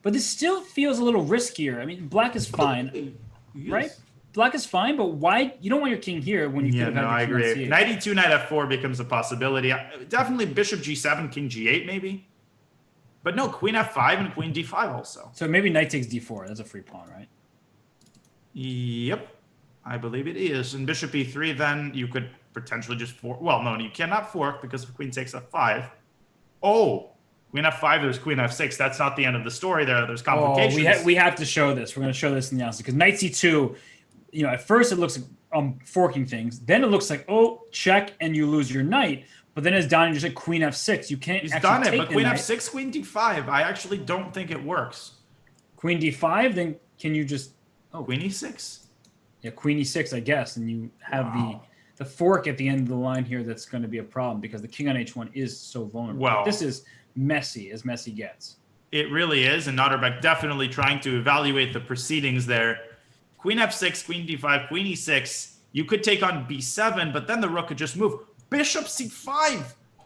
But this still feels a little riskier. I mean, Black is fine, right? Black is fine, but why? You don't want your king here when you could have had I your king agree. on c8. Knight e2, knight f4 becomes a possibility. Definitely bishop g7, king g8 maybe. But no, queen f5 and queen d5 also. So maybe knight takes d4. That's a free pawn, right? Yep, I believe it is. And bishop e3, then you could potentially just fork. Well, no, you cannot fork because if queen takes f5. Oh, queen f5, there's queen f6. That's not the end of the story there. There's complications. Oh, we have to show this. We're going to show this in the analysis because knight c2, at first it looks like forking things. Then it looks like, check, and you lose your knight. But then as Donnie just said, queen f6, you can't. He's done it, but queen f6, queen d5. I actually don't think it works. Queen d5, then can you just? Queen e6. Yeah, queen e6, I guess, and you have the fork at the end of the line here. That's going to be a problem because the king on h1 is so vulnerable. Well, this is messy as messy gets. It really is, and Notterbeck definitely trying to evaluate the proceedings there. Queen f6, queen d5, queen e6. You could take on b7, but then the rook could just move. Bishop c5.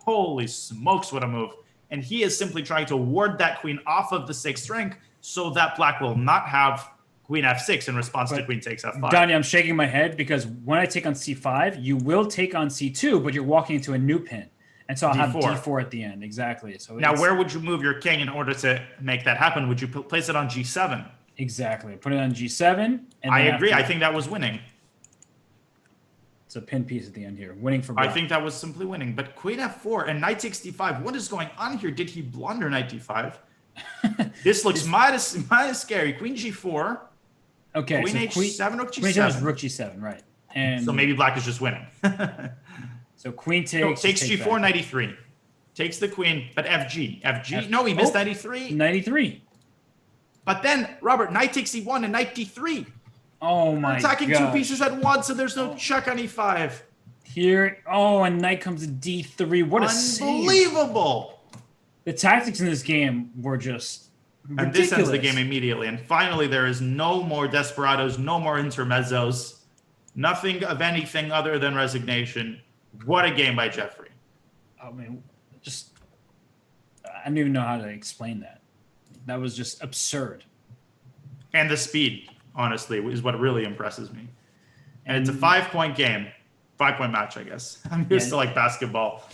Holy smokes, what a move. And he is simply trying to ward that queen off of the 6th rank so that black will not have queen f6 in response to queen takes f5. Donnie, I'm shaking my head because when I take on c5, you will take on c2, but you're walking into a new pin. And so I'll have d4 at the end. Exactly. So now, where would you move your king in order to make that happen? Would you place it on g7? Exactly. Put it on g7. And I agree. I think that was winning. It's a pin piece at the end here. Winning for black. I think that was simply winning. But queen f4 and knight takes d5. What is going on here? Did he blunder knight d5? This looks mighty scary. Queen g4. Okay. Queen h7, rook g7. Queen h7 is rook g7, right. And so maybe black is just winning. So queen takes. Takes g4, knight e3. Takes the queen, but fg. No, he missed knight e3. Knight e3. But then, Robert, knight takes e1 and knight d3. Oh my god. Attacking 2 pieces at once, so there's no check on e5. Here, and knight comes to d3. What a save. Unbelievable. The tactics in this game were just ridiculous. And this ends the game immediately. And finally, there is no more desperados, no more intermezzos, nothing of anything other than resignation. What a game by Jeffrey. I mean, I don't even know how to explain that. That was just absurd. And the speed, honestly, is what really impresses me. And it's a 5-point game. 5-point match, I guess. I'm used to like basketball.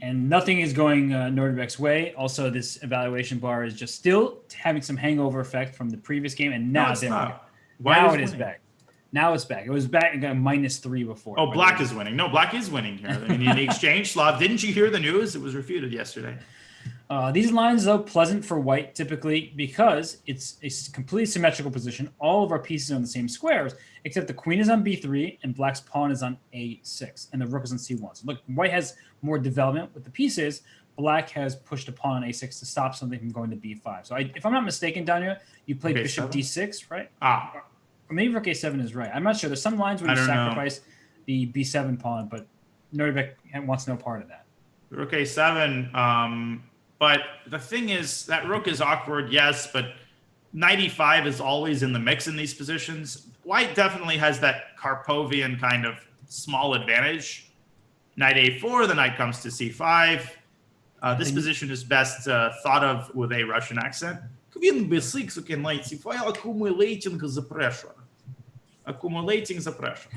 And nothing is going Nordbeck's way. Also, this evaluation bar is just still having some hangover effect from the previous game. And now it is back. Now it's back. It was back and got -3 before. Oh, black is winning. No, black is winning here. I mean, in the exchange, Slav, didn't you hear the news? It was refuted yesterday. These lines, though, pleasant for white typically because it's a completely symmetrical position. All of our pieces are on the same squares, except the queen is on b3 and black's pawn is on a6 and the rook is on c1. So look, white has more development with the pieces. Black has pushed a pawn on a6 to stop something from going to b5. So if I'm not mistaken, Daniel, you played bishop d6, right? Or maybe rook a7 is right. I'm not sure. There's some lines where you sacrifice the b7 pawn, but Nordbeck wants no part of that. Rook a7, but the thing is that rook is awkward, yes, but knight e5 is always in the mix in these positions. White definitely has that Karpovian kind of small advantage. Knight a4, the knight comes to c5. This position is best thought of with a Russian accent. Accumulating the pressure.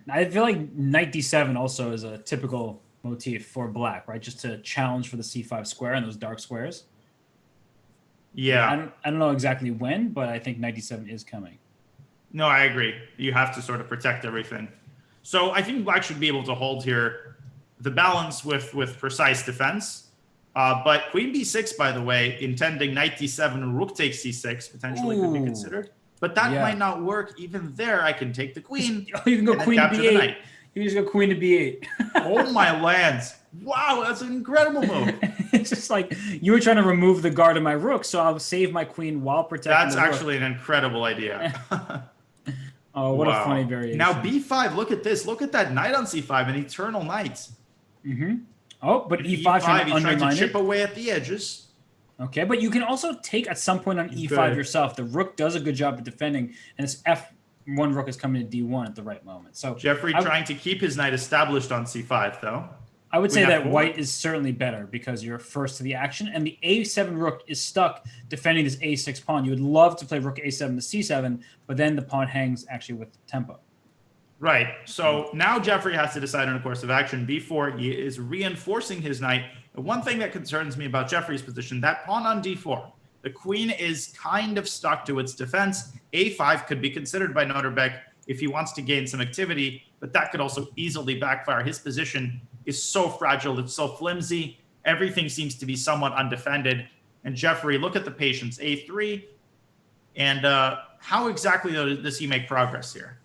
I feel like knight d7 also is a typical motif for black, right? Just to challenge for the c5 square and those dark squares. Yeah. I don't know exactly when, but I think knight d7 is coming. No, I agree. You have to sort of protect everything. So I think black should be able to hold here the balance with precise defense. But queen b6, by the way, intending knight d7, rook takes c6 potentially could be considered. But that might not work. Even there, I can take the queen. You can go queen to b8. You just go queen to b8. Oh, my lands. Wow, that's an incredible move. It's just like you were trying to remove the guard of my rook, so I'll save my queen while protecting That's the rook. actually an incredible idea. Oh, what a funny variation. Now b5, look at this. Look at that knight on c5, an eternal knight. Oh, but e5 he's trying to chip away at the edges. Okay, but you can also take at some point on e5 yourself. The rook does a good job at defending, and this f1 rook is coming to d1 at the right moment. So Jeffrey trying to keep his knight established on c5, though. I would say that white is certainly better because you're first to the action, and the a7 rook is stuck defending this a6 pawn. You would love to play rook a7 to c7, but then the pawn hangs actually with tempo. Right. So now Jeffrey has to decide on a course of action. b4, he is reinforcing his knight. The one thing that concerns me about Jeffrey's position, that pawn on d4, the queen is kind of stuck to its defense. a5 could be considered by Nordbeck if he wants to gain some activity, but that could also easily backfire. His position is so fragile, it's so flimsy. Everything seems to be somewhat undefended. And Jeffrey, look at the patience, a3. And how exactly does he make progress here?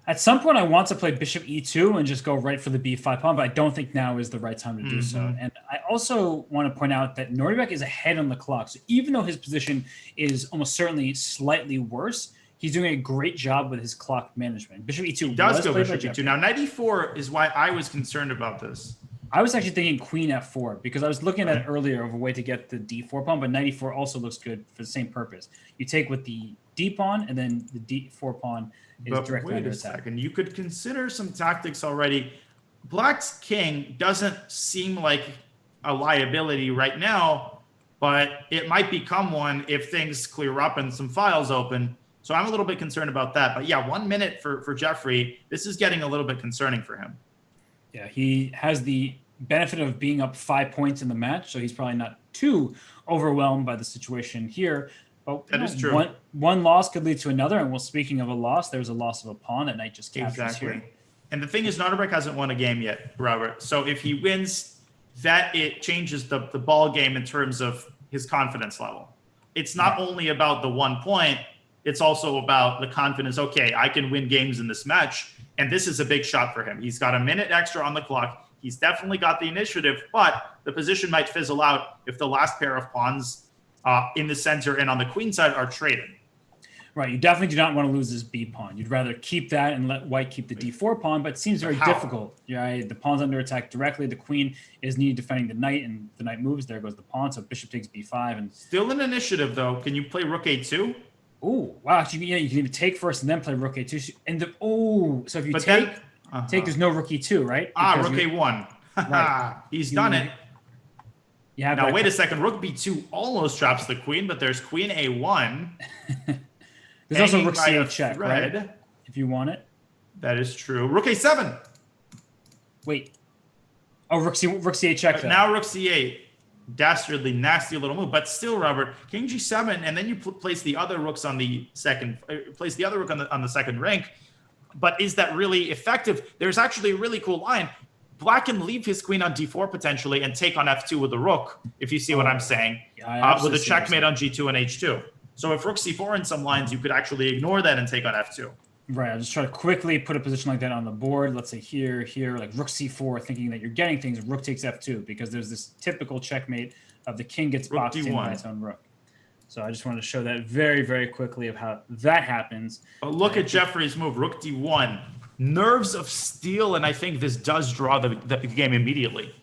At some point, I want to play bishop e2 and just go right for the b5 pawn, but I don't think now is the right time to do so. And I also want to point out that Nordbeck is ahead on the clock. So even though his position is almost certainly slightly worse, he's doing a great job with his clock management. Bishop e2 he does go bishop e2. Now, knight e4 is why I was concerned about this. I was actually thinking queen f4 because I was looking at earlier of a way to get the d4 pawn, but knight e4 also looks good for the same purpose. You take with the d pawn, and then the d4 pawn is directly under attack. And you could consider some tactics already. Black's king doesn't seem like a liability right now, but it might become one if things clear up and some files open. So I'm a little bit concerned about that. But yeah, 1 minute for Jeffrey. This is getting a little bit concerning for him. Yeah, he has the benefit of being up 5 points in the match, so he's probably not too overwhelmed by the situation here. But that is true. One loss could lead to another. And well, speaking of a loss, there's a loss of a pawn that knight just captures here. And the thing is, Notterbeck hasn't won a game yet, Robert. So if he wins, that it changes the ball game in terms of his confidence level. It's not only about the 1 point, it's also about the confidence. Okay, I can win games in this match. And this is a big shot for him. He's got a minute extra on the clock. He's definitely got the initiative, but the position might fizzle out if the last pair of pawns in the center and on the queen side are traded. Right, you definitely do not want to lose this B pawn. You'd rather keep that and let white keep the D4 pawn, but it seems very difficult. Yeah, the pawn's under attack directly. The queen is needed defending the knight, and the knight moves. There goes the pawn, so bishop takes B5. And still an initiative, though. Can you play rook A2? Oh, wow. Actually, yeah, you can even take first and then play rook A2. And so if you take, there's no rook E2, right? Rook A1. Right. He's done it. Yeah. Now, wait a second. Rook B2 almost traps the queen, but there's queen A1. There's also rook C8 check, right? If you want it. That is true. Rook A7. Wait. Oh, rook C8 check. Now rook C8. Dastardly, nasty little move, but still, Robert, king G7, and then you place the other rooks on the second. Place the other rook on the second rank. But is that really effective? There's actually a really cool line. Black can leave his queen on D4 potentially and take on F2 with the rook. If you see what I'm saying, with a checkmate on G2 and H2. So if rook C4 in some lines, you could actually ignore that and take on F2. Right. I'll just try to quickly put a position like that on the board. Let's say here, like rook C4, thinking that you're getting things. Rook takes F2 because there's this typical checkmate of the king gets boxed in by its own rook. So I just wanted to show that very, very quickly of how that happens. But look at Jeffrey's move, rook D1. Nerves of steel, and I think this does draw the game immediately.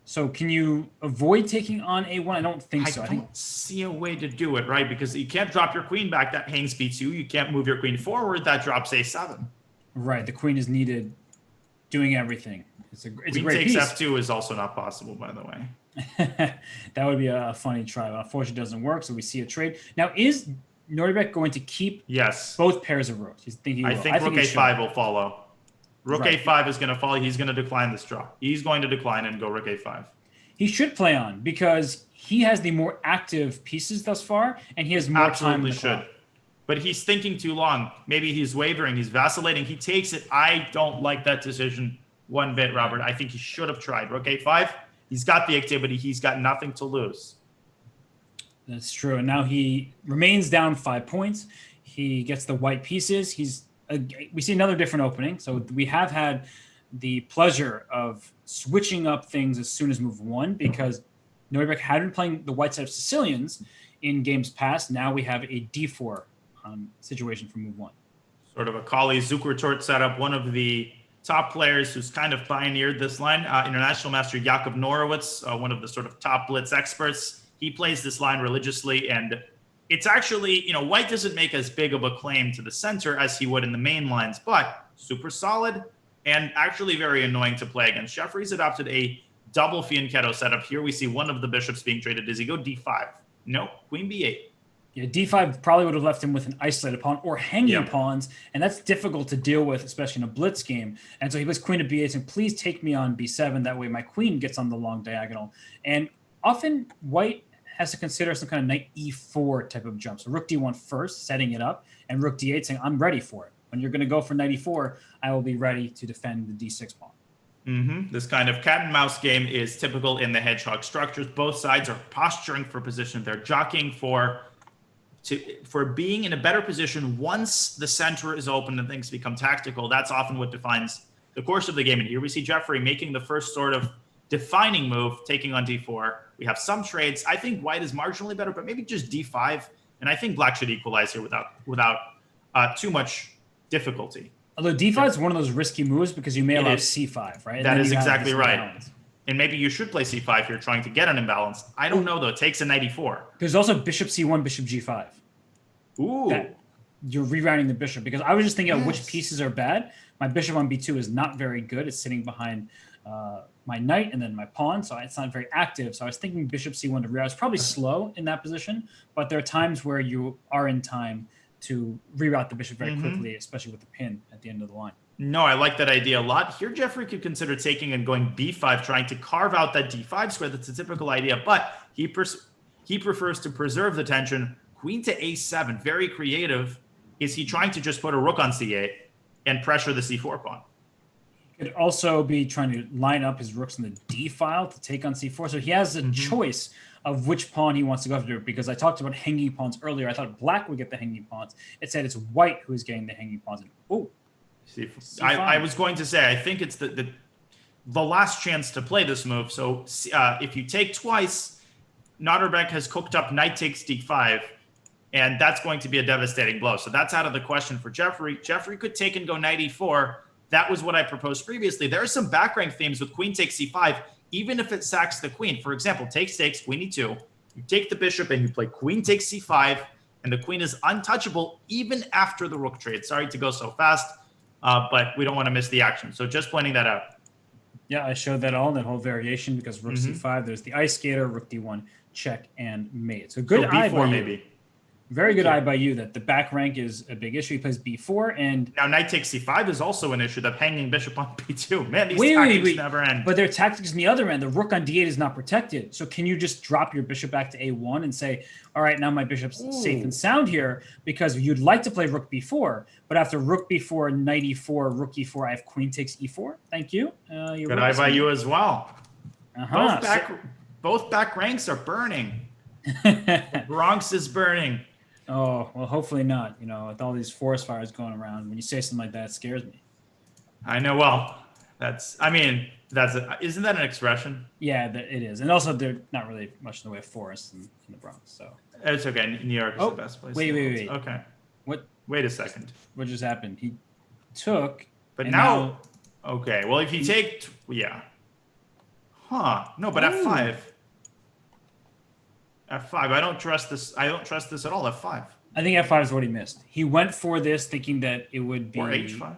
So can you avoid taking on A1? I don't think so. I don't see a way to do it, right? Because you can't drop your queen back. That hangs B2. You can't move your queen forward. That drops A7. Right. The queen is needed doing everything. It's a great takes piece. F2 is also not possible, by the way. That would be a funny try, but unfortunately it doesn't work, so we see a trade. Now, is Nordbeck going to keep both pairs of rooks? He's thinking I think rook A5 will follow. Rook A5 is going to follow. He's going to decline this draw. He's going to decline and go rook A5. He should play on because he has the more active pieces thus far, and he has more time. Absolutely should. But he's thinking too long. Maybe he's wavering. He's vacillating. He takes it. I don't like that decision one bit, Robert. I think he should have tried. Rook A5. He's got the activity. He's got nothing to lose. That's true. And now he remains down 5 points. He gets the white pieces. We see another different opening. So we have had the pleasure of switching up things as soon as move 1 because Neuberg had been playing the white side of Sicilians in games past. Now we have a D4 situation for move 1. Sort of a Kali Zukertort setup. One of the top players who's kind of pioneered this line, international master Jakub Norowitz, one of the sort of top blitz experts. He plays this line religiously, and it's actually, white doesn't make as big of a claim to the center as he would in the main lines, but super solid and actually very annoying to play against. Jeffrey's adopted a double fianchetto setup. Here we see one of the bishops being traded. Does he go D5? No, queen B8. Yeah, D5 probably would have left him with an isolated pawn or hanging pawns, and that's difficult to deal with, especially in a blitz game. And so he plays queen to B8, saying, please take me on B7. That way my queen gets on the long diagonal. And often white has to consider some kind of knight E4 type of jump. So rook D1 first, setting it up, and rook D8 saying, I'm ready for it. When you're going to go for knight E4, I will be ready to defend the D6 pawn. This kind of cat and mouse game is typical in the hedgehog structures. Both sides are posturing for position. They're jockeying for being in a better position once the center is open and things become tactical. That's often what defines the course of the game. And here we see Jeffrey making the first sort of defining move, taking on D4. We have some trades. I think white is marginally better, but maybe just D5. And I think black should equalize here without too much difficulty. Although D5 is one of those risky moves because you may allow C5, right? That is exactly right. And maybe you should play C5 here trying to get an imbalance. I don't know, though. It takes a knight E4. There's also bishop C1, bishop G5. Ooh. You're rerouting the bishop because I was just thinking of which pieces are bad, my bishop on b2 is not very good. It's sitting behind my knight and then my pawn, so it's not very active. So I was thinking bishop c1 to reroute. It's probably slow in that position, but there are times where you are in time to reroute the bishop very quickly, especially with the pin at the end of the line. No, I like that idea a lot. Here, Jeffrey could consider taking and going b5, trying to carve out that d5 square. That's a typical idea, but he prefers to preserve the tension. Queen to a7, very creative. Is he trying to just put a rook on c8 and pressure the c4 pawn? Could also be trying to line up his rooks in the d file to take on c4. So he has a choice of which pawn he wants to go after. Because I talked about hanging pawns earlier. I thought black would get the hanging pawns. It said it's white who is getting the hanging pawns. Oh, I was going to say, I think it's the last chance to play this move. So if you take twice, Notterbeck has cooked up knight takes d5, and that's going to be a devastating blow. So that's out of the question for Jeffrey. Jeffrey could take and go knight e4. That was what I proposed previously. There are some back rank themes with queen takes c5, even if it sacks the queen. For example, takes, queen e2. You take the bishop and you play queen takes c5, and the queen is untouchable even after the rook trade. Sorry to go so fast, but we don't want to miss the action. So just pointing that out. Yeah, I showed that all, that whole variation, because rook c5, there's the ice skater, rook d1, check, and mate. So good eye by maybe. Very good eye by you that the back rank is a big issue. He plays b4, and now knight takes c5 is also an issue. The hanging bishop on b2. Man, these tactics never end. But there are tactics on the other end. The rook on d8 is not protected. So can you just drop your bishop back to a1 and say, all right, now my bishop's safe and sound here, because you'd like to play rook b4, but after rook b4, knight e4, rook e4, I have queen takes e4. Thank you. Good eye by you as well. Both back ranks are burning. Bronx is burning. Oh, well, hopefully not. You know, with all these forest fires going around, when you say something like that, it scares me. I know. Well, isn't that an expression? Yeah, it is. And also, they're not really much in the way of forests in the Bronx. So it's okay. New York is the best place. Wait. Okay. What? Wait a second. What just happened? He took. But now. Okay. Well, if you take. Yeah. Huh. No, but F5. F5. I don't trust this. I don't trust this at all. F5. I think F5 is what he missed. He went for this thinking that it would be or H5.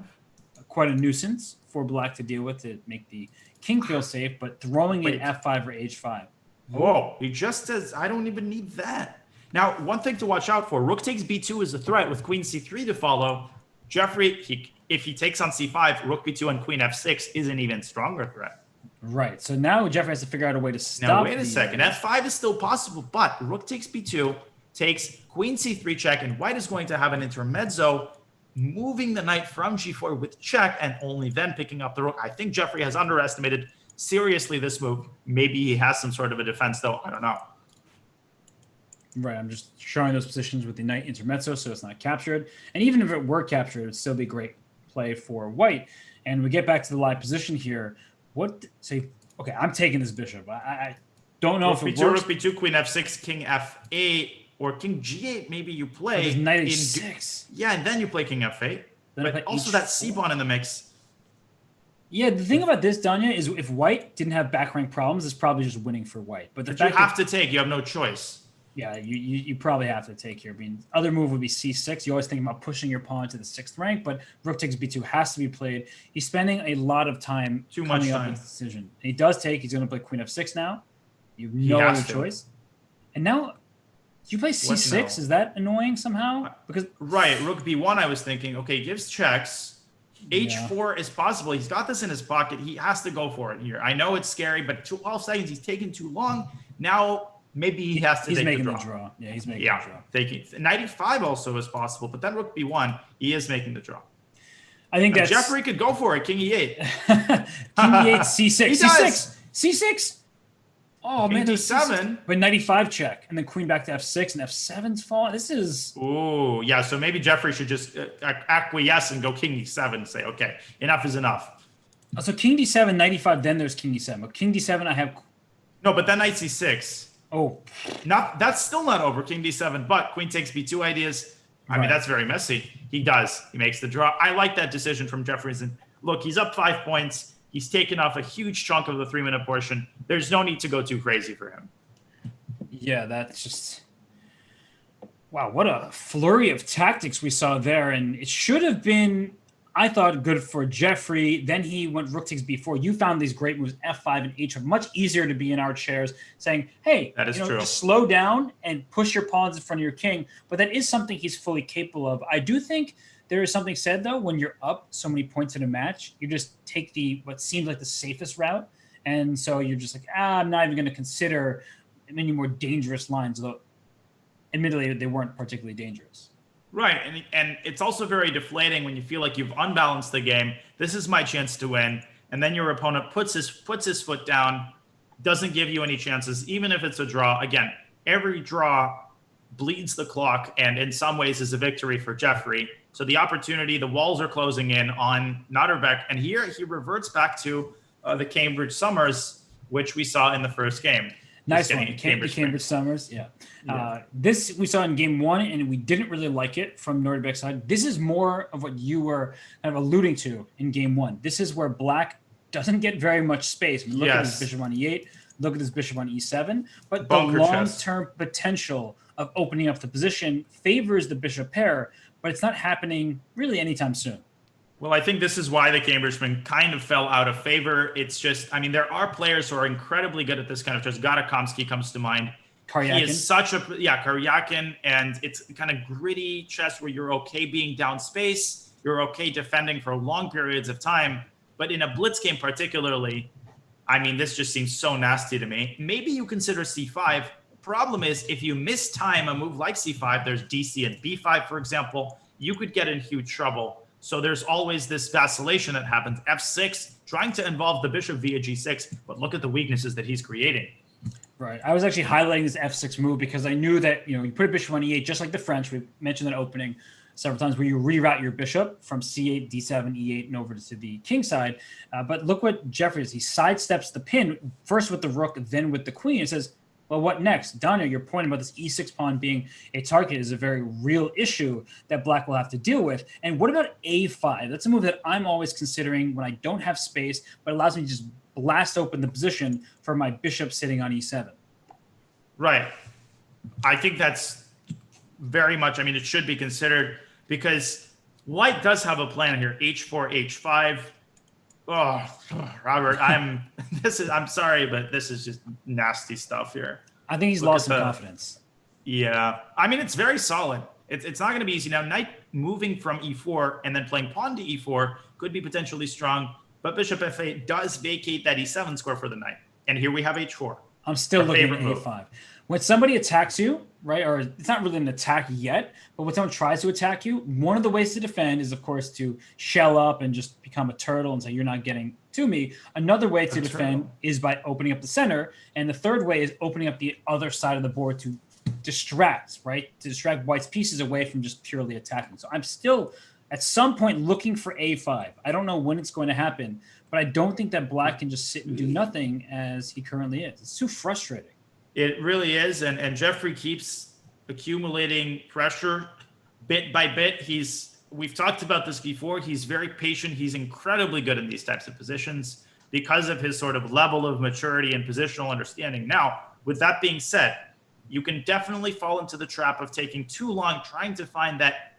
Quite a nuisance for black to deal with to make the king feel safe, but throwing in F5 or H5. Whoa. He just says, I don't even need that. Now, one thing to watch out for. Rook takes b2 is a threat with queen c3 to follow. Jeffrey, if he takes on c5, rook b2 and queen f6 is an even stronger threat. Right. So now Jeffrey has to figure out a way to stop. Now, wait a second. F5 is still possible, but rook takes b2, takes queen c3 check, and white is going to have an intermezzo, moving the knight from g4 with check, and only then picking up the rook. I think Jeffrey has underestimated seriously this move. Maybe he has some sort of a defense, though. I don't know. Right. I'm just showing those positions with the knight intermezzo, so it's not captured. And even if it were captured, it would still be great play for white. And we get back to the live position here. Okay, I'm taking this bishop. I don't know if it works. Rook b2, queen f6, king f8, or king g8. Maybe you play knight h6. Yeah, and then you play king f8. But also that c pawn in the mix. Yeah, the thing about this, Danya, is if white didn't have back rank problems, it's probably just winning for white. But you have to take. You have no choice. Yeah, you probably have to take here. I mean, other move would be c6. You always think about pushing your pawn to the 6th rank, but rook takes b2 has to be played. He's spending a lot of time coming up with a decision. And he does take. He's going to play queen f6 now. You have no other choice. And now, you play c6? No? Is that annoying somehow? Because right, rook b1. I was thinking, okay, he gives checks. H4 is possible. He's got this in his pocket. He has to go for it here. I know it's scary, but 12 seconds. He's taken too long. Now. Maybe he has to take the draw. Yeah, he's making the draw. Taking knight e5 also is possible, but then rook b1, he is making the draw. I think that Jeffrey could go for it. King e8. King e8, c6. C6. Oh, king man. d7. But knight e5 check, and then queen back to f6, and f7's falling. This is... Ooh, yeah, so maybe Jeffrey should just acquiesce and go king e7 and say, okay, enough is enough. So king d7, knight e5, then there's king e7. But king d7, I have... No, but then knight c6. Oh, that's still not over. King d7, but queen takes b2 ideas. I mean, that's very messy. He makes the draw. I like that decision from Jeffries. And look, he's up 5 points. He's taken off a huge chunk of the 3-minute portion. There's no need to go too crazy for him. Yeah, that's just... Wow, what a flurry of tactics we saw there. And it should have been I thought good for Jeffrey. Then he went rook takes b4. You found these great moves, f5 and h5. Much easier to be in our chairs saying, hey, That is true. just slow down and push your pawns in front of your king. But that is something he's fully capable of. I do think there is something said, though, when you're up so many points in a match, you just take what seems like the safest route. And so you're just like, I'm not even going to consider any more dangerous lines, though admittedly they weren't particularly dangerous. Right, and it's also very deflating when you feel like you've unbalanced the game. This is my chance to win, and then your opponent puts his foot down, doesn't give you any chances, even if it's a draw. Again, every draw bleeds the clock, and in some ways is a victory for Jeffrey. So the opportunity, the walls are closing in on Notterbeck, and here he reverts back to the Cambridge Summers, which we saw in the first game. Nice one. Cambridge Summers. Yeah. This we saw in game one, and we didn't really like it from Nordbeck's side. This is more of what you were kind of alluding to in game one. This is where Black doesn't get very much space. Look at this bishop on e8. Look at this bishop on e7. But the long-term potential of opening up the position favors the bishop pair, but it's not happening really anytime soon. Well, I think this is why the Cambridgeman kind of fell out of favor. It's just, I mean, there are players who are incredibly good at this kind of chess. Garakomsky comes to mind. Karyakin. He is such a, Karyakin, and it's kind of gritty chess where you're okay being down space, you're okay defending for long periods of time. But in a blitz game particularly, I mean, this just seems so nasty to me. Maybe you consider c5. Problem is, if you mistime a move like c5, there's dc and b5, for example, you could get in huge trouble. So there's always this vacillation that happens. f6, trying to involve the bishop via g6, but look at the weaknesses that he's creating. Right. I was actually highlighting this f6 move because I knew that, you put a bishop on e8, just like the French. We mentioned that opening several times where you reroute your bishop from c8, d7, e8, and over to the king side. But look what Jeffrey does. He sidesteps the pin, first with the rook, then with the queen, and says, well, what next? Daniel, your point about this e6 pawn being a target is a very real issue that Black will have to deal with. And what about a5? That's a move that I'm always considering when I don't have space, but allows me to just blast open the position for my bishop sitting on e7. Right. I think that's very much, I mean, it should be considered because White does have a plan here. h4, h5. Oh, Robert, I'm sorry, but this is just nasty stuff here. I think he's lost some confidence. Yeah. I mean, it's very solid. It's not going to be easy. Now, knight moving from e4 and then playing pawn to e4 could be potentially strong, but bishop f8 does vacate that e7 square for the knight. And here we have h4. I'm still looking at a5. When somebody attacks you, right, or it's not really an attack yet, but when someone tries to attack you, one of the ways to defend is, of course, to shell up and just become a turtle and say, you're not getting to me. Another way to defend is by opening up the center. And the third way is opening up the other side of the board to distract, right, to distract White's pieces away from just purely attacking. So I'm still, at some point, looking for a5. I don't know when it's going to happen, but I don't think that Black can just sit and do nothing as he currently is. It's too frustrating. It really is, and Jeffrey keeps accumulating pressure bit by bit. We've talked about this before. He's very patient. He's incredibly good in these types of positions because of his sort of level of maturity and positional understanding. Now, with that being said, you can definitely fall into the trap of taking too long trying to find that,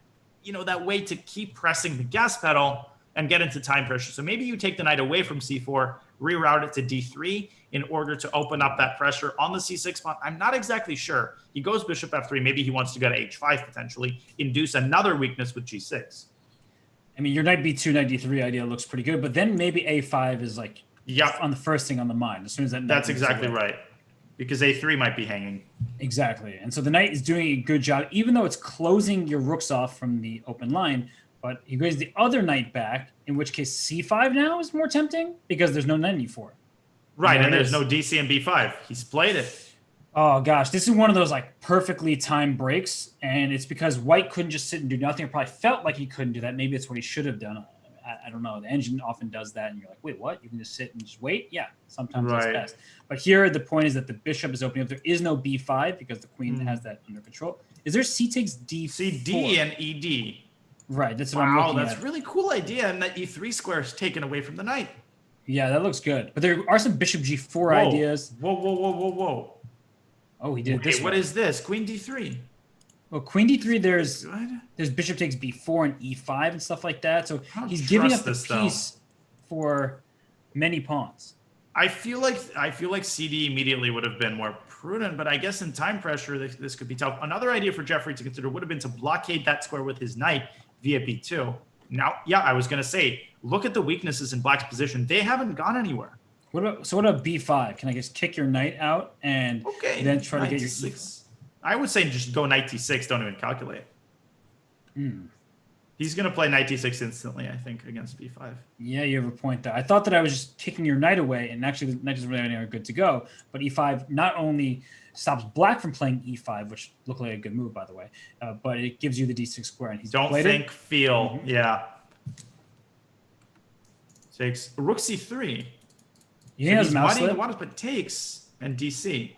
that way to keep pressing the gas pedal and get into time pressure. So maybe you take the knight away from c4, reroute it to d3 in order to open up that pressure on the c6 pawn. I'm not exactly sure. He goes bishop f3. Maybe he wants to go to h5 potentially, induce another weakness with g6. I mean, your knight b2, knight d3 idea looks pretty good, but then maybe a5 is like on the first thing on the mind as soon as that. That's exactly right, because a3 might be hanging. Exactly, and so the knight is doing a good job, even though it's closing your rooks off from the open line. But he goes the other knight back, in which case c5 now is more tempting because there's no knight in e4. Right, and there's no dc and b5. He's played it. Oh, gosh. This is one of those like perfectly timed breaks, and it's because White couldn't just sit and do nothing. Or probably felt like he couldn't do that. Maybe it's what he should have done. I don't know. The engine often does that, and you're like, wait, what? You can just sit and just wait? Yeah, sometimes that's best. But here, the point is that the bishop is opening up. There is no b5 because the queen has that under control. Is there c takes d4? CD and ed. Right, that's what I'm looking at. Wow, that's a really cool idea, and that e3 square is taken away from the knight. Yeah, that looks good. But there are some bishop g4 ideas. Whoa. Oh, he did this. What is this? Queen d3. Well, queen d3, Good. there's bishop takes b4 and e5 and stuff like that. So I don't he's giving trust up the this, though. piece for many pawns. I feel like CD immediately would have been more prudent, but I guess in time pressure, this could be tough. Another idea for Jeffrey to consider would have been to blockade that square with his knight via b2. Now, yeah, I was going to say, look at the weaknesses in Black's position. They haven't gone anywhere. What about b5? Can I just kick your knight out and then try to get your e6? I would say just go knight d6. Don't even calculate. He's going to play knight d6 instantly, I think, against b5. Yeah, you have a point there. I thought that I was just kicking your knight away, and actually the knight doesn't really anywhere good to go. But e5 not only stops Black from playing e5, which looked like a good move, by the way, but it gives you the d6 square. And he's Don't played think, it. feel. Yeah. Takes rook c3. You think that was a mouse slip? But takes and dc.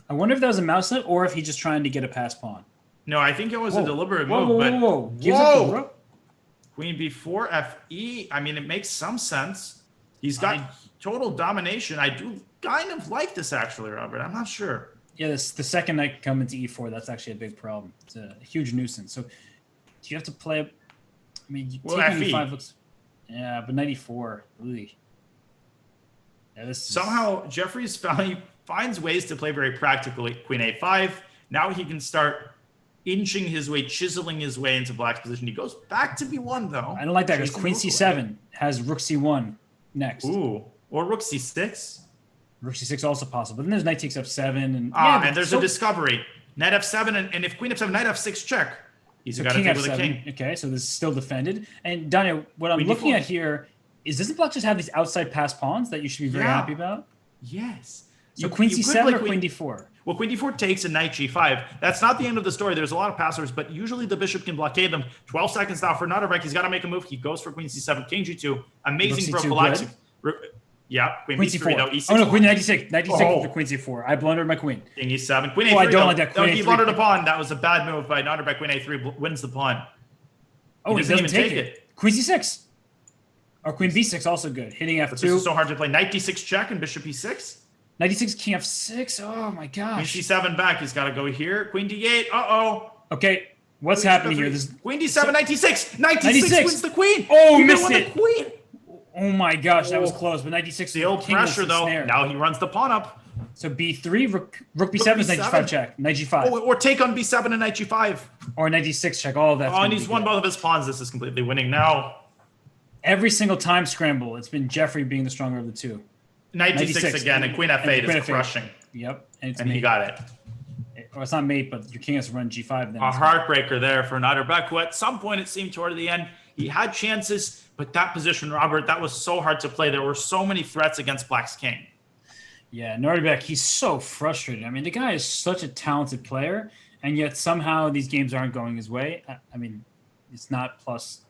I wonder if that was a mouse slip or if he's just trying to get a pass pawn. No, I think it was a deliberate Whoa, move. whoa, but whoa. Gives up the rook. Queen b4, fe. I mean, it makes some sense. He's got total domination. I do kind of like this, actually, Robert. I'm not sure. Yeah, the second knight come into e4, that's actually a big problem. It's a huge nuisance. So do you have to play? I mean, taking FE. e5 looks. Yeah, but knight e4. Really. Yeah, Somehow Jeffrey's finds ways to play very practically. Queen a5. Now he can start inching his way, chiseling his way into Black's position. He goes back to b1, though. I don't like that because queen c7 has rook c1 next. Ooh, or rook c6. Rook c6 also possible. But then there's knight takes f7. And and there's a discovery. Knight f7, and if queen f7, knight f6 check. He's got to deal with a king. Okay, so this is still defended. And Daniel, what I'm Queen looking d4. at here is, doesn't Black just have these outside pass pawns that you should be very happy about? Yes. So queen c7 or queen d4? Well, queen d4 takes and knight g5. That's not the end of the story. There's a lot of passers, but usually the bishop can blockade them. 12 seconds now for Notterbeck. He's got to make a move. He goes for queen c7, king g2. Amazing prophylaxis. Yeah, queen b3 though. E6. Oh no, queen knight d6. Knight d6 for queen c4. I blundered my queen. King e7. Queen a3. I don't like that. Queen he A3. blundered a pawn. That was a bad move by Notterbeck. Queen a3 wins the pawn. Oh, he doesn't take it. Queen c6. Or queen b6 also good. Hitting f2. But this is so hard to play. Knight d6 check and bishop e6. Knight d6, king f6. Oh my gosh. Queen c7 back. He's got to go here. Queen d8. Uh-oh. Okay, what's happening here? Queen d7, knight d6. Knight d6 wins the queen. Oh, missed it. The queen. Oh my gosh, that was close. But knight d6. The old pressure, though. Now he runs the pawn up. So b3, rook b7 is knight g5 check. Knight g5. Oh, or take on b7 and knight g5. Or knight d6 check. All of that. Oh, and he's won both of his pawns. This is completely winning now. Every single time scramble, it's been Jeffrey being the stronger of the two. Knight d6 again, and queen f8 is crushing. Yep. And he got it. Well, it's not mate, but your king has to run g5 then. A heartbreaker there for Notterbeck, who at some point it seemed toward the end, he had chances, but that position, Robert, that was so hard to play. There were so many threats against Black's king. Yeah, Notterbeck, he's so frustrated. I mean, the guy is such a talented player, and yet somehow these games aren't going his way. I mean, it's not plus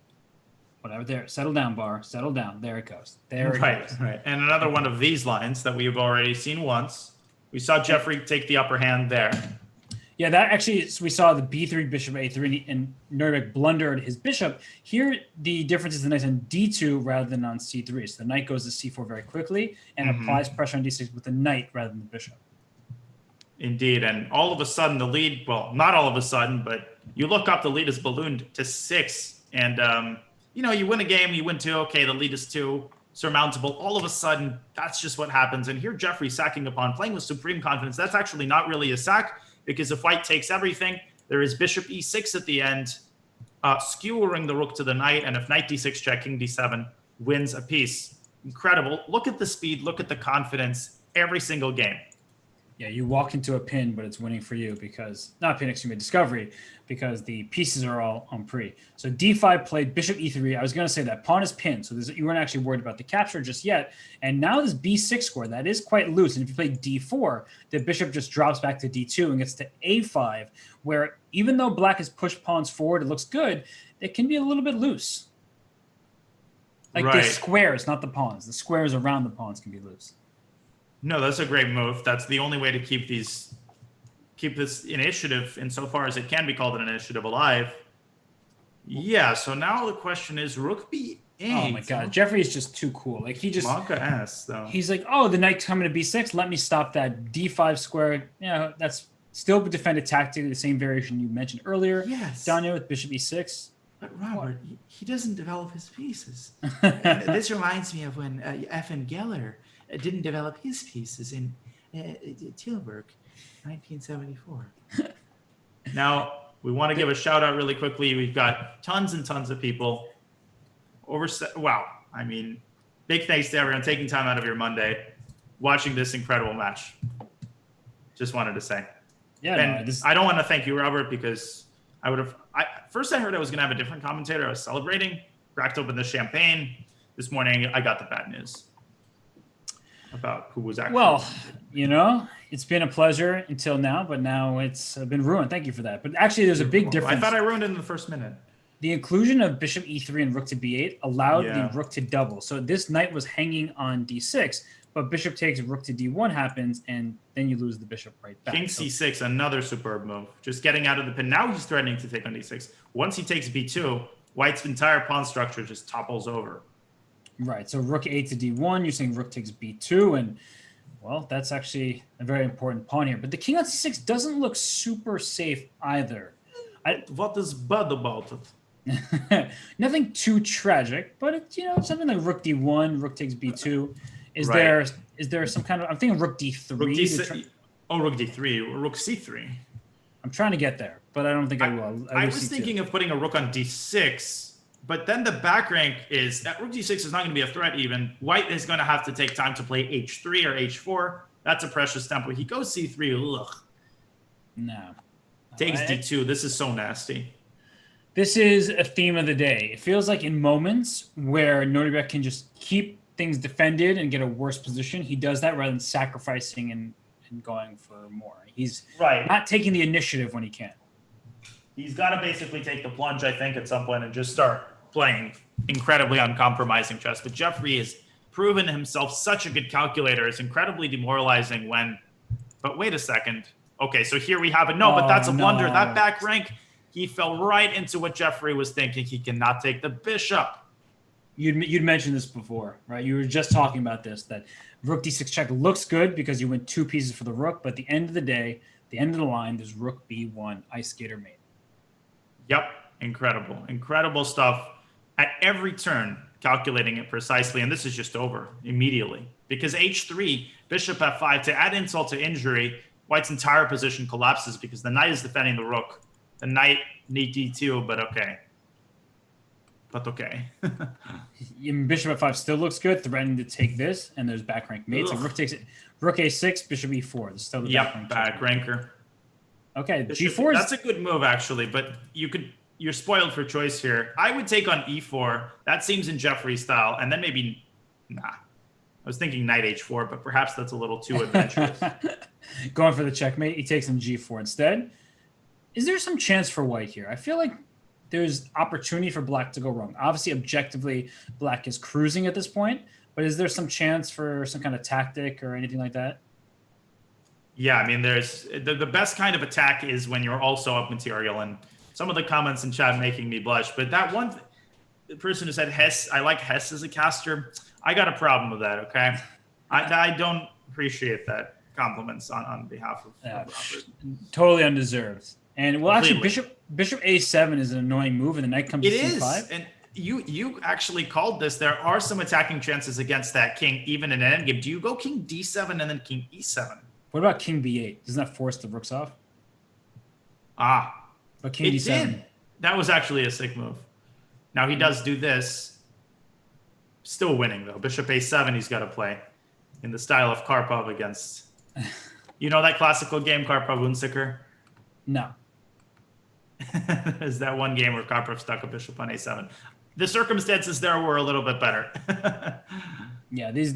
whatever. There, settle down, Bar. Settle down. There it goes. There it goes. Right. And another one of these lines that we've already seen once. We saw Jeffrey take the upper hand there. Yeah, that actually, so we saw the b3, bishop a3, and Nuremberg blundered his bishop. Here, the difference is the knight's on d2 rather than on c3. So the knight goes to c4 very quickly and applies pressure on d6 with the knight rather than the bishop. Indeed, and all of a sudden the lead, well, not all of a sudden, but you look up, the lead is ballooned to 6. And, you win a game, you win 2, okay, the lead is 2. Surmountable. All of a sudden, that's just what happens. And here Jeffrey sacking a pawn, playing with supreme confidence. That's actually not really a sack, because if white takes everything, there is bishop e6 at the end, skewering the rook to the knight, and if knight d6 check, king d7 wins a piece. Incredible. Look at the speed, look at the confidence every single game. Yeah, you walk into a pin, but it's winning for you because, not pin, excuse me, discovery, because the pieces are all on pre. So d5 played bishop e3. I was going to say that pawn is pinned, so you weren't actually worried about the capture just yet. And now this b6 square, that is quite loose. And if you play d4, the bishop just drops back to d2 and gets to a5, where even though black has pushed pawns forward, it looks good, it can be a little bit loose. Like the squares, not the pawns. The squares around the pawns can be loose. No, that's a great move. That's the only way to keep this initiative, insofar as it can be called an initiative, alive. Yeah, so now the question is rook b8. Oh my god, Jeffrey is just too cool. Like he just Monka S though. He's like, oh, the knight's coming to b6. Let me stop that d5 square. That's Still defended tactically the same variation you mentioned earlier. Yes. Daniel with bishop e6. But Robert, he doesn't develop his pieces. And this reminds me of when F.N. Geller didn't develop his pieces in Tilburg, 1974. Now, we want to give a shout out really quickly. We've got tons and tons of people. Wow. I mean, big thanks to everyone taking time out of your Monday, watching this incredible match. Just wanted to say. Yeah, and I don't want to thank you, Robert, because I would have. First, I heard I was going to have a different commentator. I was celebrating, cracked open the champagne. This morning, I got the bad news about who was actually. Well, you know, it's been a pleasure until now, but now it's been ruined. Thank you for that. But actually, there's a big difference. I thought I ruined it in the first minute. The inclusion of bishop e3 and rook to b8 allowed the rook to double. So this knight was hanging on d6, but bishop takes, rook to d1 happens, and then you lose the bishop right back. King c6, another superb move. Just getting out of the pin. Now he's threatening to take on d6. Once he takes b2, white's entire pawn structure just topples over. Right. So rook a to d1, you're saying rook takes b2, and, well, that's actually a very important pawn here. But the king on c6 doesn't look super safe either. What is bad about it? Nothing too tragic, but it's, you know, something like rook d1, rook takes b2. Is there some kind of? I'm thinking rook d3. Rook d6. Rook d3 or rook c3. I'm trying to get there, but I don't think I will. I was thinking of putting a rook on d6, but then the back rank is that rook d6 is not going to be a threat even. White is going to have to take time to play h3 or h4. That's a precious tempo. He goes c3. Ugh. No. Takes d2. This is so nasty. This is a theme of the day. It feels like in moments where Nordebek can just keep things defended and get a worse position, he does that rather than sacrificing and going for more. He's not taking the initiative when he can. He's got to basically take the plunge, I think, at some point and just start playing incredibly uncompromising chess. But Jeffrey has proven himself such a good calculator. It's incredibly demoralizing when... But wait a second. Okay, so here we have it. No, but that's a blunder. That back rank... He fell right into what Jeffrey was thinking. He cannot take the bishop. You'd mentioned this before, right? You were just talking about this, that rook d6 check looks good because you win 2 pieces for the rook, but at the end of the day, the end of the line, there's rook b1, ice skater mate. Yep, incredible. Incredible stuff. At every turn, calculating it precisely, and this is just over immediately. Because h3, bishop f5, to add insult to injury, White's entire position collapses because the knight is defending the rook. The knight need d2, but okay. Bishop f5 still looks good, threatening to take this, and there's back rank mate. So rook takes it. Rook a6, bishop e4. There's still the back ranker. Okay, bishop, g4 that's a good move actually, but you're spoiled for choice here. I would take on e4. That seems in Jeffrey's style, and then maybe I was thinking knight h4, but perhaps that's a little too adventurous. Going for the checkmate, he takes on g4 instead. Is there some chance for white here? I feel like there's opportunity for black to go wrong. Obviously, objectively, black is cruising at this point, but is there some chance for some kind of tactic or anything like that? Yeah, I mean, there's the best kind of attack is when you're also up material, and some of the comments in chat making me blush. But that one person who said Hess, I like Hess as a caster. I got a problem with that, okay? I don't appreciate that compliments on behalf of Robert. Totally undeserved. And well, actually, bishop a7 is an annoying move, and the knight comes to c5. It is, and you actually called this. There are some attacking chances against that king, even in an endgame. Do you go king d7 and then king e7? What about king b8? Doesn't that force the rooks off? But king d7. Did. That was actually a sick move. Now he does do this. Still winning, though. Bishop a7 he's got to play in the style of Karpov against... You know that classical game, Karpov-Hunziker? No. There's that one game where Karpov stuck a bishop on a7. The circumstances there were a little bit better. Yeah, this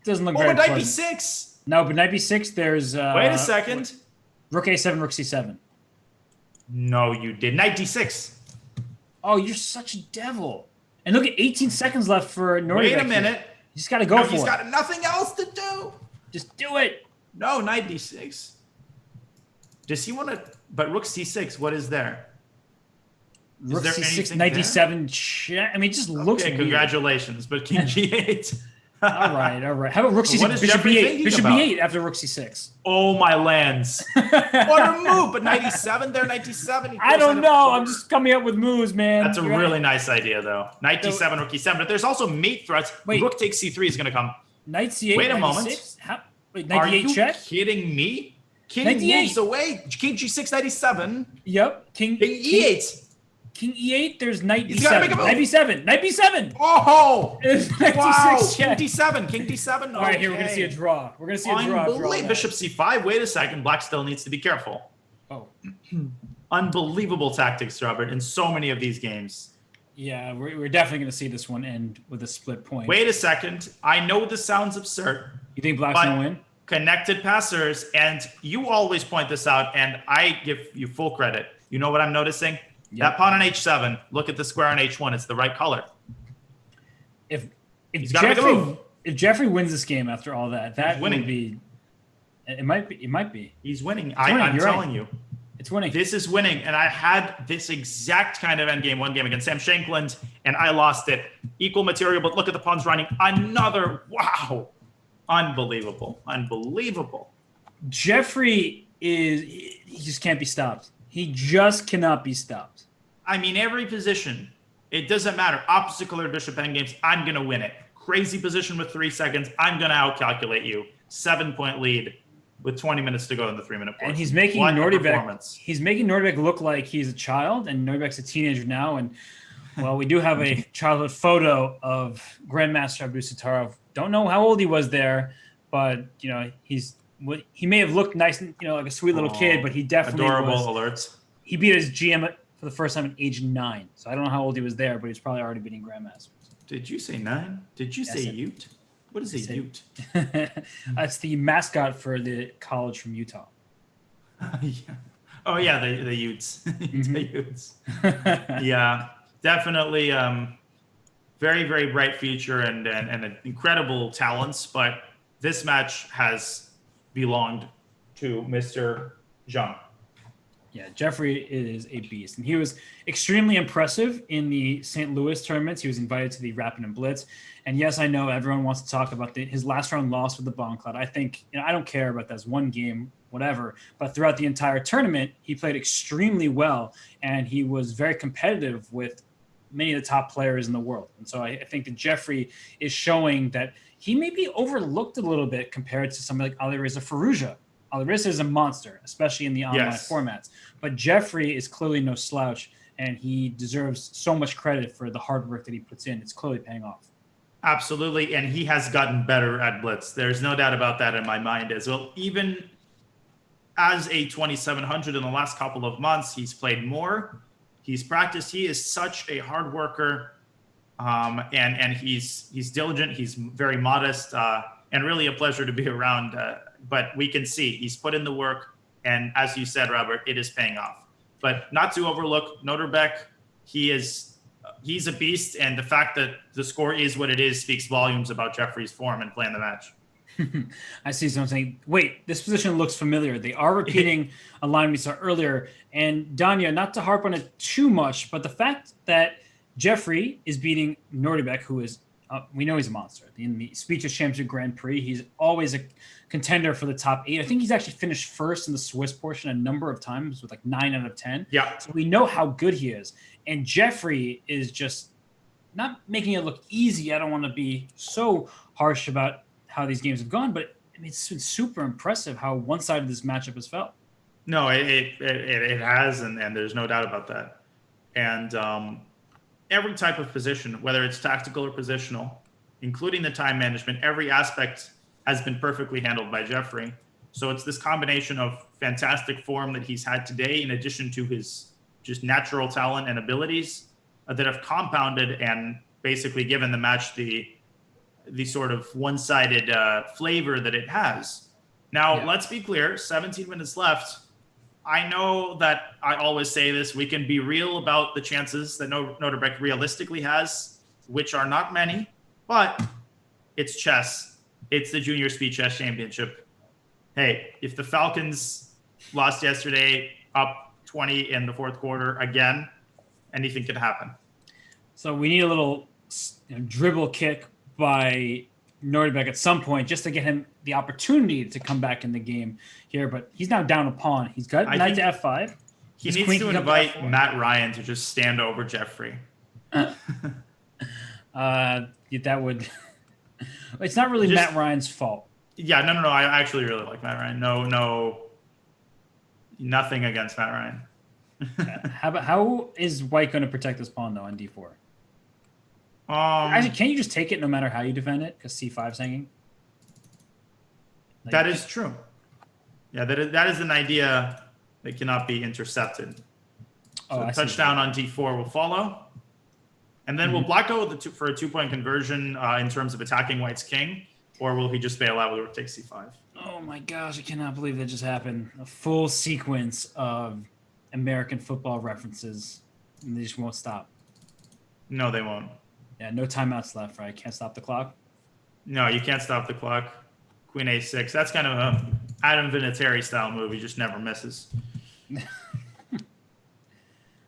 doesn't look very but knight b6. No, but knight b6, there's... Wait a second. Rook a7, rook c7. No, you did. Knight d6. Oh, you're such a devil. And look at 18 seconds left for Nordebek. Wait a minute. You just got to go for it. He's got nothing else to do. Just do it. No, knight d6. Does he want to... But rook c6, what is there? Rook c6, knight d7. I mean, it just looks weird. Congratulations. But king g8. All right. How about rook c6? What is Bishop Jeffrey b8. thinking Bishop about? b8 after rook c6. Oh, my lands. What a move. But 97 there, 97. I don't know. I'm just coming up with moves, man. That's a really nice idea, though. Knight d7, rook e7. But there's also mate threats. Wait. Rook takes c3 is going to come. Knight c8. Wait a knight moment. E6? Wait, Are knight d8 you check? kidding me? King Knight d8. moves away. King g6, knight e7. Yep. King e8. King e8. There's knight He's gotta d7. make a move. Knight b7. Knight b7. Oh! Knight Wow! d6 check. King d7. King d7. All right, here we're gonna see a draw. We're gonna see a draw. Bishop c5. Wait a second. Black still needs to be careful. Oh. Unbelievable tactics, Robert, in so many of these games. Yeah, we're definitely gonna see this one end with a split point. Wait a second. I know this sounds absurd. You think Black's gonna win? Connected passers, and you always point this out, and I give you full credit. You know what I'm noticing? Yep. That pawn on h7. Look at the square on h1. It's the right color. If Jeffrey wins this game after all that would be. It might be. He's winning. I'm telling you. It's winning. This is winning. And I had this exact kind of endgame one game against Sam Shankland, and I lost it. Equal material, but look at the pawns running. Another. Wow. Unbelievable. Jeffrey he just can't be stopped. He just cannot be stopped. I mean, every position, it doesn't matter. Opposite colored bishop endgames, I'm going to win it. Crazy position with 3 seconds, I'm going to outcalculate you. 7-point lead with 20 minutes to go in the 3-minute portion. And he's making Nordebek look like he's a child, and Nordebek's a teenager now. And well, we do have a childhood photo of Grandmaster Abdusattorov. Don't know how old he was there, but he may have looked nice and like a sweet little kid, but he definitely adorable was. Alerts. He beat his GM for the first time at age 9. So I don't know how old he was there, but he's probably already beating Grandmasters. Did you say 9? Did you say Ute? What is a Ute? That's the mascot for the college from Utah. Yeah. Oh yeah, the Utes. The Utes. Yeah, definitely. Very, very bright future and incredible talents, but this match has belonged to Mr. Xiong. Yeah, Jeffrey is a beast, and he was extremely impressive in the St. Louis tournaments. He was invited to the Rapid and Blitz, and yes, I know everyone wants to talk about his last round loss with the Bomb Cloud. I think I don't care about that as one game, whatever, but throughout the entire tournament, he played extremely well, and he was very competitive with many of the top players in the world. And so I think that Jeffrey is showing that he may be overlooked a little bit compared to somebody like Alireza Firouzja. Alireza is a monster, especially in the online formats. But Jeffrey is clearly no slouch, and he deserves so much credit for the hard work that he puts in. It's clearly paying off. Absolutely, and he has gotten better at Blitz. There's no doubt about that in my mind as well. Even as a 2700 in the last couple of months, he's played more. He's practiced. He is such a hard worker, and he's diligent. He's very modest, and really a pleasure to be around. But we can see he's put in the work, and as you said, Robert, it is paying off. But not to overlook Nordebek. He's a beast, and the fact that the score is what it is speaks volumes about Jeffrey's form and playing the match. I see someone saying, wait, this position looks familiar. They are repeating a line we saw earlier. And Danya, not to harp on it too much, but the fact that Jeffrey is beating Nordebek, who is, we know he's a monster. In the Speeches Championship Grand Prix, he's always a contender for the top 8. I think he's actually finished first in the Swiss portion a number of times with like 9 out of 10. Yeah. So we know how good he is. And Jeffrey is just not making it look easy. I don't want to be so harsh about how these games have gone, but I mean, it's been super impressive how one-sided this matchup has felt. No, it has, and there's no doubt about that. And every type of position, whether it's tactical or positional, including the time management, every aspect has been perfectly handled by Jeffrey. So it's this combination of fantastic form that he's had today, in addition to his just natural talent and abilities that have compounded and basically given the match the sort of one-sided flavor that it has. Now, let's be clear, 17 minutes left. I know that I always say this, we can be real about the chances that Nordebek realistically has, which are not many, but it's chess. It's the Junior Speed Chess Championship. Hey, if the Falcons lost yesterday up 20 in the fourth quarter again, anything can happen. So we need a little dribble kick by Nordbeck at some point just to get him the opportunity to come back in the game here. But he's now down a pawn. He's got knight to f5. He His needs queen to can come to invite f4. Matt Ryan to just stand over Jeffrey. That would. It's not really Matt Ryan's fault. Yeah, no. I actually really like Matt Ryan. No, nothing against Matt Ryan. How is White going to protect this pawn though on d4? Actually, can't you just take it no matter how you defend it? Because c5's hanging. That is true. Yeah, that is an idea that cannot be intercepted. So touchdown on d4 will follow. And then will Black go with for a 2-point conversion in terms of attacking White's king? Or will he just bail out with rook takes c5? Oh my gosh, I cannot believe that just happened. A full sequence of American football references. And they just won't stop. No, they won't. Yeah, no timeouts left, right? Can't stop the clock? No, you can't stop the clock. Queen a6. That's kind of a Adam Vinatieri style move. He just never misses.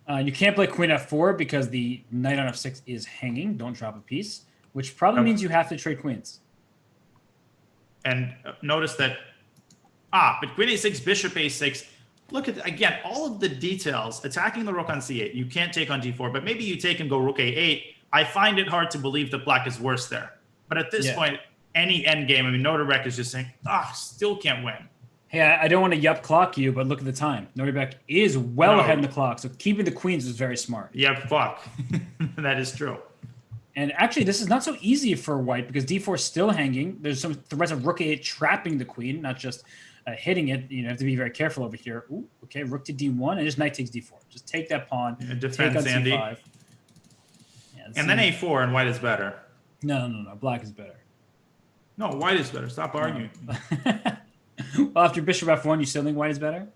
You can't play queen f4 because the knight on f6 is hanging. Don't drop a piece, which probably means you have to trade queens. And notice that, but queen a6, bishop a6. Look at, again, all of the details. Attacking the rook on c8. You can't take on d4, but maybe you take and go rook a8. I find it hard to believe that Black is worse there. But at this point, any endgame, I mean, Nordbeck is just saying, still can't win. Hey, I don't want to yup clock you, but look at the time. Nordbeck is well ahead in the clock, so keeping the queens is very smart. Yep, clock. That is true. And actually, this is not so easy for White because d4 is still hanging. There's some threats of rook a8 trapping the queen, not just hitting it. You have to be very careful over here. Ooh, okay, rook to d1, and just knight takes d4. Just take that pawn. Defend Sandy. c5. And then a4, and White is better. No. Black is better. No, White is better. Stop arguing. Well, after bishop f1, you still think White is better?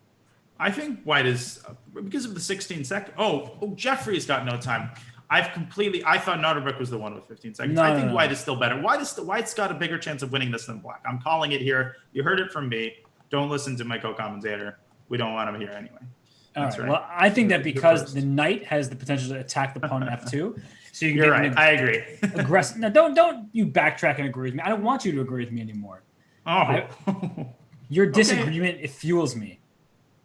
I think White is, because of the 16 seconds. Oh, Jeffrey's got no time. I thought Nordbeck was the one with 15 seconds. I think White is still better. White's got a bigger chance of winning this than Black. I'm calling it here. You heard it from me. Don't listen to my co-commentator. We don't want him here anyway. That's right. Well, I think that because the knight has the potential to attack the pawn on f2, so you can You're right. I agree. Aggressive. Now, don't you backtrack and agree with me. I don't want you to agree with me anymore. Your disagreement, it fuels me.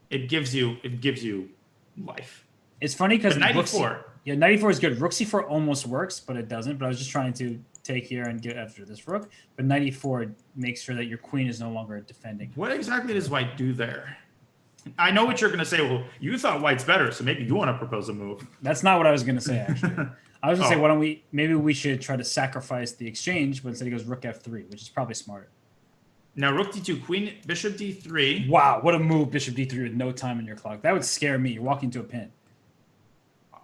It gives you life. It's funny because knight e4. Yeah, knight e4 is good. Rook c4 almost works, but it doesn't. But I was just trying to take here and get after this rook. But knight e4 makes sure that your queen is no longer defending. What exactly does White do there? I know what you're going to say. Well, you thought White's better, so maybe you want to propose a move. That's not what I was going to say, actually. I was going to say, maybe we should try to sacrifice the exchange, but instead he goes rook f3, which is probably smarter. Now, rook d2, queen, bishop d3. Wow, what a move, bishop d3 with no time in your clock. That would scare me. You're walking into a pin.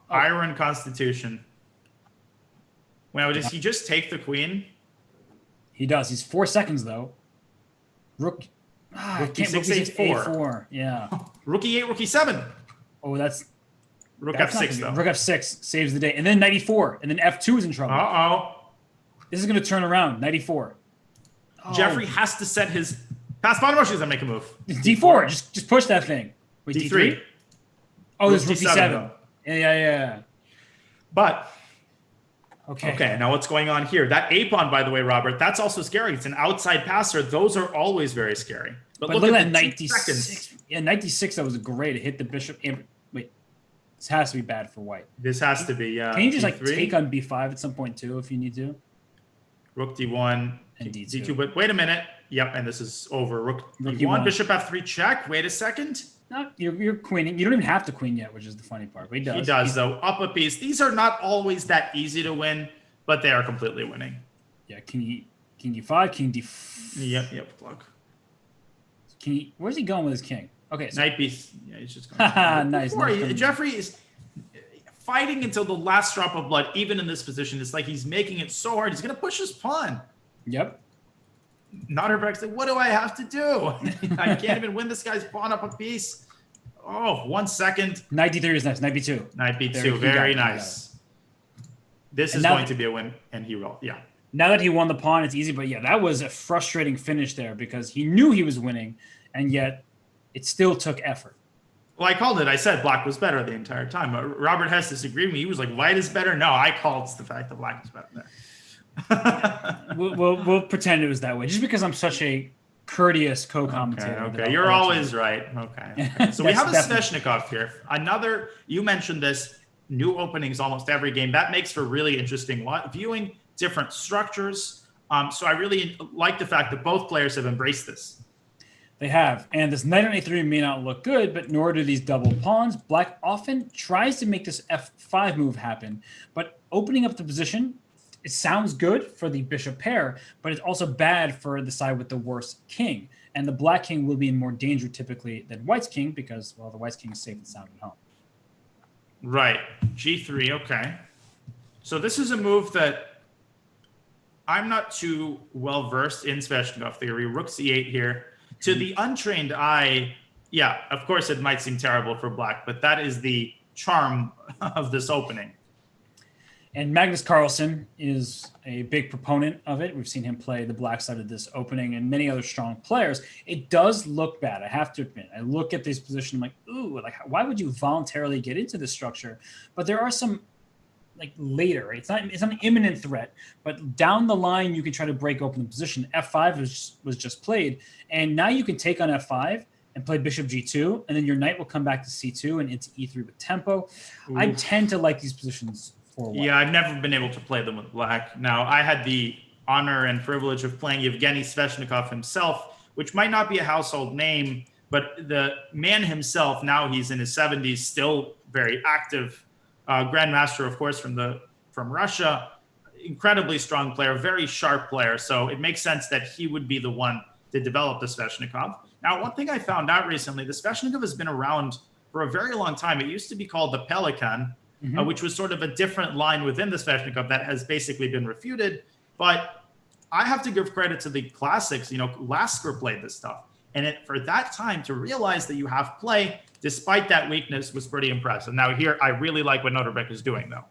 Iron Constitution. Well, does he just take the queen? He does. He's 4 seconds, though. Rook e6, a4. Yeah. Rook e8, rook e7. Oh, that's f6, though. Rook f6 saves the day. And then knight e4. And then f2 is in trouble. This is going to turn around. Knight e4. Jeffrey has to set his pass pawn motions and make a move. D4. Just push that thing. Wait, D3. Oh, there's rook d7. Yeah. But okay. Now what's going on here? That a pawn, by the way, Robert, that's also scary. It's an outside passer. Those are always very scary. But look at that knight d6. Yeah, knight d6. That was great. It hit the bishop. Wait, this has to be bad for White. This has to be. Yeah. Can you just take on b5 at some point too, if you need to? Rook d1 and d2. But wait a minute. Yep, and this is over. Rook d1, bishop f3 check. Wait a second. No, you're queening. You don't even have to queen yet, which is the funny part. But he does. He does, though. Up a piece. These are not always that easy to win, but they are completely winning. Yeah, king e5, king d. Yep. Look. Where's he going with his king? Okay, so, knight b. Yeah, he's just going. Nice. Jeffrey is fighting until the last drop of blood, even in this position. It's like he's making it so hard. He's going to push his pawn. Yep. Nordbeck's like, what do I have to do? I can't even win this guy's pawn up a piece. Oh, 1 second. Knight d3 is nice. Knight b2. Knight b2. Very nice. This is going to be a win, and he will. Yeah. Now that he won the pawn, it's easy. But yeah, that was a frustrating finish there because he knew he was winning, and yet it still took effort. Well, I called it. I said Black was better the entire time. Robert Hess disagreed with me. He was like, White is better. No, I called the fact that Black is better there. we'll pretend it was that way, just because I'm such a courteous co-commentator. Okay. You're always right. Okay. So we have a definitely Sveshnikov here. Another, you mentioned this, new openings almost every game. That makes for really interesting viewing, different structures. So I really like the fact that both players have embraced this. They have, and this knight on a3 may not look good, but nor do these double pawns. Black often tries to make this f5 move happen, but opening up the position, it sounds good for the bishop pair, but it's also bad for the side with the worst king. And the black king will be in more danger typically than white's king because, well, the white's king is safe and sound at home. Right. G3, okay. So this is a move that I'm not too well versed in Sveshnikov theory. Rook c8 here. To the untrained eye, yeah, of course it might seem terrible for black, but that is the charm of this opening. And Magnus Carlsen is a big proponent of it. We've seen him play the black side of this opening and many other strong players. It does look bad, I have to admit. I look at this position, I'm like, ooh, like why would you voluntarily get into this structure? But there are some like later, it's not an imminent threat, but down the line you can try to break open the position. F5 was just played, and now you can take on F5 and play bishop G2, and then your knight will come back to C2 and into E3 with tempo. Ooh. I tend to like these positions for white. Yeah, I've never been able to play them with black. Now, I had the honor and privilege of playing Yevgeny Sveshnikov himself, which might not be a household name, but the man himself, now he's in his 70s, still very active. Grandmaster, of course, from Russia, incredibly strong player, very sharp player. So it makes sense that he would be the one to develop the Sveshnikov. Now, one thing I found out recently, the Sveshnikov has been around for a very long time. It used to be called the Pelikan, which was sort of a different line within the Sveshnikov that has basically been refuted. But I have to give credit to the classics. You know, Lasker played this stuff. And for that time to realize that you have play, despite that weakness, was pretty impressive. Now here, I really like what Noterbeck is doing, though.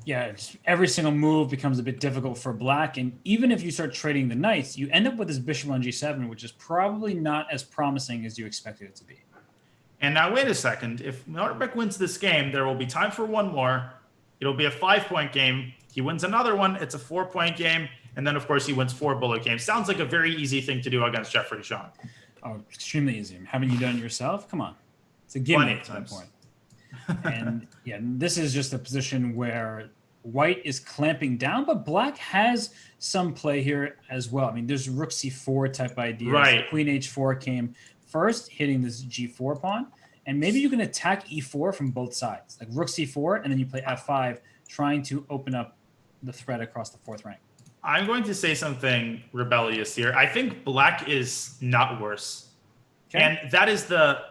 Yeah, every single move becomes a bit difficult for black. And even if you start trading the knights, you end up with this bishop on G7, which is probably not as promising as you expected it to be. And now, wait a second. If Noterbeck wins this game, there will be time for one more. It'll be a 5-point game. He wins another one. It's a 4-point game. And then, of course, he wins 4 bullet games. Sounds like a very easy thing to do against Jeffrey Xiong. Oh, extremely easy. Haven't you done it yourself? Come on. It's a gimme at that point. And yeah, this is just a position where white is clamping down, but black has some play here as well. I mean, there's rook c4 type ideas. Right. Queen h4 came first, hitting this g4 pawn. And maybe you can attack e4 from both sides, like rook c4, and then you play f5, trying to open up the threat across the 4th rank. I'm going to say something rebellious here. I think black is not worse. Okay. And that is the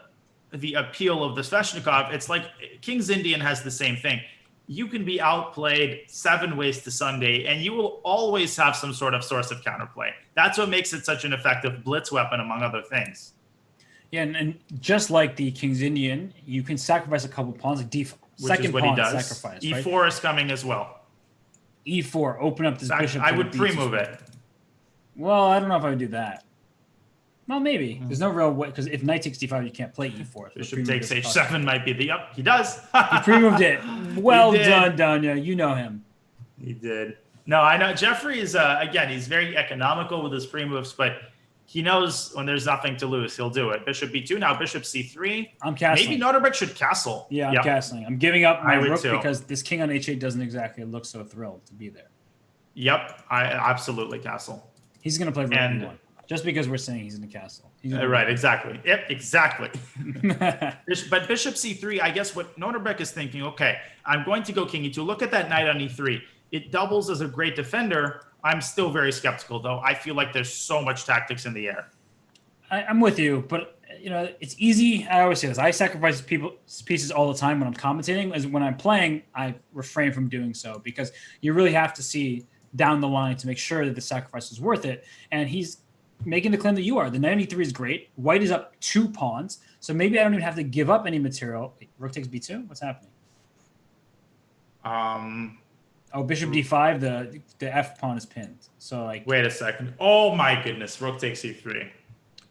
appeal of the Sveshnikov. It's like King's Indian has the same thing. You can be outplayed 7 ways to Sunday, and you will always have some sort of source of counterplay. That's what makes it such an effective blitz weapon, among other things. Yeah, and just like the King's Indian, you can sacrifice a couple pawns, like second pawn sacrifice. E4 right? is coming as well. E4, open up this bishop. I would pre-move it. Well, I don't know if I would do that. Well, maybe. There's no real way, because if knight takes d5, you can't play e4. So bishop takes h7 might be the he does. He pre-moved it. Well done, Danya. You know him. He did. No, I know. Jeffrey is, again, he's very economical with his pre-moves, but he knows when there's nothing to lose, he'll do it. Bishop b2, now bishop c3. I'm castling. Maybe Noterbeck should castle. Yeah, I'm castling. I'm giving up my rook too. Because this king on h8 doesn't exactly look so thrilled to be there. Yep, I absolutely castle. He's going to play rook b1. Just because we're saying he's in the castle. Right, exactly. Yep, exactly. But bishop c3, I guess what Noterbeck is thinking, okay, I'm going to go king e2. Look at that knight on e3. It doubles as a great defender. I'm still very skeptical, though. I feel like there's so much tactics in the air. I'm with you, but you know it's easy. I always say this. I sacrifice pieces all the time when I'm commentating. As when I'm playing, I refrain from doing so because you really have to see down the line to make sure that the sacrifice is worth it. And he's making the claim that you are. The knight on e3 is great. White is up 2 pawns, so maybe I don't even have to give up any material. Wait, rook takes b2. What's happening? Oh, bishop d5. The f pawn is pinned. So like, wait a second. Oh my goodness, rook takes e3.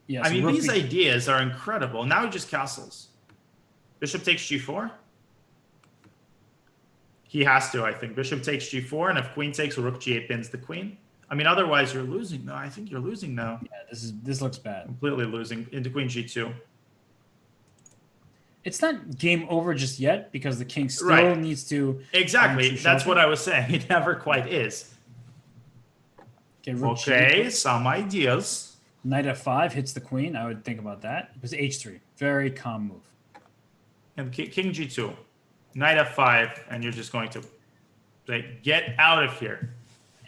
Yeah, I mean these ideas are incredible. Now he just castles. Bishop takes g4. He has to, I think. Bishop takes g4, and if queen takes, rook g8 pins the queen. I mean, otherwise you're losing. No, I think you're losing now. Yeah, this looks bad. Completely losing into queen g2. It's not game over just yet because the king still Right. needs to. Exactly. That's what I was saying. It never quite is. Okay, some ideas. Knight f5 hits the queen. I would think about that. It was h3. Very calm move. And king g2. Knight f5, and you're just going to say, get out of here.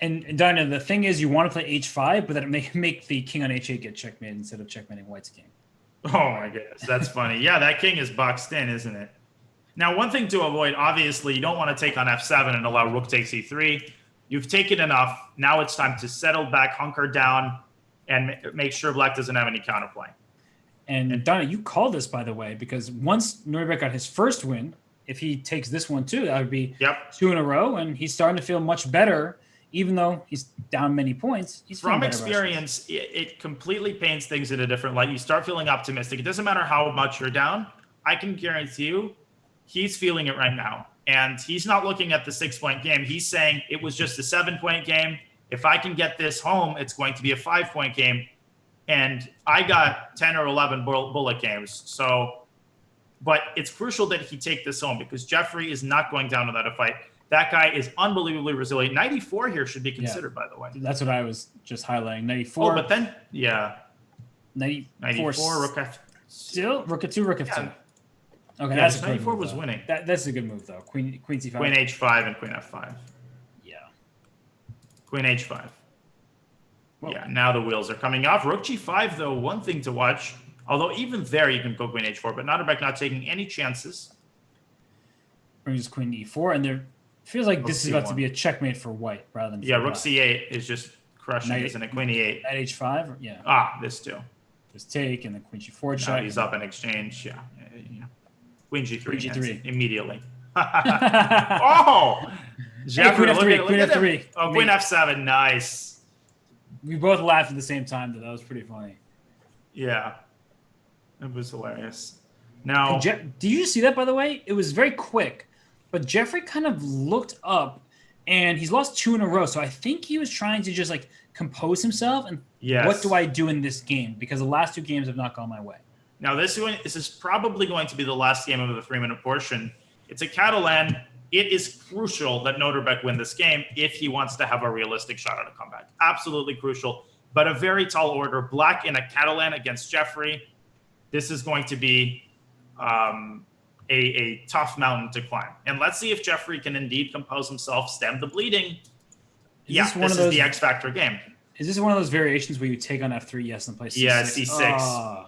And Dinah, the thing is, you want to play h5, but that make the king on h8 get checkmated instead of checkmating white's king. Oh my goodness, that's funny. Yeah, that king is boxed in, isn't it? Now, one thing to avoid, obviously, you don't want to take on f7 and allow rook takes e3. You've taken enough. Now it's time to settle back, hunker down, and make sure black doesn't have any counterplay. And Donna, you called this, by the way, because once Norberg got his first win, if he takes this one too, that would be 2 in a row, and he's starting to feel much better, even though he's down many points. He's from experience, it completely paints things in a different light. You start feeling optimistic. It doesn't matter how much you're down. I can guarantee you, he's feeling it right now. And he's not looking at the 6-point game. He's saying it was just a 7-point game. If I can get this home, it's going to be a 5-point game. And I got 10 or 11 bullet games. So, but it's crucial that he take this home because Jeffrey is not going down without a fight. That guy is unbelievably resilient. 94 here should be considered, by the way. That's what I was just highlighting. 94. Oh, but then, yeah. 94, rook f. Still, rook f2, rook f2. Okay, yeah, that's 94 move, was winning. That's a good move, though. Queen c5. Queen h5 and queen f5. Yeah. Queen h5. Whoa. Yeah, now the wheels are coming off. Rook g5, though, one thing to watch. Although even there you can go queen h4, but Norberg not taking any chances. Brings queen e4, and there feels like Rook this is about to be a checkmate for white rather than rook c8 is just crushing, isn't it? Queen e8. At h5, yeah. Ah, this too. Just take, and then queen g4 check. Now he's up in exchange, yeah. Queen g3. Queen g3. Immediately. Oh! Jeffrey, hey, queen f3. Oh, queen f7, nice. We both laughed at the same time, though. That was pretty funny. Yeah. It was hilarious. Now, did you see that, by the way? It was very quick, but Jeffrey kind of looked up, and he's lost 2 in a row. So I think he was trying to just like compose himself and what do I do in this game? Because the last 2 games have not gone my way. Now this is probably going to be the last game of the 3-minute portion. It's a Catalan. It is crucial that Norberg win this game if he wants to have a realistic shot at a comeback. Absolutely crucial. But a very tall order. Black in a Catalan against Jeffrey. This is going to be a tough mountain to climb. And let's see if Jeffrey can indeed compose himself, stem the bleeding. This is the X Factor game. Is this one of those variations where you take on f3, yes, and play c6? Yeah, c6.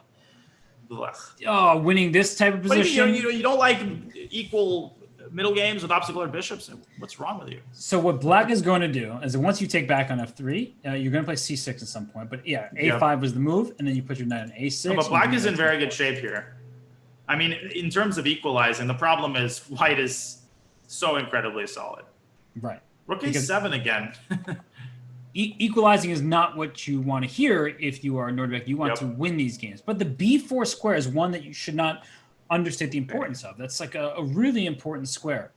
Oh, winning this type of position? You don't like equal middle games with obstacle bishops? What's wrong with you? So what black is going to do is that once you take back on f3, you're going to play c6 at some point. But yeah, a5 was the move, and then you put your knight on a6. No, but black is in very good shape here. I mean, in terms of equalizing, the problem is white is so incredibly solid. Right. Rook a7 again. Equalizing is not what you want to hear if you are Norberg. You want to win these games. But the b4 square is one that you should not understate the importance of. That's like a really important square.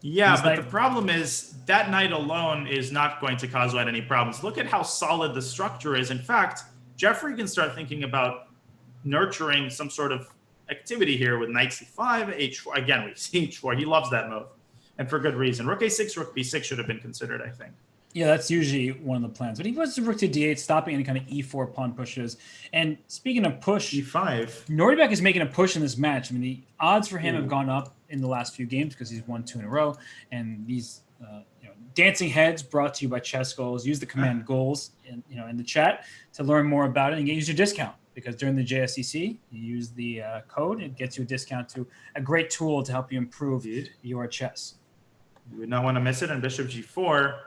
Yeah, but the problem is that knight alone is not going to cause white any problems. Look at how solid the structure is. In fact, Jeffrey can start thinking about nurturing some sort of activity here with knight c5, h4. Again, we see h4. He loves that move, and for good reason. Rook a6, rook b6 should have been considered, I think. Yeah, that's usually one of the plans. But he wants to rook to d8, stopping any kind of e4 pawn pushes. And speaking of push, e5. Norberg is making a push in this match. I mean, the odds for him have gone up in the last few games because he's won 2 in a row. And these dancing heads brought to you by Chess Goals. Use the command goals in the chat to learn more about it and use your discount. Because during the JSCC, you use the code. It gets you a discount to a great tool to help you improve your chess. You would not want to miss it. And bishop g4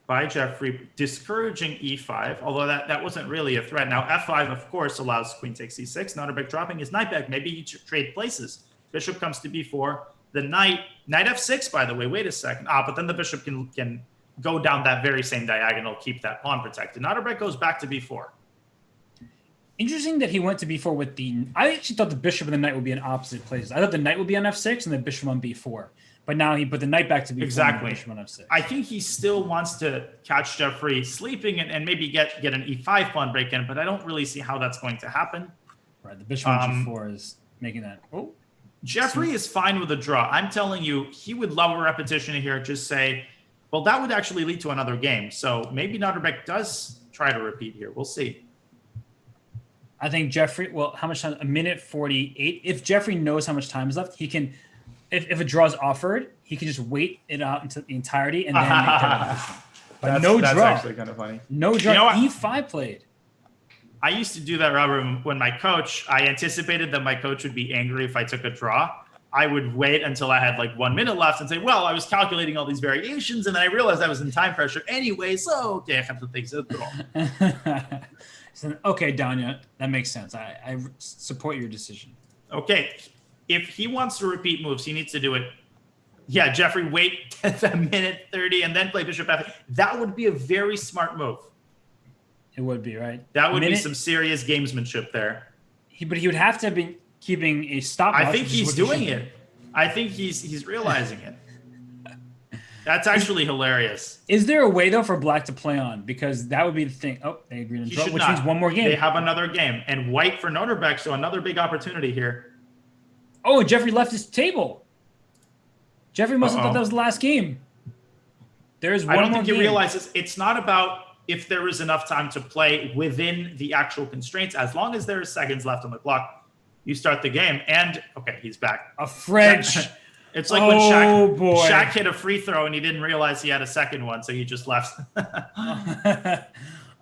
by Jeffrey, discouraging e5, although that wasn't really a threat. Now f5, of course, allows queen takes e6. Norberg dropping his knight back. Maybe you trade places. Bishop comes to b4. The knight f6, by the way. Wait a second. But then the bishop can go down that very same diagonal, keep that pawn protected. Norberg goes back to b4. Interesting that he went to b4 with I actually thought the bishop and the knight would be in opposite places. I thought the knight would be on f6 and the bishop on b4. But now he put the knight back to b4. Exactly. Bishop on f6. I think he still wants to catch Jeffrey sleeping and maybe get an e5 pawn break in, but I don't really see how that's going to happen. Right, the bishop on g4 is making that. Oh, Jeffrey is fine with a draw. I'm telling you, he would love a repetition here. Just say, well, that would actually lead to another game. So maybe Notterbeck does try to repeat here. We'll see. I think Jeffrey, well, how much time? A minute 48. If Jeffrey knows how much time is left, he can, if a draw is offered, he can just wait it out until the entirety and then make that repetition. But no draw. That's actually kind of funny. No draw. You know what? E5 played. I used to do that, Robert, when my coach, I anticipated that my coach would be angry if I took a draw. I would wait until I had like 1 minute left and say, well, I was calculating all these variations, and then I realized I was in time pressure anyway, so okay, I have to take a draw. Okay, Danya, that makes sense. I support your decision. Okay, if he wants to repeat moves, he needs to do it. Yeah, Jeffrey, wait a minute 30 and then play bishop f8. That would be a very smart move. It would be, right? That would be some serious gamesmanship there. But he would have to have been keeping a stopwatch. I think he's doing it. I think he's realizing it. That's actually hilarious. Is there a way, though, for Black to play on? Because that would be the thing. Oh, they agreed on draw, which means one more game. They have another game. And white for Notterbeck, so another big opportunity here. Oh, Jeffrey left his table. Jeffrey must have thought that was the last game. There's one more game. I don't think he realizes it's not about if there is enough time to play within the actual constraints. As long as there are seconds left on the clock, you start the game. And, okay, he's back. A French. It's like when Shaq hit a free throw and he didn't realize he had a second one, so he just left.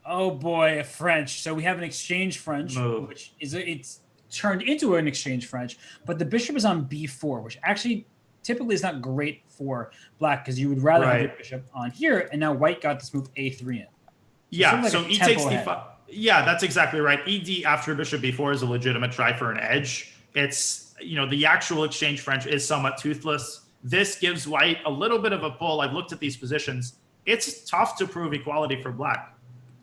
Oh, boy, a French. So we have an exchange French, which is it's turned into an exchange French. But the bishop is on b4, which actually typically is not great for Black because you would rather have your bishop on here. And now white got this move a3 in. Yeah, so he takes d5. Yeah, that's exactly right. ED after bishop b4 is a legitimate try for an edge. It's, the actual exchange French is somewhat toothless. This gives white a little bit of a pull. I've looked at these positions. It's tough to prove equality for Black.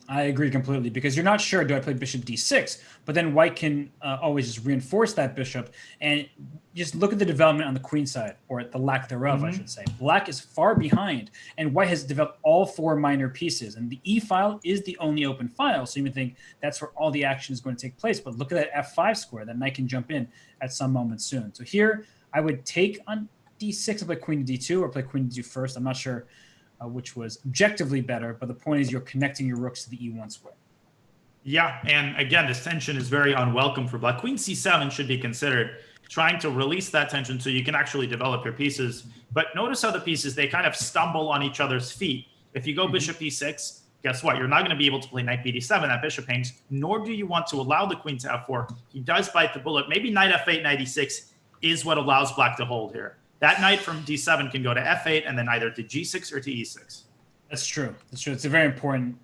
I agree completely because you're not sure, do I play bishop d6? But then white can always just reinforce that bishop and just look at the development on the queen side, or the lack thereof, I should say. Black is far behind, and white has developed all 4 minor pieces. And the E file is the only open file, so you would think that's where all the action is going to take place. But look at that f5 square. That knight can jump in at some moment soon. So here, I would take on d6 and play queen to d2, or play queen to d first. I'm not sure which was objectively better, but the point is you're connecting your rooks to the e1 square. Yeah, and again, this tension is very unwelcome for Black. Queen c7 should be considered, trying to release that tension so you can actually develop your pieces. But notice how the pieces, they kind of stumble on each other's feet. If you go bishop e6, guess what? You're not going to be able to play knight bd7. That bishop hangs, nor do you want to allow the queen to f4. He does bite the bullet. Maybe knight f8, knight e6 is what allows Black to hold here. That knight from d7 can go to f8 and then either to g6 or to e6. That's true. That's true. It's a very important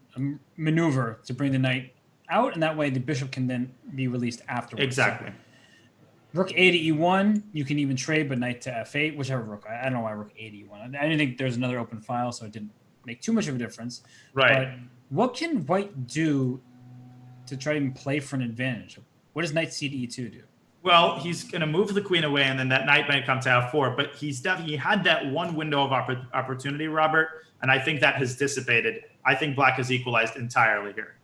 maneuver to bring the knight out, and that way the bishop can then be released afterwards. Exactly. So, rook a to e1, you can even trade, but knight to f8, whichever rook. I don't know why rook a to e1. I didn't think there's another open file, so it didn't make too much of a difference. Right. But what can white do to try and play for an advantage? What does knight c to e2 do? Well, he's going to move the queen away, and then that knight might come to f4. But he's definitely had that one window of opportunity, Robert, and I think that has dissipated. I think Black has equalized entirely here.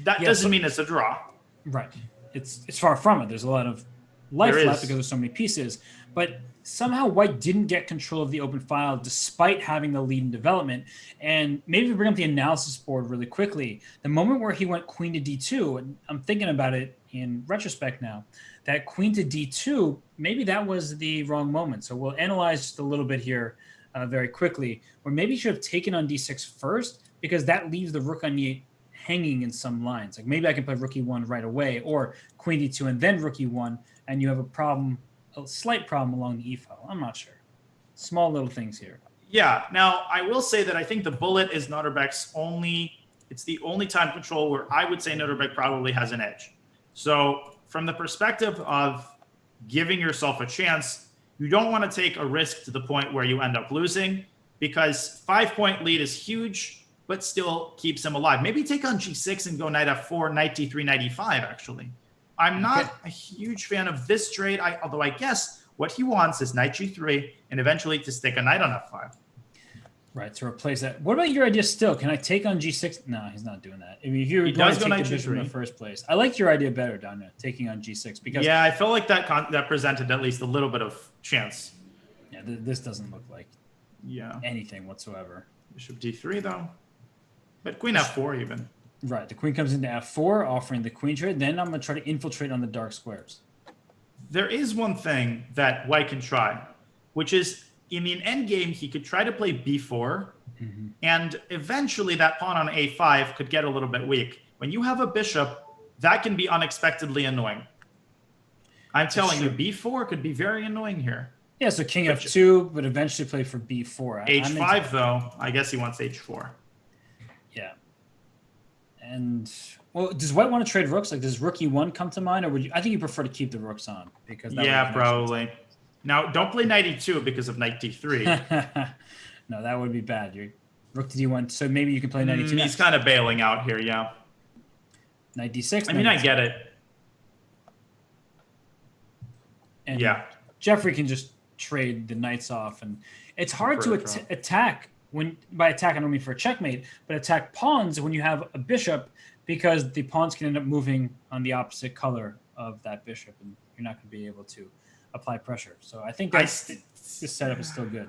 That doesn't mean it's a draw. Right. It's far from it. There's a lot of life left because there's so many pieces. But somehow white didn't get control of the open file despite having the lead in development. And maybe we bring up the analysis board really quickly. The moment where he went queen to d2, and I'm thinking about it in retrospect now, that queen to d2, maybe that was the wrong moment. So we'll analyze just a little bit here very quickly, where maybe he should have taken on d6 first, because that leaves the rook on e8 hanging in some lines. Like maybe I can play rook e1 right away, or queen d2 and then rook e1, and you have a slight problem along the e file. I'm not sure. Small little things here. Yeah. Now, I will say that I think the bullet is Notterbeck's it's the only time control where I would say Notterbeck probably has an edge. So from the perspective of giving yourself a chance, you don't want to take a risk to the point where you end up losing, because 5-point lead is huge, but still keeps him alive. Maybe take on g6 and go knight f4, knight d3, knight e5, actually. I'm not a huge fan of this trade, although I guess What he wants is knight g3 and eventually to stick a knight on f5. Right, to replace that. What about your idea still? Can I take on g6? No, he's not doing that. I mean, if you were He going does to go take knight the bishop in the g3. first place, I like your idea better, Danya, taking on g6 because Yeah, I felt like that presented at least a little bit of chance. yeah, this doesn't look like anything whatsoever. Bishop d3 though, but queen f4 even. Right, the queen comes into f4, offering the queen trade. Then I'm going to try to infiltrate on the dark squares. There is one thing that white can try, which is in an endgame, he could try to play b4, and eventually that pawn on a5 could get a little bit weak. When you have a bishop, that can be unexpectedly annoying. I'm telling you, b4 could be very annoying here. Yeah, so king f2, but eventually play for b4. H5, though, I guess he wants h4. Yeah. And, well, does white want to trade rooks? Like, does rook e1 come to mind? Or would you? I think you prefer to keep the rooks on. Because that probably. Now, don't play knight e2 because of knight d3. No, that would be bad. Your rook to d1. So maybe you can play knight e2 next. He's kind of bailing out here, yeah. Knight d6. I mean, I get it. And Jeffrey can just trade the knights off. And it's hard to attack. By attack, I don't mean for a checkmate, but attack pawns when you have a bishop because the pawns can end up moving on the opposite color of that bishop. And you're not going to be able to apply pressure. So I think this setup is still good.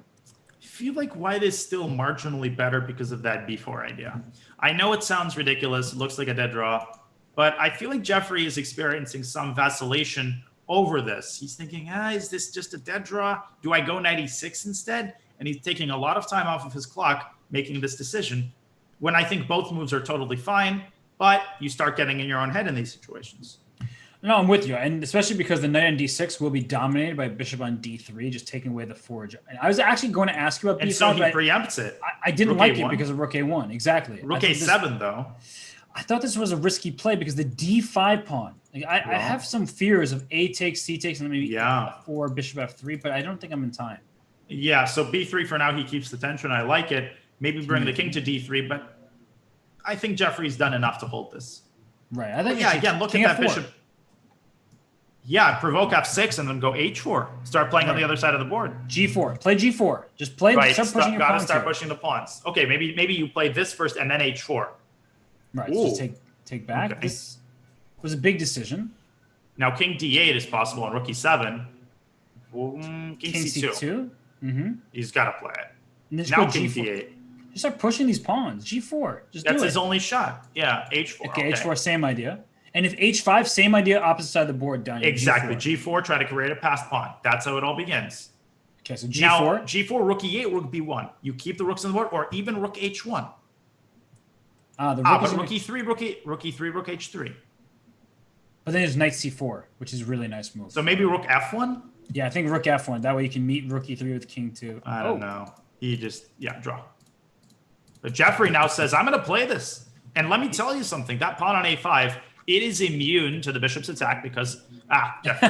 I feel like white is still marginally better because of that b4 idea. I know it sounds ridiculous. It looks like a dead draw. But I feel like Jeffrey is experiencing some vacillation over this. He's thinking, is this just a dead draw? Do I go knight e6 instead? And he's taking a lot of time off of his clock making this decision when I think both moves are totally fine. But you start getting in your own head in these situations. No, I'm with you. And especially because the knight on d6 will be dominated by bishop on d3, just taking away the forge. And I was actually going to ask you about b5. And so he preempts it. I didn't like it because of rook a1. Exactly. Rook a7, though. I thought this was a risky play because the d5 pawn. Like I have some fears of a takes, c takes, and maybe f4, bishop f3, but I don't think I'm in time. Yeah, so b3 for now, he keeps the tension. I like it. Maybe bring the king to d3, but I think Jeffrey's done enough to hold this. Right. I think again, look at that bishop. Yeah, provoke f6 and then go h4. Start playing on the other side of the board. g4. Play g4. Just play. Start pushing your pawns. Gotta start pushing the pawns. Okay, maybe you play this first and then h4. Right. So just take back. Okay. This was a big decision. Now king d8 is possible on rook e7. King c2. Mm-hmm. He's got to play it. Now king d8. Just start pushing these pawns. g4. That's his only shot. Yeah, h4. Okay, h4, same idea. And if h5, same idea, opposite side of the board, done. Exactly. G4, try to create a passed pawn. That's how it all begins. Okay, so G4. Now, G4, rook e8, rook b1. You keep the rooks on the board, or even rook h1. But rook e3, rook e3, rook h3. But then there's knight c4, which is a really nice move. So maybe rook f1? Yeah, I think rook f1. That way you can meet rook e3 with king 2. I don't know. He just, draw. But Jeffrey now says, I'm going to play this. And let me tell you something. That pawn on a5, it is immune to the bishop's attack because, Jeffrey.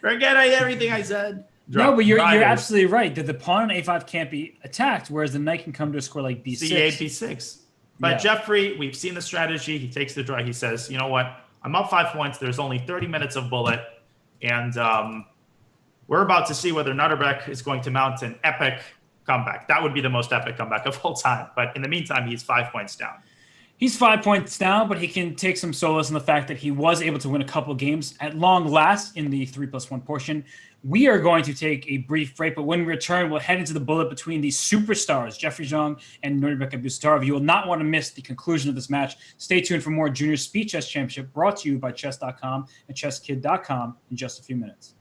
Forget everything I said. No, but you're absolutely right that the pawn on a5 can't be attacked, whereas the knight can come to a score like b6. c8, b6. But Jeffrey, we've seen the strategy. He takes the draw. He says, you know what? I'm up 5 points. There's only 30 minutes of bullet. And we're about to see whether Nutterbeck is going to mount an epic comeback. That would be the most epic comeback of all time. But in the meantime, he's 5 points down. He's 5 points down, but he can take some solace in the fact that he was able to win a couple games at long last in the 3+1 portion. We are going to take a brief break, but when we return, we'll head into the bullet between these superstars, Jeffrey Xiong and Nurdirbek Abdusattorov. You will not want to miss the conclusion of this match. Stay tuned for more Junior Speed Chess Championship brought to you by Chess.com and ChessKid.com in just a few minutes.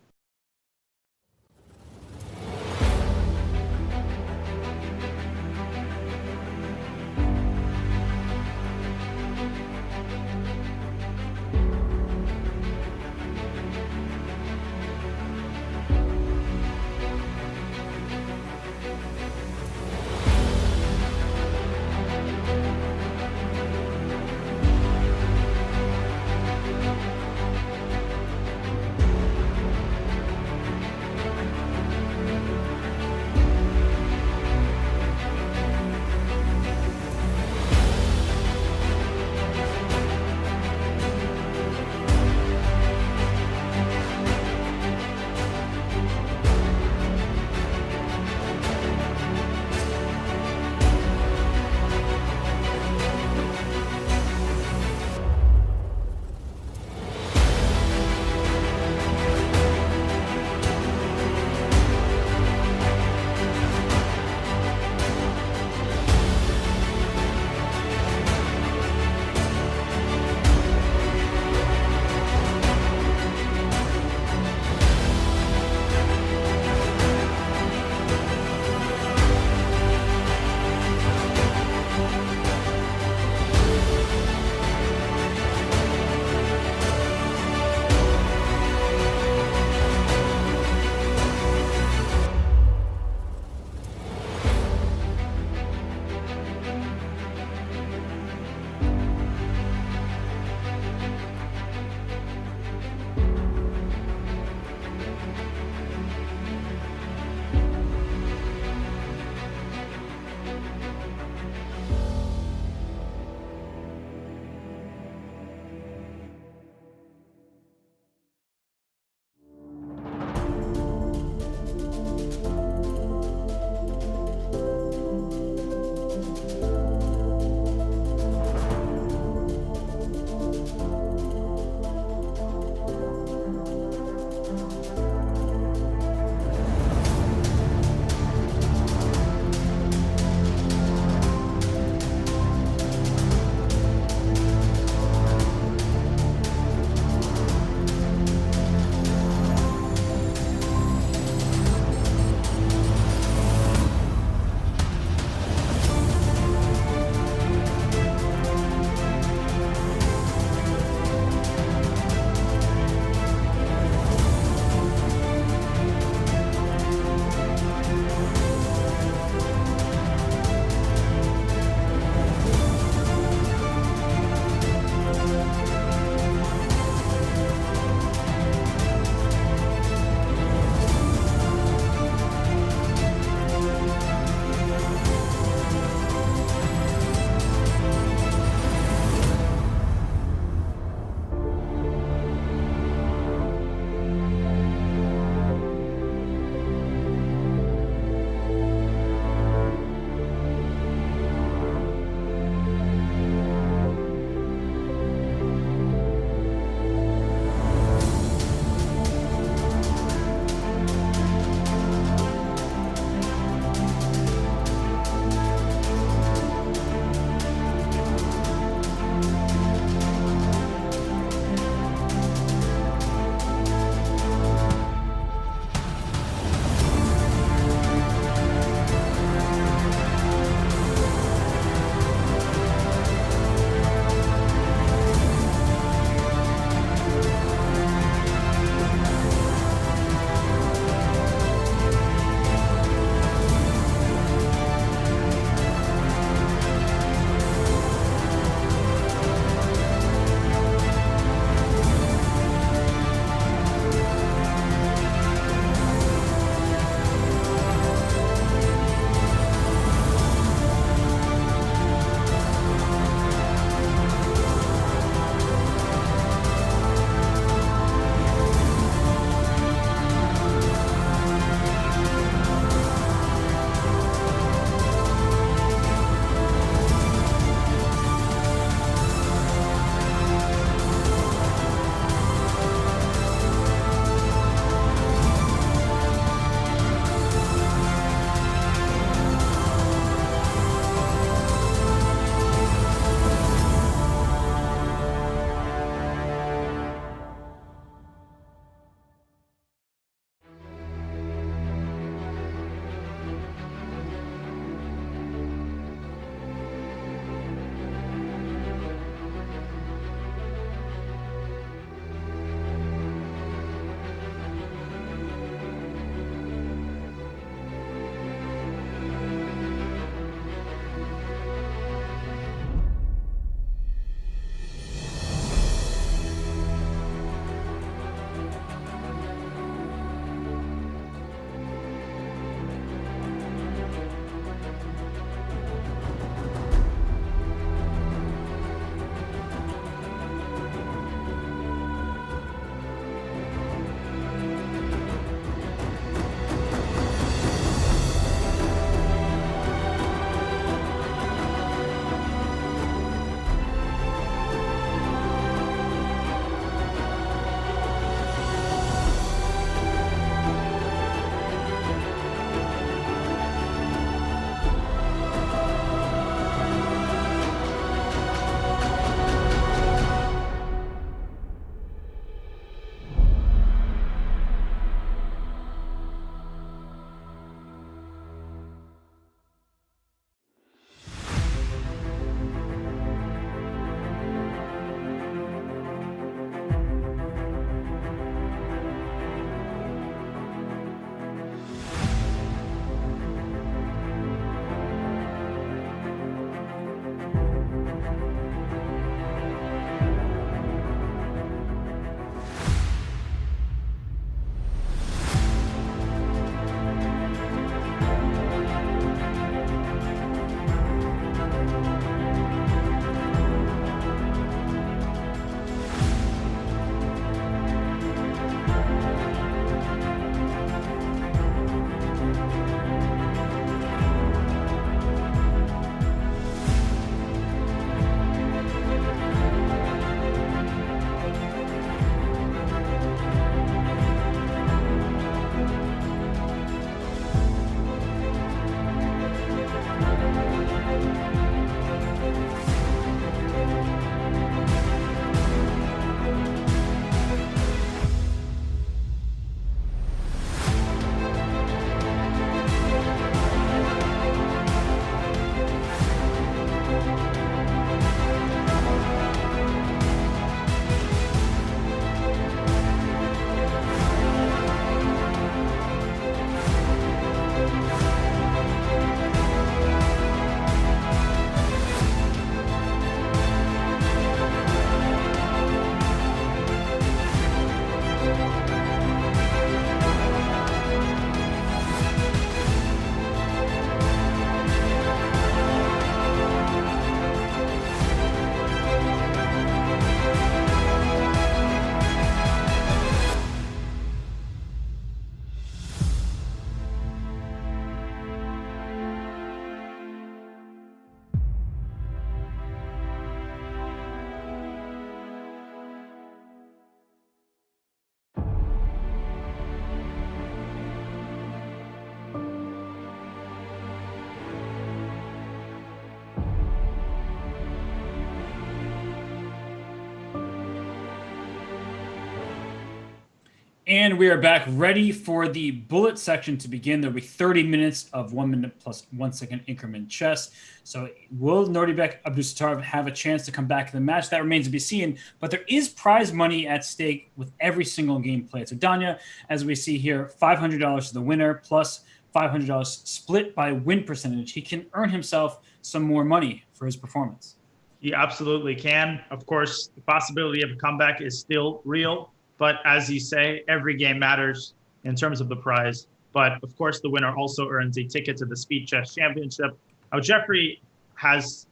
And we are back ready for the bullet section to begin. There'll be 30 minutes of 1 minute plus 1 second increment chess. So will Nordibek Abdusattorov have a chance to come back in the match? That remains to be seen. But there is prize money at stake with every single game played. So Danya, as we see here, $500 to the winner plus $500 split by win percentage. He can earn himself some more money for his performance. He absolutely can. Of course, the possibility of a comeback is still real. But as you say, every game matters in terms of the prize. But of course, the winner also earns a ticket to the Speed Chess Championship. Now, Jeffrey has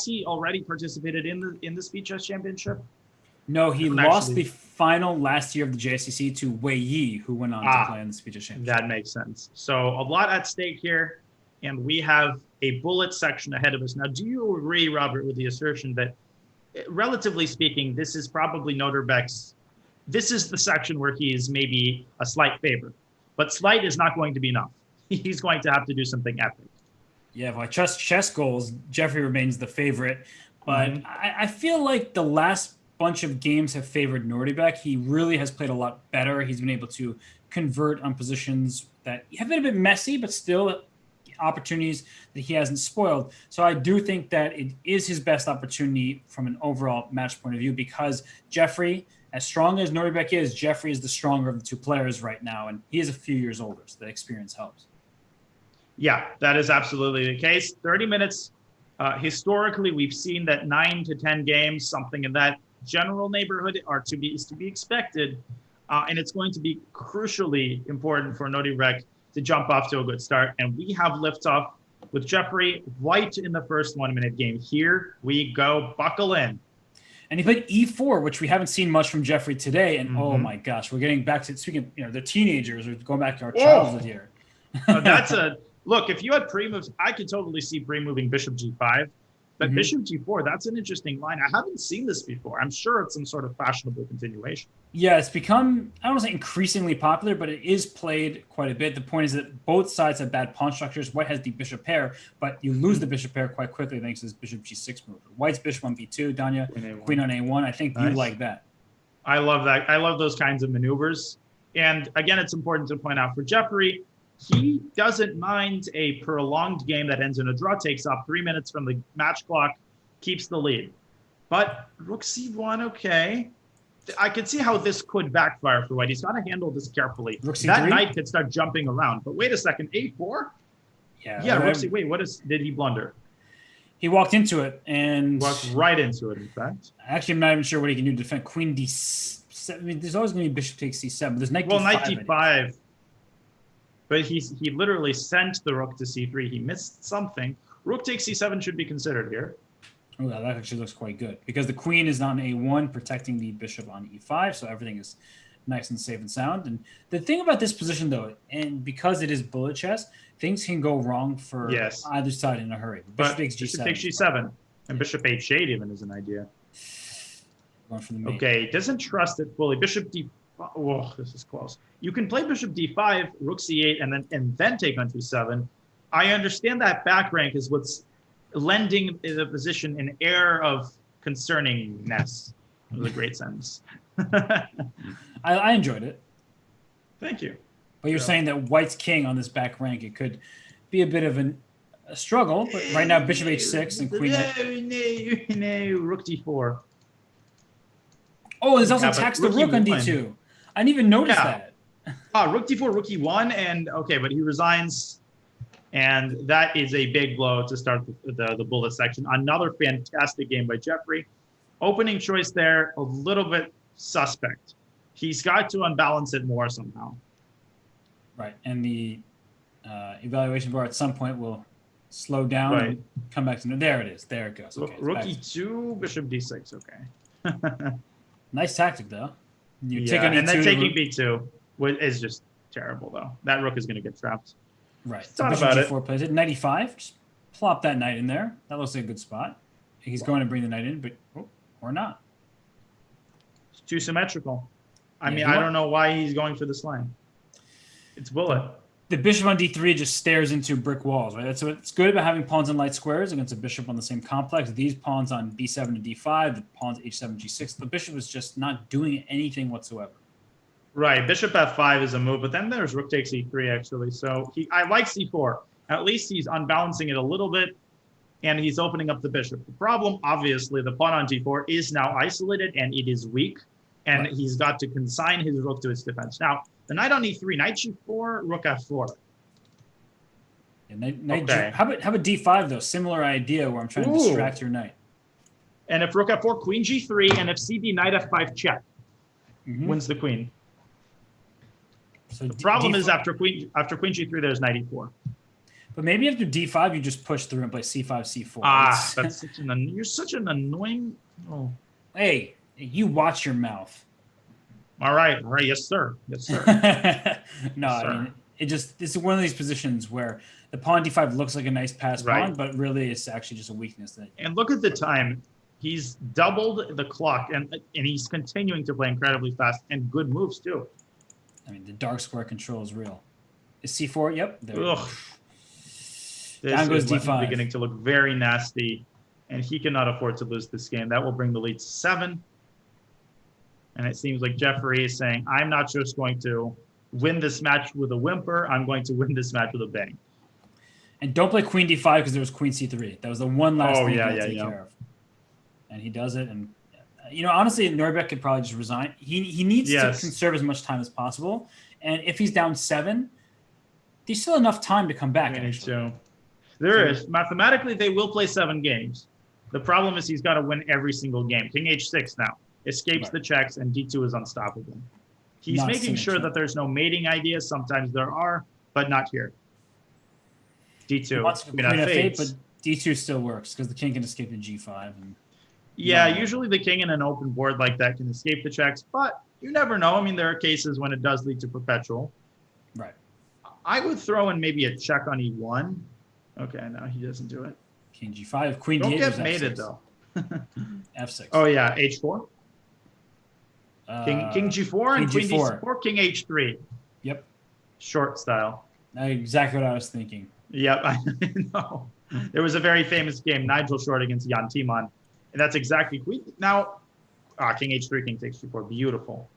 he already participated in the Speed Chess Championship? No, he lost the final last year of the JSCC to Wei Yi, who went on to play in the Speed Chess Championship. That makes sense. So a lot at stake here, and we have a bullet section ahead of us. Now, do you agree, Robert, with the assertion that, relatively speaking, this is probably Nordibek's? This is the section where he is maybe a slight favorite, but slight is not going to be enough. He's going to have to do something epic. Yeah, if I trust chess goals, Jeffrey remains the favorite. But I feel like the last bunch of games have favored Nordibek. He really has played a lot better. He's been able to convert on positions that have been a bit messy, but still opportunities that he hasn't spoiled. So I do think that it is his best opportunity from an overall match point of view, because Jeffrey, as strong as Nordibek is, Jeffrey is the stronger of the two players right now, and he is a few years older, so the experience helps. Yeah, that is absolutely the case. 30 minutes. Historically, we've seen that 9 to 10 games, something in that general neighborhood, is to be expected. And it's going to be crucially important for Nordibek to jump off to a good start. And we have liftoff with Jeffrey White in the first 1 minute game. Here we go. Buckle in. And he played e4, which we haven't seen much from Jeffrey today. And oh my gosh, we're getting back to, speaking of, the teenagers, we're going back to our childhood here. That's a look. If you had pre-moves, I could totally see pre-moving bishop g5. But bishop g4, that's an interesting line. I haven't seen this before. I'm sure it's some sort of fashionable continuation. Yeah, it's become, I don't want to say increasingly popular, but it is played quite a bit. The point is that both sides have bad pawn structures. White has the bishop pair, but you lose the bishop pair quite quickly thanks to this bishop g6 move. White's bishop on b2, Danya, queen on a1. I think you like that. I love that. I love those kinds of maneuvers. And again, it's important to point out for Jeffrey, he doesn't mind a prolonged game that ends in a draw, takes off 3 minutes from the match clock, keeps the lead. But rook c1, okay. I could see how this could backfire for White. He's got to handle this carefully. Rook c3? That knight could start jumping around. But wait a second, a4? Yeah, rook c. Wait, did he blunder? He walked into it and walked right into it, in fact. Actually, I'm not even sure what he can do to defend queen d7. I mean, there's always going to be bishop takes c7. There's knight d5. Knight d5. But he literally sent the rook to c3. He missed something. Rook takes c7 should be considered here. Oh, that actually looks quite good because the queen is on a1, protecting the bishop on e5, so everything is nice and safe and sound. And the thing about this position, though, and because it is bullet chess, things can go wrong for either side in a hurry. Bishop takes g7. Bishop takes g7, and bishop h8 even is an idea. Going for the mate. Okay, doesn't trust it fully. Bishop d5. Oh, this is close. You can play bishop d5, rook c8, and then take on c7. I understand that back rank is what's lending the position an air of concerningness. It was a great sentence. I enjoyed it. Thank you. But you're saying that White's king on this back rank, it could be a bit of a struggle. But right now, bishop h6 and queen. No, rook d4. Oh, there's also tax the rook on d2. I didn't even notice that. Rook d4, rook e1, and okay, but he resigns, and that is a big blow to start the bullet section. Another fantastic game by Jeffrey. Opening choice there, a little bit suspect. He's got to unbalance it more somehow. Right, and the evaluation bar at some point will slow down and come back to there. It is. There it goes. Okay, rook e2, bishop d6. Okay. Nice tactic, though. And then taking b2 is just terrible, though. That rook is going to get trapped. Right. So bishop g4 plays it. Knight e5. Just plop that knight in there. That looks like a good spot. He's going to bring the knight in, but or not. It's too symmetrical. I mean, I don't know why he's going for this line. It's bullet. The bishop on d3 just stares into brick walls, right? So it's good about having pawns in light squares against a bishop on the same complex. These pawns on b7 to d5, the pawns h7, g6. The bishop is just not doing anything whatsoever. Right, bishop f5 is a move, but then there's rook takes e3 actually. So I like c4. At least he's unbalancing it a little bit, and he's opening up the bishop. The problem, obviously, the pawn on d4 is now isolated and it is weak, and he's got to consign his rook to its defense. Now, the knight on e3, knight g4, rook f4. Okay. How about d5 though? Similar idea where I'm trying to distract your knight. And if rook f4, queen g3, and if cd, knight f5 check, wins the queen. So the problem is after queen g3, there's knight e4. But maybe after d5, you just push through and play c5, c4. That's you're such an annoying. Oh. Hey, you watch your mouth. All right, yes, sir. Yes, sir. No, yes, sir. I mean, it's one of these positions where the pawn d5 looks like a nice pass pawn, but really it's actually just a weakness. And look at the time. He's doubled the clock, and he's continuing to play incredibly fast and good moves too. I mean, the dark square control is real. Is c4? Yep. There Down goes d5. Beginning to look very nasty, and he cannot afford to lose this game. That will bring the lead to 7. And it seems like Jeffrey is saying, I'm not just going to win this match with a whimper. I'm going to win this match with a bang. And don't play queen d5 because there was queen c3. That was the one last thing he had to take care of. And he does it. And, honestly, Nuremberg could probably just resign. He needs to conserve as much time as possible. And if he's down 7, there's still enough time to come back. There is. Mathematically, they will play 7 games. The problem is he's got to win every single game. King h6 now. Escapes the checks, and d2 is unstoppable. He's making sure that there's no mating ideas. Sometimes there are, but not here. d2. Queen f8, but d2 still works because the king can escape to g5. And usually the king in an open board like that can escape the checks, but you never know. I mean, there are cases when it does lead to perpetual. Right. I would throw in maybe a check on e1. Okay, no, he doesn't do it. King g5, queen d8. Don't get mated though. f6. Oh yeah, h4. King g4 and queen d4, king h3. Yep. Short style. Exactly what I was thinking. Yep, I know. There was a very famous game, Nigel Short against Jan Timman, and that's exactly queen. Now, king h3, king takes g4, beautiful.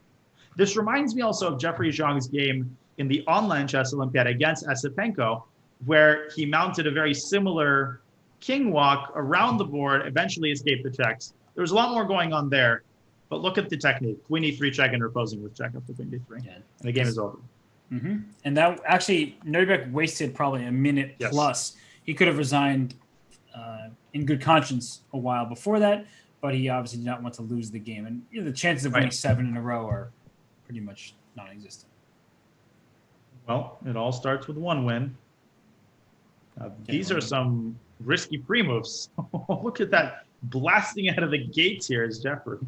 This reminds me also of Jeffrey Xiong's game in the online chess Olympiad against Esipenko, where he mounted a very similar king walk around the board, eventually escaped the checks. There was a lot more going on there. But look at the technique. Queen e3 check and reposing with check after queen d3. And the game is over. And that actually, Nuremberg wasted probably a minute plus. He could have resigned in good conscience a while before that, but he obviously did not want to lose the game. And the chances of winning 7 in a row are pretty much non-existent. Well, it all starts with 1 win. These are some risky pre-moves. Look at that. Blasting out of the gates here is Jeffrey.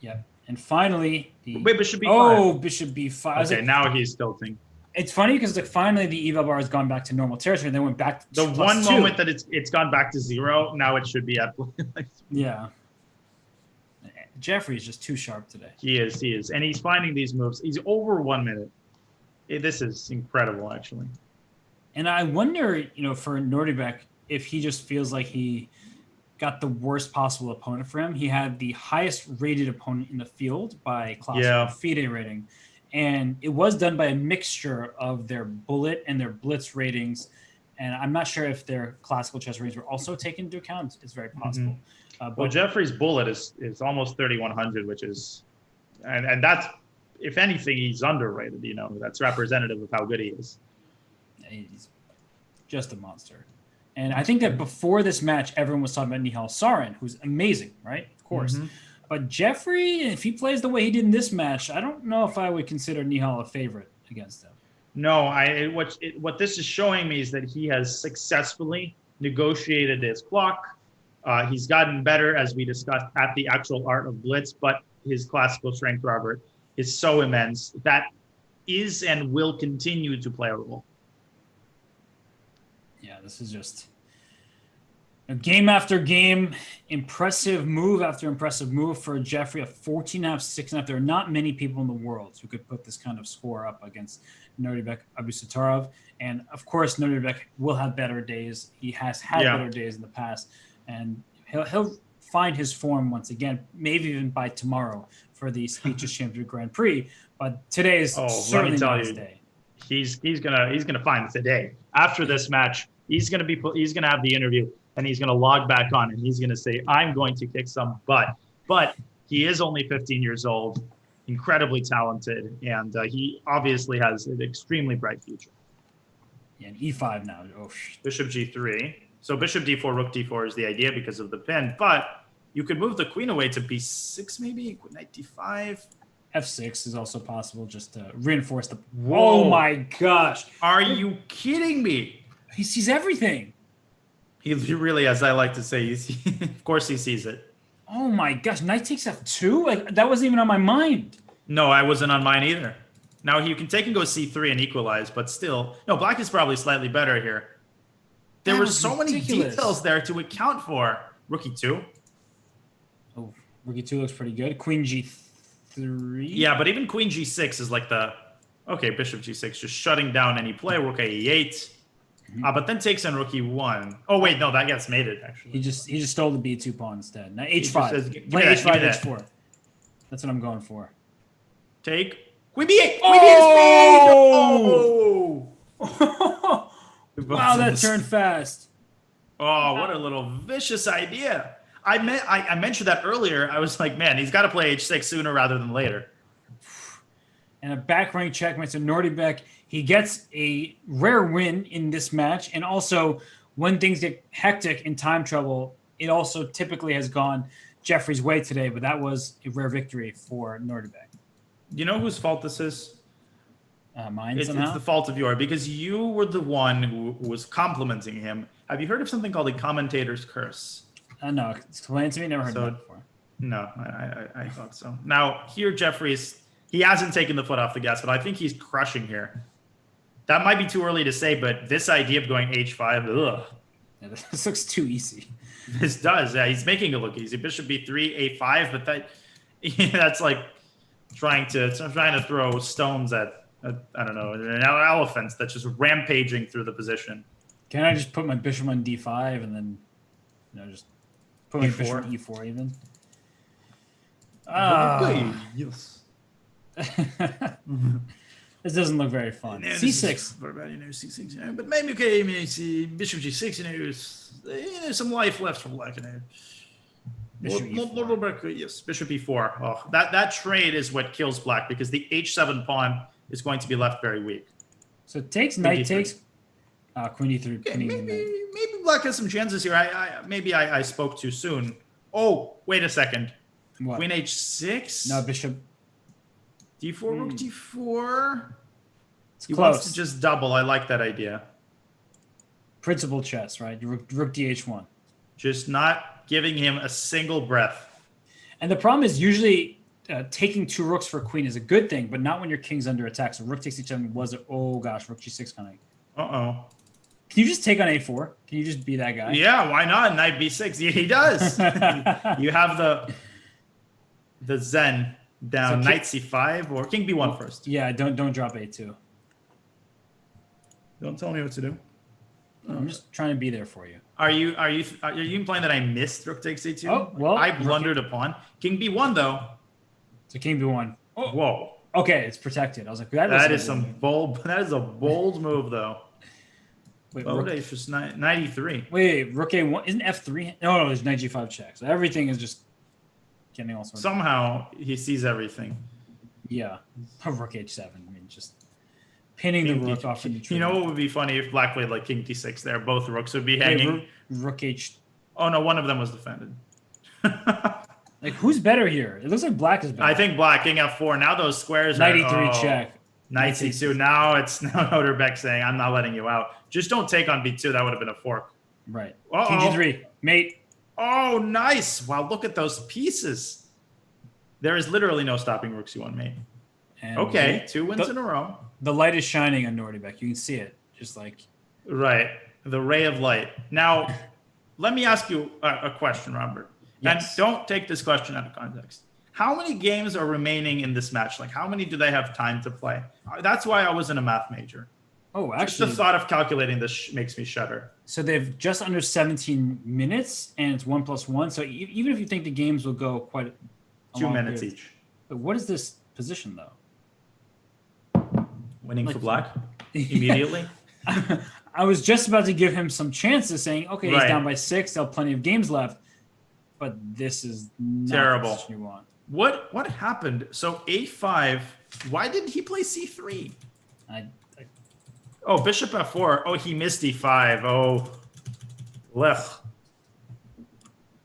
Yep. And finally, bishop b5. Oh, bishop b5. Okay, now he's tilting. It's funny because finally the eval bar has gone back to normal territory. And then went back to the one moment that it's gone back to 0. Now it should be at. Yeah. Jeffrey is just too sharp today. He is, and he's finding these moves. He's over 1 minute. This is incredible, actually. And I wonder, for Nordebek, if he just feels like he got the worst possible opponent for him. He had the highest rated opponent in the field by classical FIDE rating. And it was done by a mixture of their bullet and their blitz ratings. And I'm not sure if their classical chess ratings were also taken into account. It's very possible. But Jeffrey's bullet is almost 3,100, which is, and that's, if anything, he's underrated, that's representative of how good he is. He's just a monster. And I think that before this match, everyone was talking about Nihal Sarin, who's amazing, right? Of course. But Jeffrey, if he plays the way he did in this match, I don't know if I would consider Nihal a favorite against him. No, what this is showing me is that he has successfully negotiated his clock. He's gotten better, as we discussed, at the actual art of blitz, but his classical strength, Robert, is so immense that is and will continue to play a role. Yeah, this is just game after game, impressive move after impressive move for Jeffrey, a 14.5, 6.5. There are not many people in the world who could put this kind of score up against Nuremberg Abdusattorov. And of course, Nuremberg will have better days. He has had better days in the past. And he'll find his form once again, maybe even by tomorrow for the Speeches Championship Grand Prix. But today is certainly not his day. He's gonna find today. After this match, he's gonna have the interview and he's gonna log back on and he's gonna say, "I'm going to kick some butt." But he is only 15 years old, incredibly talented, and he obviously has an extremely bright future. Yeah, and E5 now. Bishop G3. So Bishop D4, Rook D4 is the idea because of the pin, but you could move the queen away to B6 maybe, Knight D5. F6 is also possible just to reinforce the... Whoa. Oh my gosh. Are you kidding me? He sees everything. He really, as I like to say, of course he sees it. Oh my gosh, Knight takes F2? Like, that wasn't even on my mind. No, I wasn't on mine either. Now you can take and go C3 and equalize, but still... No, black is probably slightly better here. There were so many details there to account for. Rook E2. Oh, Rook E2 looks pretty good. Queen G3. Yeah, but even Queen G6 is like the... Okay, Bishop G6 just shutting down any play. Rook A8. But then takes in Rook E1. Oh, wait, no, that gets mated, actually. He just stole the B2 pawn instead. Now H5. Says, play H5, H4. That's what I'm going for. Take. Queen B8! Queen Oh! B8 is spade! Oh! Wow, that turned fast. Oh, what a little vicious idea. I mentioned that earlier. I was like, man, he's got to play H6 sooner rather than later. And a back rank checkmate to Nordebek. He gets a rare win in this match. And also, when things get hectic in time trouble, it also typically has gone Jeffrey's way today. But that was a rare victory for Nordebek. You know whose fault this is? Mine somehow? It's the fault of yours because you were the one who was complimenting him. Have you heard of something called a commentator's curse? No, explain it to me. Never heard of that before. No, I thought so. Now, here, he hasn't taken the foot off the gas, but I think he's crushing here. That might be too early to say, but this idea of going H5, ugh. Yeah, this looks too easy. This does. Yeah, he's making it look easy. Bishop B3, A5, but that's like trying to throw stones at I don't know, elephants that's just rampaging through the position. Can I just put my bishop on D5 and then, just put my bishop on E4 even? Yes. This doesn't look very fun. C6. What about C6? But maybe see Bishop G6. There's some life left for black. Bishop E4. Yes, Bishop E4. Oh, that trade is what kills black because the H7 pawn is going to be left very weak. So it takes knight takes Queen E3. Okay, maybe black has some chances here. I spoke too soon. Oh, wait a second. What? Queen H6. No, bishop D4, Rook D4. He close. wants to just double. I like that idea. Principal chess, right? Rook DH1. Just not giving him a single breath. And the problem is usually taking two rooks for a queen is a good thing, but not when your king's under attack. So rook takes each-7 was it? Oh gosh, Rook G6 coming. Uh-oh. Can you just take on A4? Can you just be that guy? Yeah, why not? Knight B6. Yeah, he does. You have the Zen down. So Knight C5 or King B1 first. Yeah, don't drop A2. Don't tell me what to do. I'm just trying to be there for you. Are you implying that I missed Rook takes A2? Oh, well. I blundered a pawn. King B1 though. So King B1. Oh. Whoa. Okay, it's protected. I was like, that is a bold move though. Wait, Rook is just 93. Wait, Rook A1 isn't F3? No, there's Knight G5 check. So everything is just getting all sorts. Somehow he sees everything. Yeah, Rook H7. I mean, just pinning the rook off in the tree. You know what would be funny if black played like King D6 there? Both rooks would be hanging. Wait, Rook H. Oh no, one of them was defended. Like who's better here? It looks like black is better. I think black. King F4. Now those squares are 93 check. Knight C2. Now it's Nordebek saying, "I'm not letting you out. Just don't take on B2. That would have been a fork." Right. Uh-oh. King G3. Mate. Oh, nice. Wow, look at those pieces. There is literally no stopping Rook C1 mate. And okay, 2 wins in a row. The light is shining on Nordebek. You can see it. Just like... Right. The ray of light. Now, let me ask you a question, Robert. Yes. And don't take this question out of context. How many games are remaining in this match? Like, how many do they have time to play? That's why I wasn't a math major. Oh, Just the actually, thought of calculating this makes me shudder. so they've just under 17 minutes, and it's 1+1. So even if you think the games will go quite a 2 long minutes period, each. but what is this position though? Winning Like- for black immediately. I was just about to give him some chances, saying, "Okay, he's Right. down by 6. Still plenty of games left." But this is not Terrible. the position you want. What happened? So a5. Why didn't he play c3? I, Oh, bishop f4. Oh, he missed e5. Oh, lech.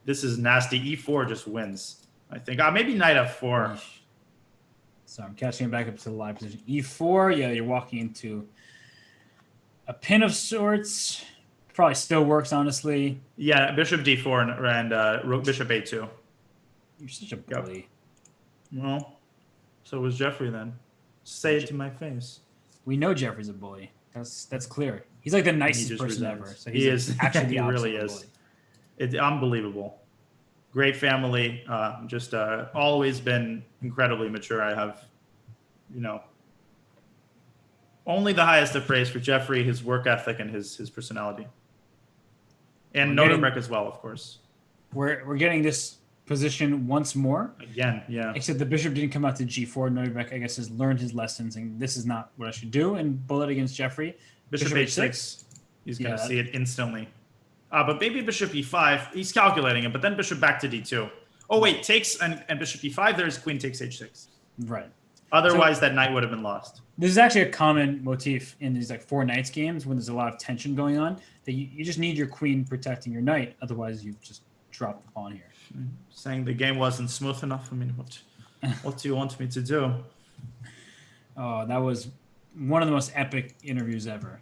This is nasty. e4 just wins. I think. Maybe knight f4. So I'm catching it back up to the live position. E4. Yeah, you're walking into a pin of sorts. Probably still works, honestly. Yeah, bishop d4 and bishop a2. You're such a bully. Well, so was Jeffrey then. Say it to my face. We know Jeffrey's a bully. That's clear. He's like the nicest just person resigns. ever. So He he's is. actually the He opposite really of a is. bully. It's unbelievable. Great family. Just always been incredibly mature. I have, only the highest of praise for Jeffrey, his work ethic, and his personality. And Notenbeck as well, of course. We're getting this position once more. Again, yeah. Except the bishop didn't come out to g4. Notenbeck, I guess, has learned his lessons, and this is not what I should do. And bullet against Jeffrey. Bishop h6. He's going to Yeah. see it instantly. But maybe bishop e5. He's calculating it, but then bishop back to d2. Oh, wait, takes and bishop e5. There's queen takes h6. Right. Otherwise, that knight would have been lost. This is actually a common motif in these like 4 knights games when there's a lot of tension going on. That you just need your queen protecting your knight. Otherwise, you just drop the pawn here. Saying the game wasn't smooth enough. I mean, what do you want me to do? Oh, that was one of the most epic interviews ever.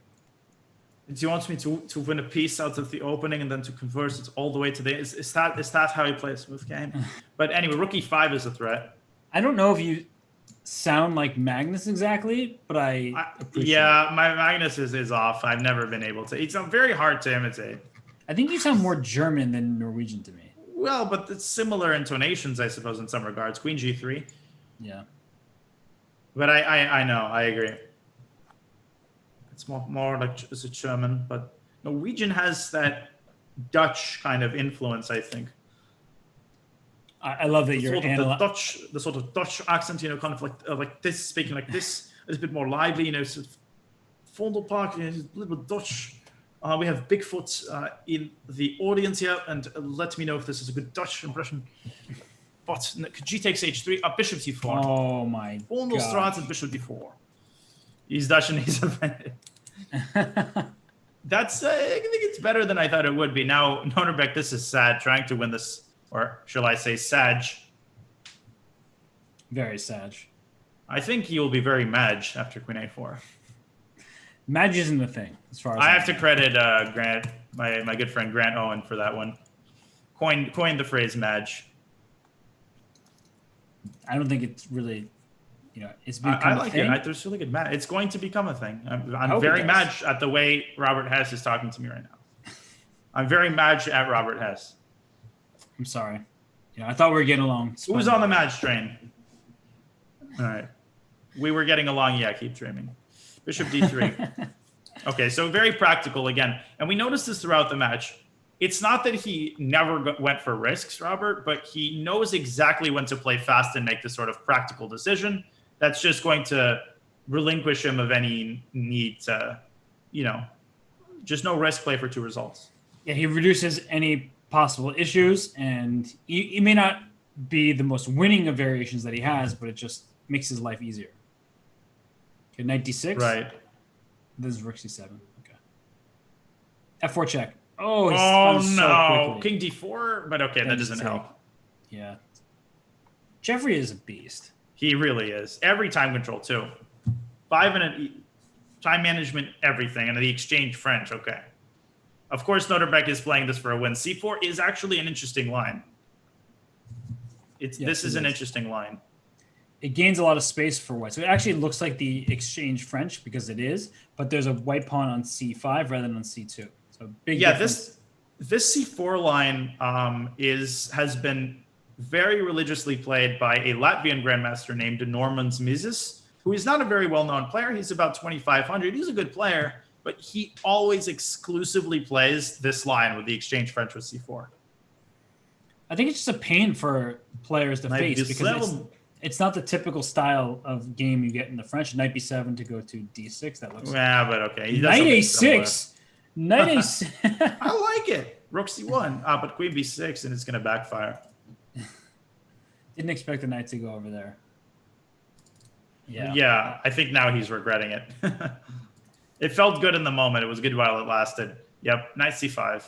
Do you want me to win a piece out of the opening and then to converse it all the way to the... Is that how you play a smooth game? But anyway, rook e5 is a threat. I don't know if you sound like Magnus exactly, but I appreciate yeah, it. my Magnus is off. I've never been able to. It's very hard to imitate. I think you sound more German than Norwegian to me. Well, but it's similar intonations, I suppose, in some regards. Queen g3. Yeah. But I know, I agree. It's more like it's a German, but Norwegian has that Dutch kind of influence, I think. I love that you're the sort of Dutch accent, kind of like this, speaking like this, is a bit more lively, sort of Vondelpark, a little bit Dutch. We have Bigfoot in the audience here, and let me know if this is a good Dutch impression. But g takes h3, bishop c4. Oh my Vondelstraat and bishop d4. He's Dutch and he's offended. That's, I think it's better than I thought it would be. Now, Notenbeck, this is sad, trying to win this, or shall I say Sag. Very sad. I think he will be very mad after queen a4. Madge isn't the thing, as far as I have to credit Grant, my good friend Grant Owen, for that one. Coined the phrase Madge. I don't think it's really, it's become I like a thing. it. There's really good Madge. It's going to become a thing. I'm hope very it mad does. at the way Robert Hess is talking to me right now. I'm very mad at Robert Hess. I'm sorry. I thought we were getting along. Who's on the Madge train? All right. We were getting along. Yeah, keep dreaming. Bishop d3. Okay, so very practical again. And we noticed this throughout the match. It's not that he never went for risks, Robert, but he knows exactly when to play fast and make this sort of practical decision. That's just going to relinquish him of any need to, just no risk, play for 2 results. Yeah, he reduces any possible issues, and he may not be the most winning of variations that he has, but it just makes his life easier. Okay, knight d6. Right. This is rook c7. Okay. F4 check. Oh, he Oh, spun no. so quickly. King d4? But okay, that doesn't help. Yeah. Jeffrey is a beast. He really is. Every time control, too. 5 time management, everything. And the exchange French, okay. Of course, Notenbeck is playing this for a win. C4 is actually an interesting line. This is an interesting line. It gains a lot of space for white. So it actually looks like the exchange French because it is, but there's a white pawn on c5 rather than on c2. So big difference. This c4 line has been very religiously played by a Latvian grandmaster named Normans Mizis. who is not a very well-known player. He's about 2,500. He's a good player, but he always exclusively plays this line with the exchange French with c4. I think it's just a pain for players to face because it's not the typical style of game you get in the French. Knight b7 to go to d6. That looks. Yeah, but okay. Knight a6. Knight a6. I like it. Rook c1. But queen b6, and it's going to backfire. Didn't expect the knight to go over there. Yeah, I think now he's regretting it. It felt good in the moment. It was good while it lasted. Yep, knight c5.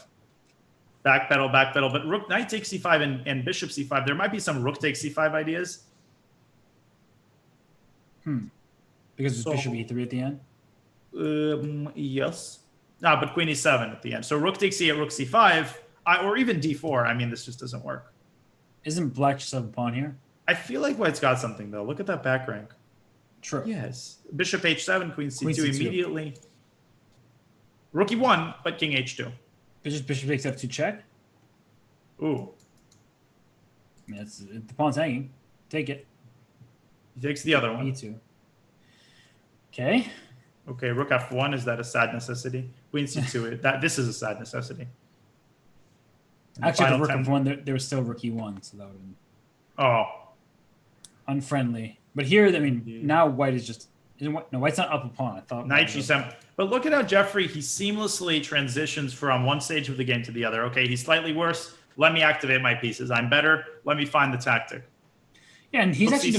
Backpedal. But rook, knight takes c5 and bishop c5. There might be some rook takes c5 ideas. Because it's bishop e3 at the end? Yes. But queen e7 at the end. So rook takes e8, rook c5, or even d4. I mean, this just doesn't work. Isn't black just have a pawn here? I feel like white's got something, though. Look at that back rank. True. Yes. Bishop h7, queen c2, Queen C2. immediately. Rook e1, but king h2. Bishop takes f2 check? Ooh. I mean, the pawn's hanging. Take it. He takes the other one. e2. Okay. Okay, rook f1, is that a sad necessity? Queen c2, this is a sad necessity. Actually, the rook f1, there was still rook e1, so that would have been unfriendly. But here, I mean, now white is just... No, white's not up a pawn. I thought knight g7. But look at how Jeffrey, he seamlessly transitions from one stage of the game to the other. Okay, he's slightly worse. Let me activate my pieces. I'm better. Let me find the tactic. Yeah, and he's actually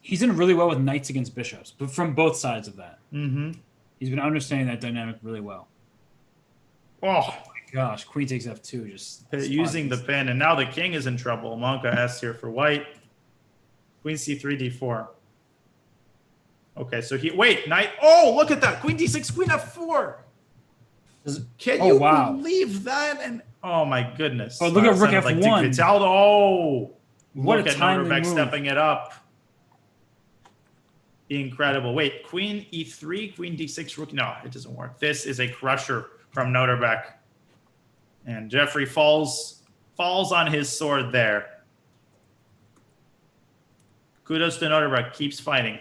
he's done really well with knights against bishops, but from both sides of that. Mm-hmm. He's been understanding that dynamic really well. Oh my gosh, queen takes f2, just using the pin, and now the king is in trouble. Monka S here for white. Queen c3, d4. Okay, so knight. Oh, look at that. Queen d6, queen f4. Can you believe that? And oh my goodness. Oh, look at rook f1. What look at Nuremberg stepping it up. Incredible. Wait, queen e3, queen d6, rook. No, it doesn't work. This is a crusher from Noterbeck. And Jeffrey falls on his sword there. Kudos to Noterbeck. Keeps fighting.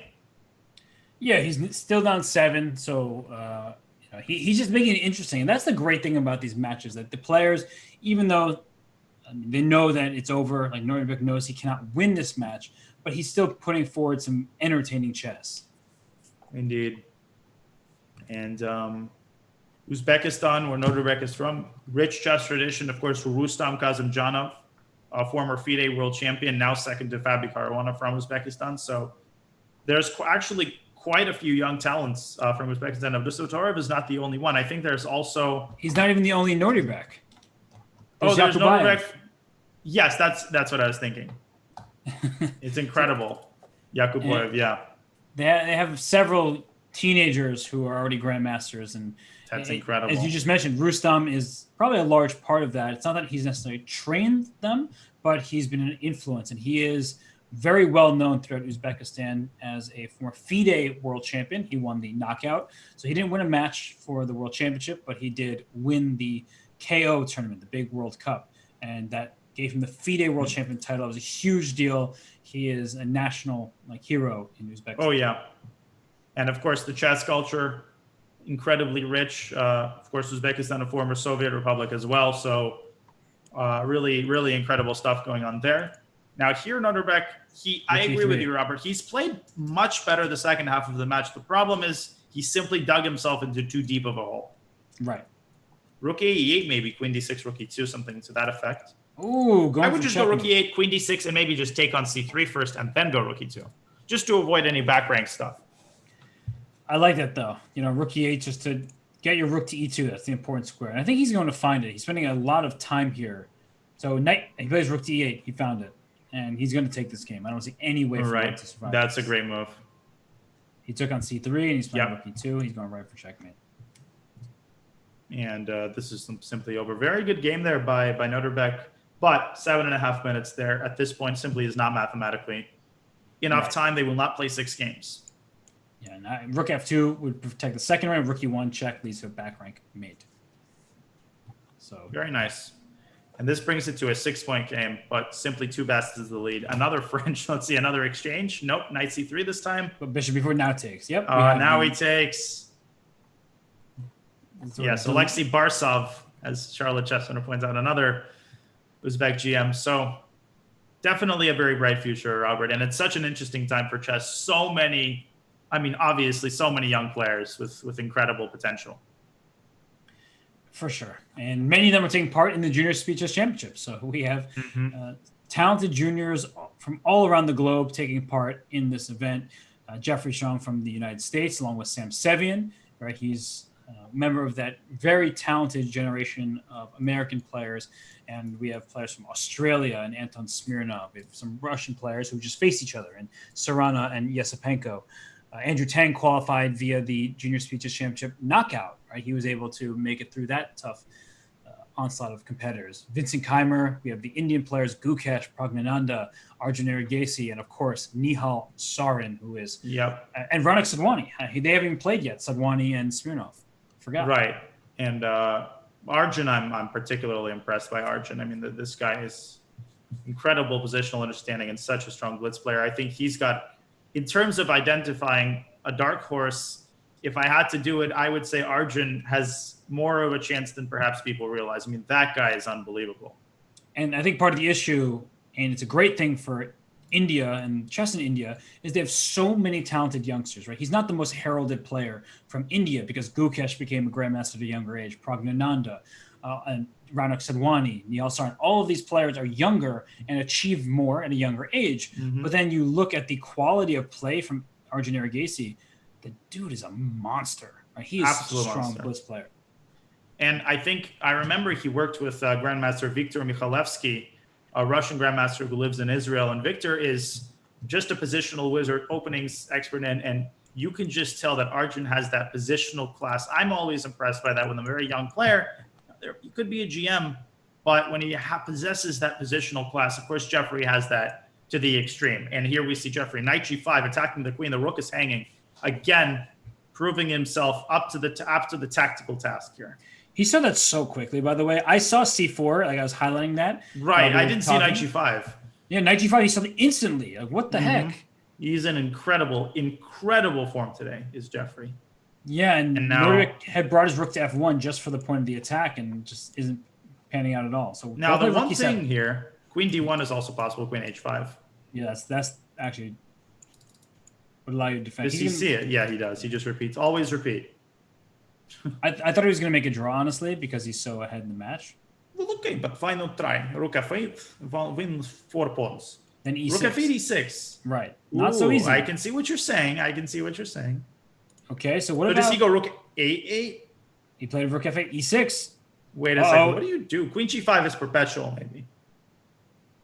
Yeah, he's still down 7, so he's just making it interesting. And that's the great thing about these matches, that the players, even though they know that it's over, like Noterbeck knows he cannot win this match, but he's still putting forward some entertaining chess. Indeed. And Uzbekistan, where Noterbeck is from, rich chess tradition, of course, Rustam Kazimjanov, a former FIDE world champion, now second to Fabi Caruana from Uzbekistan. So there's actually quite a few young talents from Uzbekistan. Abdusattorov is not the only one. I think there's also... He's not even the only Noterbeck. There's Noterbeck. Yes, that's what I was thinking. It's incredible. Yakuboyev, yeah. They have several teenagers who are already grandmasters, and that's incredible. As you just mentioned, Rustam is probably a large part of that. It's not that he's necessarily trained them, but he's been an influence, and he is very well known throughout Uzbekistan as a former FIDE world champion. He won the knockout, so he didn't win a match for the world championship, but he did win the KO tournament, the big World Cup, and that gave him the FIDE world champion title. It was a huge deal. He is a national hero in Uzbekistan. Oh yeah, and of course the chess culture, incredibly rich. Of course, Uzbekistan, a former Soviet republic as well. So really, really incredible stuff going on there. Now here, Noterbeck, I agree with you, Robert. He's played much better the second half of the match. The problem is he simply dug himself into too deep of a hole. Right. Rook e8, maybe queen d6, rook e2, something to that effect. Ooh, I would just go rook e8, queen d6, and maybe just take on c3 first, and then go rook e2, just to avoid any back rank stuff. I like that though. Rook e8 just to get your rook to e2. That's the important square, and I think he's going to find it. He's spending a lot of time here. So he plays rook to e8. He found it, and he's going to take this game. I don't see any way for him to survive. That's a great move. He took on c3, and he's playing rook e2. He's going right for checkmate. And this is simply over. Very good game there by Noterbeck, but 7.5 minutes there at this point simply is not mathematically enough time. They will not play 6 games. Yeah, and rook f2 would protect the second rank. Rook e1 check leads to a back rank mate. So very nice. And this brings it to a 6-point game, but simply two best is the lead. Another French. Let's see, another exchange. Nope, knight c3 this time. But bishop before now takes. Yep. Now he takes. Yes, Alexei Barsov, as Charlotte Chess Center points out, another Uzbek GM. So definitely a very bright future, Robert. And it's such an interesting time for chess. So many, obviously, so many young players with incredible potential. For sure. And many of them are taking part in the Junior Speed Chess Championship. So we have talented juniors from all around the globe taking part in this event. Jeffrey Xiong from the United States, along with Sam Sevian, right? He's a member of that very talented generation of American players. And we have players from Australia and Anton Smirnov. We have some Russian players who just faced each other, and Sarana and Yesipenko. Andrew Tang qualified via the Junior Speed Chess Championship knockout, right? He was able to make it through that tough onslaught of competitors. Vincent Keimer, we have the Indian players Gukesh, Pragnananda, Arjun Erigesi, and of course, Nihal Sarin, who is, and Ranik Sadwani. They haven't even played yet, Sadwani and Smirnov. Forgot. Right. And Arjun, I'm particularly impressed by Arjun. This guy is incredible positional understanding and such a strong blitz player. I think he's got, in terms of identifying a dark horse, if I had to do it, I would say Arjun has more of a chance than perhaps people realize. That guy is unbelievable. And I think part of the issue, and it's a great thing for India and chess in India, is they have so many talented youngsters, right? He's not the most heralded player from India because Gukesh became a grandmaster at a younger age, Pragnananda, and Ranak Sadwani, Nihal Sarin. All of these players are younger and achieve more at a younger age. But then you look at the quality of play from Arjun Erigesi, the dude is a monster. Right? He is a strong blitz player. And I remember he worked with Grandmaster Viktor Mikhailevsky, a Russian grandmaster who lives in Israel. And Victor is just a positional wizard, openings expert, and you can just tell that Arjun has that positional class. I'm always impressed by that when I'm a very young player. He could be a GM, but when he possesses that positional class, of course, Jeffrey has that to the extreme. And here we see Jeffrey, knight g5, attacking the queen. The rook is hanging. Again, proving himself up to the tactical task here. He saw that so quickly, by the way. I saw c4, like I was highlighting that. Right, I didn't see knight g5. Yeah, knight g5, he saw it instantly. Like, what the heck? He's in incredible form today, is Jeffrey. Yeah, and now Nordic had brought his rook to f1 just for the point of the attack and just isn't panning out at all. So now the one thing here, queen d1 is also possible, queen h5. Yeah, that's actually would allow you to defend. Does he see it? Yeah, he does. He just repeats. Always repeat. I thought he was going to make a draw, honestly, because he's so ahead in the match. Well, okay, but final try. Rook f8 wins 4 pawns. Then e6. Rook f8, e6. Right. Not so easy. I can see what you're saying. Okay, so what about... does he go rook a8? He played rook f8, e6. Wait a second. What do you do? Queen g5 is perpetual, maybe.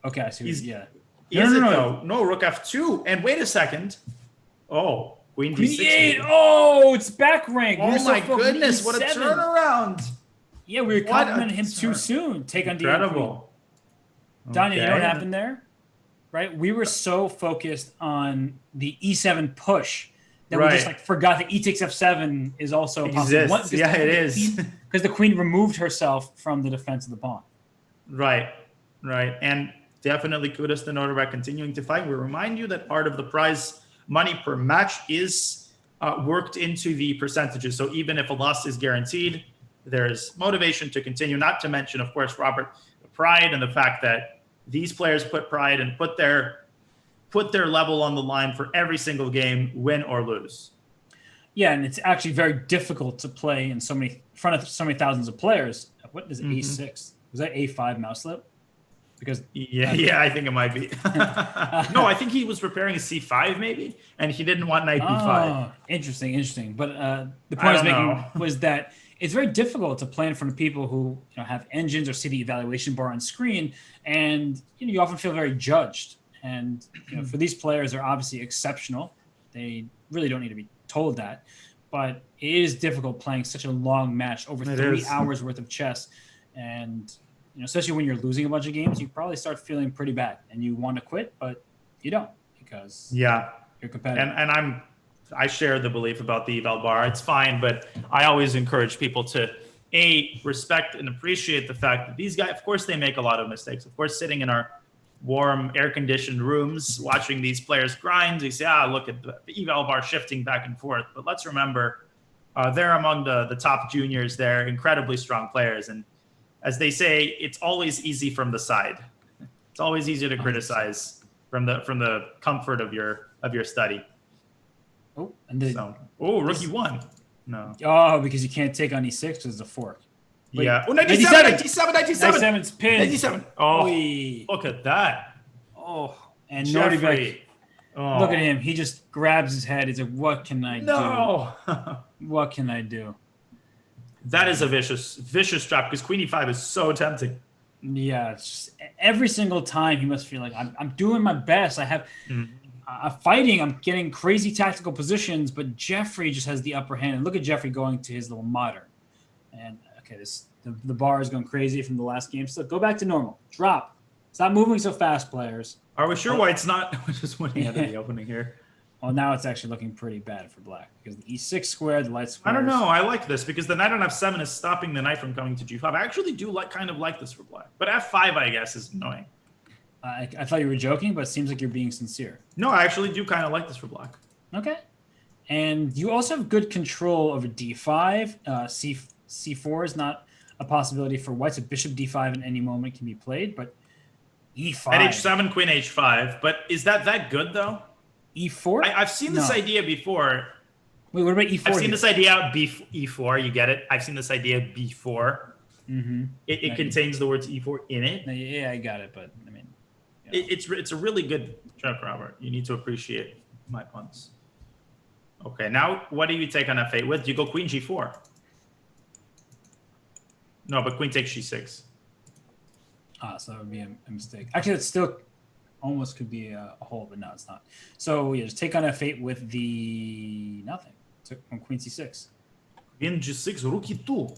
Okay, I see. Yeah. No, rook f2. And wait a second. Oh, queen d6. E8. Oh, it's back rank. Oh my goodness, what a turnaround. Yeah, we were complimenting him too soon. Take on d8. Incredible. Danya, you know what happened there? Right? We were so focused on the e7 push that we just forgot that e takes f7 is also possible. Yeah, it is. Because the queen removed herself from the defense of the pawn. Right. And definitely kudos to Norderbeck continuing to fight. We remind you that part of the prize money per match is worked into the percentages. So even if a loss is guaranteed, there's motivation to continue, not to mention, of course, Robert, the pride and the fact that these players put pride and put their level on the line for every single game, win or lose. Yeah, and it's actually very difficult to play in front of so many thousands of players. What is a6? Was that a5 mouse slip? Because I think it might be. No, I think he was preparing a c5 maybe, and he didn't want knight b5. Interesting. But the point I was making was that it's very difficult to play in front of people who have engines or see the evaluation bar on screen, and you often feel very judged. And for these players, they're obviously exceptional. They really don't need to be told that, but it is difficult playing such a long match over 3 hours worth of chess, and especially when you're losing a bunch of games, you probably start feeling pretty bad, and you want to quit, but you don't because you're competitive. And I share the belief about the eval bar. It's fine, but I always encourage people to respect and appreciate the fact that these guys, of course, they make a lot of mistakes. Of course, sitting in our warm, air-conditioned rooms, watching these players grind, you say, look at the eval bar shifting back and forth. But let's remember, they're among the top juniors. They're incredibly strong players. And as they say, it's always easy from the side. It's always easier to criticize from the comfort of your study. Oh, and rookie one. No. Oh, because you can't take on e6 because it's a fork. Wait, yeah. Oh, 97. 97's pinned. 97. Oh, Oy. Look at that. Oh, and Jeffrey. Nordebek. Oh. Look at him. He just grabs his head. He's like, what can I No. do? What can I do? That is a vicious trap because Queen e5 is so tempting. Yeah, it's just, every single time he must feel like I'm doing my best. I have fighting. I'm getting crazy tactical positions, but Jeffrey just has the upper hand. And look at Jeffrey going to his little modern. And okay, the bar is going crazy from the last game. So go back to normal. Drop. Stop moving so fast, players. Are we sure White's not just winning out of the opening here? Well, now it's actually looking pretty bad for black because the e6 square, the light square. I don't know. I like this because the knight on f7 is stopping the knight from coming to g5. I actually do kind of like this for black, but f5 I guess is annoying. I thought you were joking, but it seems like you're being sincere. No, I actually do kind of like this for black. Okay, and you also have good control over d5. C4 is not a possibility for white. So bishop d5 in any moment can be played, but e5. At h7, queen h5. But is that good though? E4? I've seen this idea before. Wait, what about E4? I've seen this idea E4. You get it? I've seen this idea before. Mm-hmm. It contains the words E4 in it. Yeah, I got it, but I mean, it's a really good joke, Robert. You need to appreciate my puns. Okay, now what do you take on f8 with? Do you go queen g4? No, but queen takes g6. So that would be a mistake. Actually, it's still almost could be a hole, but no, it's not. So yeah, just take on f8 with the nothing. So on queen c6. Queen g6, rook e2.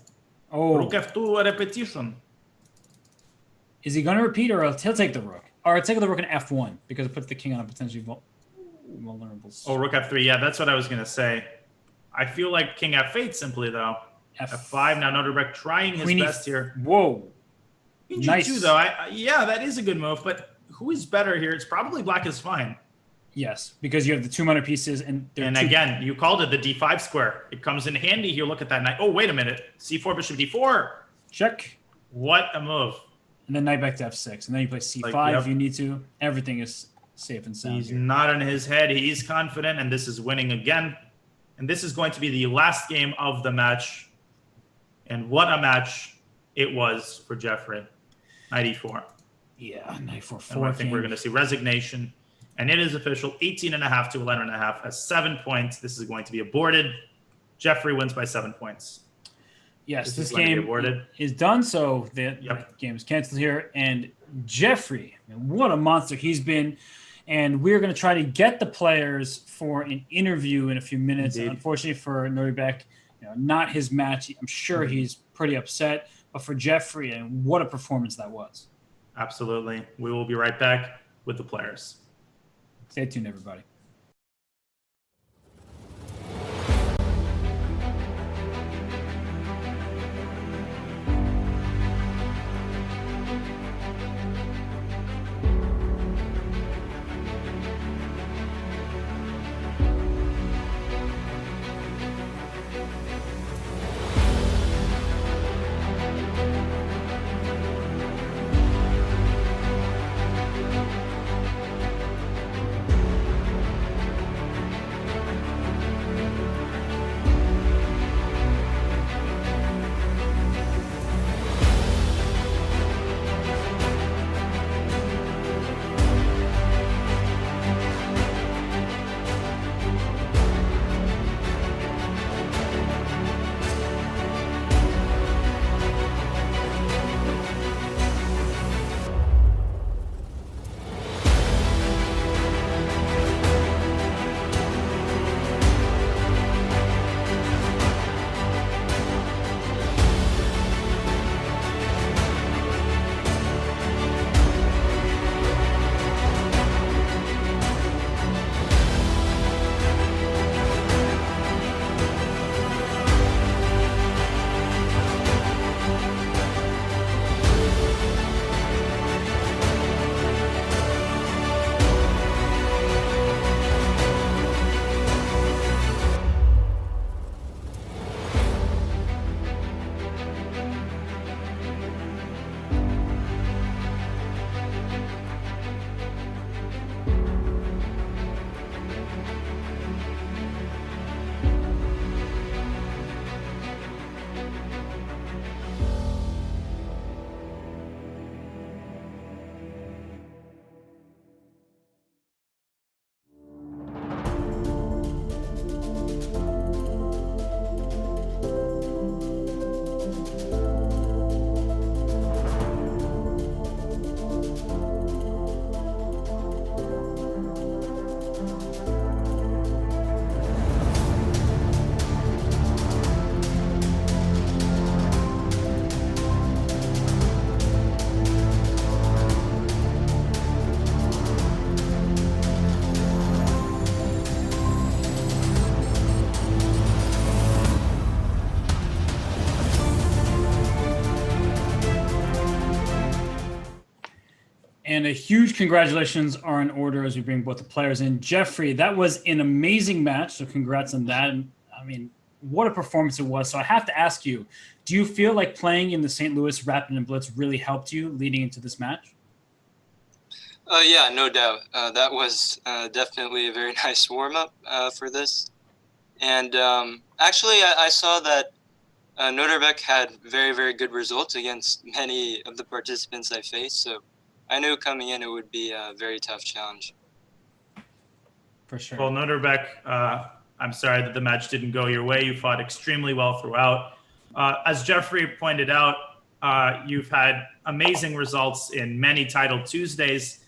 Oh, rook f2 repetition. Is he going to repeat, or he'll take the rook? Or he'll take the rook in f1 because it puts the king on a potentially vulnerable. Oh, rook f3. Yeah, that's what I was going to say. I feel like king f8 simply though. F5 now. Nordebek trying his best here. Whoa. Queen g2 though. Yeah, that is a good move, but who is better here? It's probably black is fine. Yes, because you have the 2 minor pieces, and again, you called it the d5 square. It comes in handy here. Look at that knight. Oh, wait a minute. c4, bishop d4. Check. What a move. And then knight back to f6, and then you play c5 if you need to. Everything is safe and sound. He's not in his head. He's confident, and this is winning again. And this is going to be the last game of the match. And what a match it was for Jeffrey. Knight e4. Yeah, knight 4-4. And I think we're going to see resignation. And it is official, 18.5 to 11.5 as 7 points. This is going to be aborted. Jeffrey wins by 7 points. Yes, this game is done, so the game is canceled here. And Jeffrey, what a monster he's been. And we're going to try to get the players for an interview in a few minutes. Indeed. Unfortunately for Nordebek, not his match. I'm sure he's pretty upset. But for Jeffrey, and what a performance that was. Absolutely. We will be right back with the players. Stay tuned, everybody. And a huge congratulations are in order as we bring both the players in. Jeffrey, that was an amazing match, so congrats on that. And I mean, what a performance it was. So I have to ask you, do you feel like playing in the St. Louis Rapid and Blitz really helped you leading into this match? Yeah, no doubt. That was definitely a very nice warm-up for this. And actually, I saw that Noterbeck had very, very good results against many of the participants I faced. So I knew coming in it would be a very tough challenge. For sure. Well, Noterbeck, I'm sorry that the match didn't go your way. You fought extremely well throughout. As Jeffrey pointed out, you've had amazing results in many Title Tuesdays.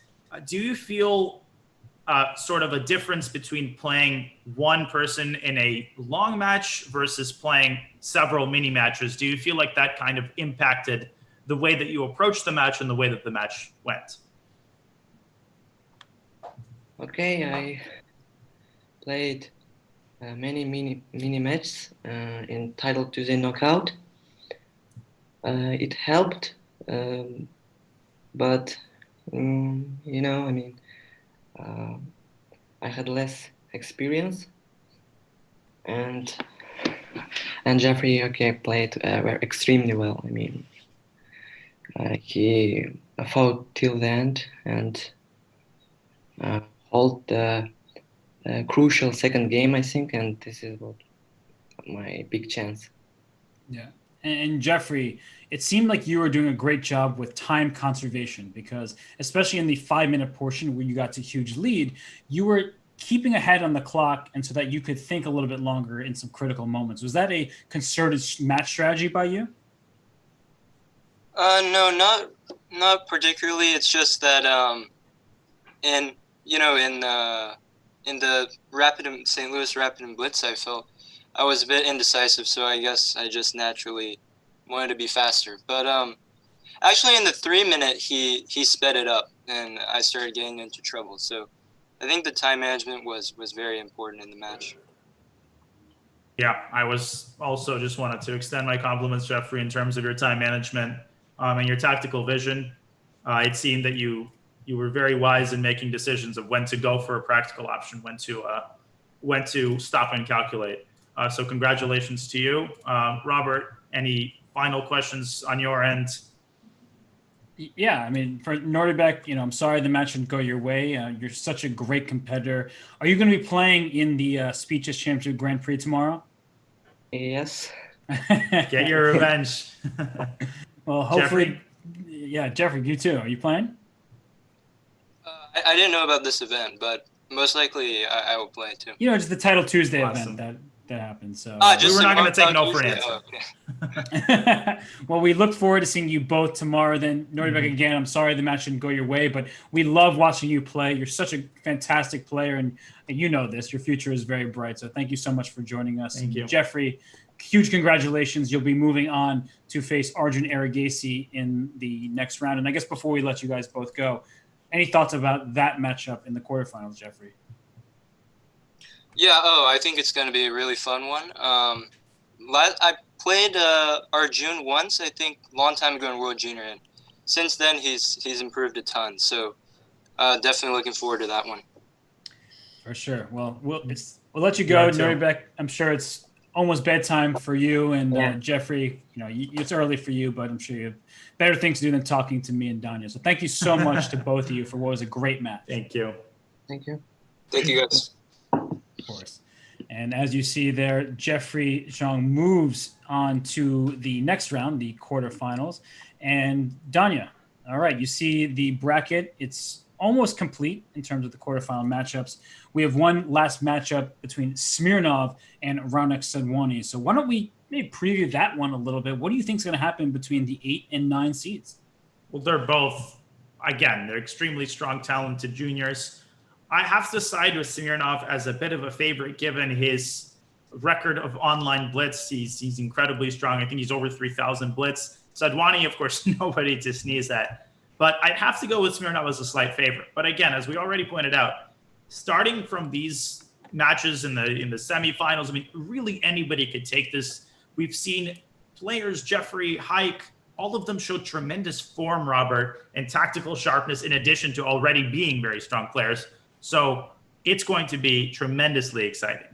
Do you feel sort of a difference between playing one person in a long match versus playing several mini matches? Do you feel like that kind of impacted the way that you approached the match and the way that the match went? Okay, I played many mini matches in Title Tuesday Knockout. It helped, but you know, I mean, I had less experience, and Jeffrey played extremely well. I mean, he fought till the end and hold the crucial second game, I think, and this is what my big chance. Yeah. And Jeffrey, it seemed like you were doing a great job with time conservation because, especially in the 5-minute portion where you got to huge lead, you were keeping ahead on the clock and so that you could think a little bit longer in some critical moments. Was that a concerted match strategy by you? No, not particularly. It's just that in the St. Louis Rapid and Blitz, I felt I was a bit indecisive, so I guess I just naturally wanted to be faster. But actually, in the 3-minute, he sped it up, and I started getting into trouble. So I think the time management was very important in the match. Yeah, I was also just wanted to extend my compliments, Jeffrey, in terms of your time management and your tactical vision. It seemed that you were very wise in making decisions of when to go for a practical option, when to stop and calculate. So congratulations to you. Robert, any final questions on your end? Yeah, I mean, for Nordebeck, I'm sorry the match didn't go your way. You're such a great competitor. Are you going to be playing in the Speeches Championship Grand Prix tomorrow? Yes. Get your revenge. Well, hopefully, Jeffrey? Yeah, Jeffrey, you too. Are you playing? I didn't know about this event, but most likely I will play it too. It's the Title Tuesday Awesome. event that happened. So just we were not going to take no Tuesday. for an answer. Oh, okay. Well, we look forward to seeing you both tomorrow. Then, Nordebeck, again, I'm sorry the match didn't go your way, but we love watching you play. You're such a fantastic player, and you know this. Your future is very bright. So thank you so much for joining us. Thank you. Jeffrey, huge congratulations. You'll be moving on to face Arjun Arigasi in the next round. And I guess before we let you guys both go, any thoughts about that matchup in the quarterfinals, Jeffrey? Yeah, I think it's going to be a really fun one. I played Arjun once, I think, a long time ago in World Junior, and since then he's improved a ton. So definitely looking forward to that one. For sure. Well, we'll let you go, Nordebeck. I'm sure it's almost bedtime for you and Jeffrey. It's early for you, but I'm sure you have better things to do than talking to me and Danya. So thank you so much to both of you for what was a great match. Thank you. Thank you. Thank you, guys. Of course. And as you see there, Jeffrey Xiong moves on to the next round, the quarterfinals. And Danya, all right, you see the bracket. It's almost complete in terms of the quarterfinal matchups. We have one last matchup between Smirnov and Raunak Sadwani. So why don't we maybe preview that one a little bit? What do you think is going to happen between the 8 and 9 seeds? Well, they're both, again, they're extremely strong, talented juniors. I have to side with Smirnov as a bit of a favorite given his record of online blitz. He's incredibly strong. I think he's over 3,000 blitz. Sadwani, of course, nobody to sneeze at. But I'd have to go with Smirnov as a slight favorite. But again, as we already pointed out, starting from these matches in the semifinals, I mean, really anybody could take this. We've seen players, Jeffrey, Hike, all of them showed tremendous form, Robert, and tactical sharpness in addition to already being very strong players. So it's going to be tremendously exciting.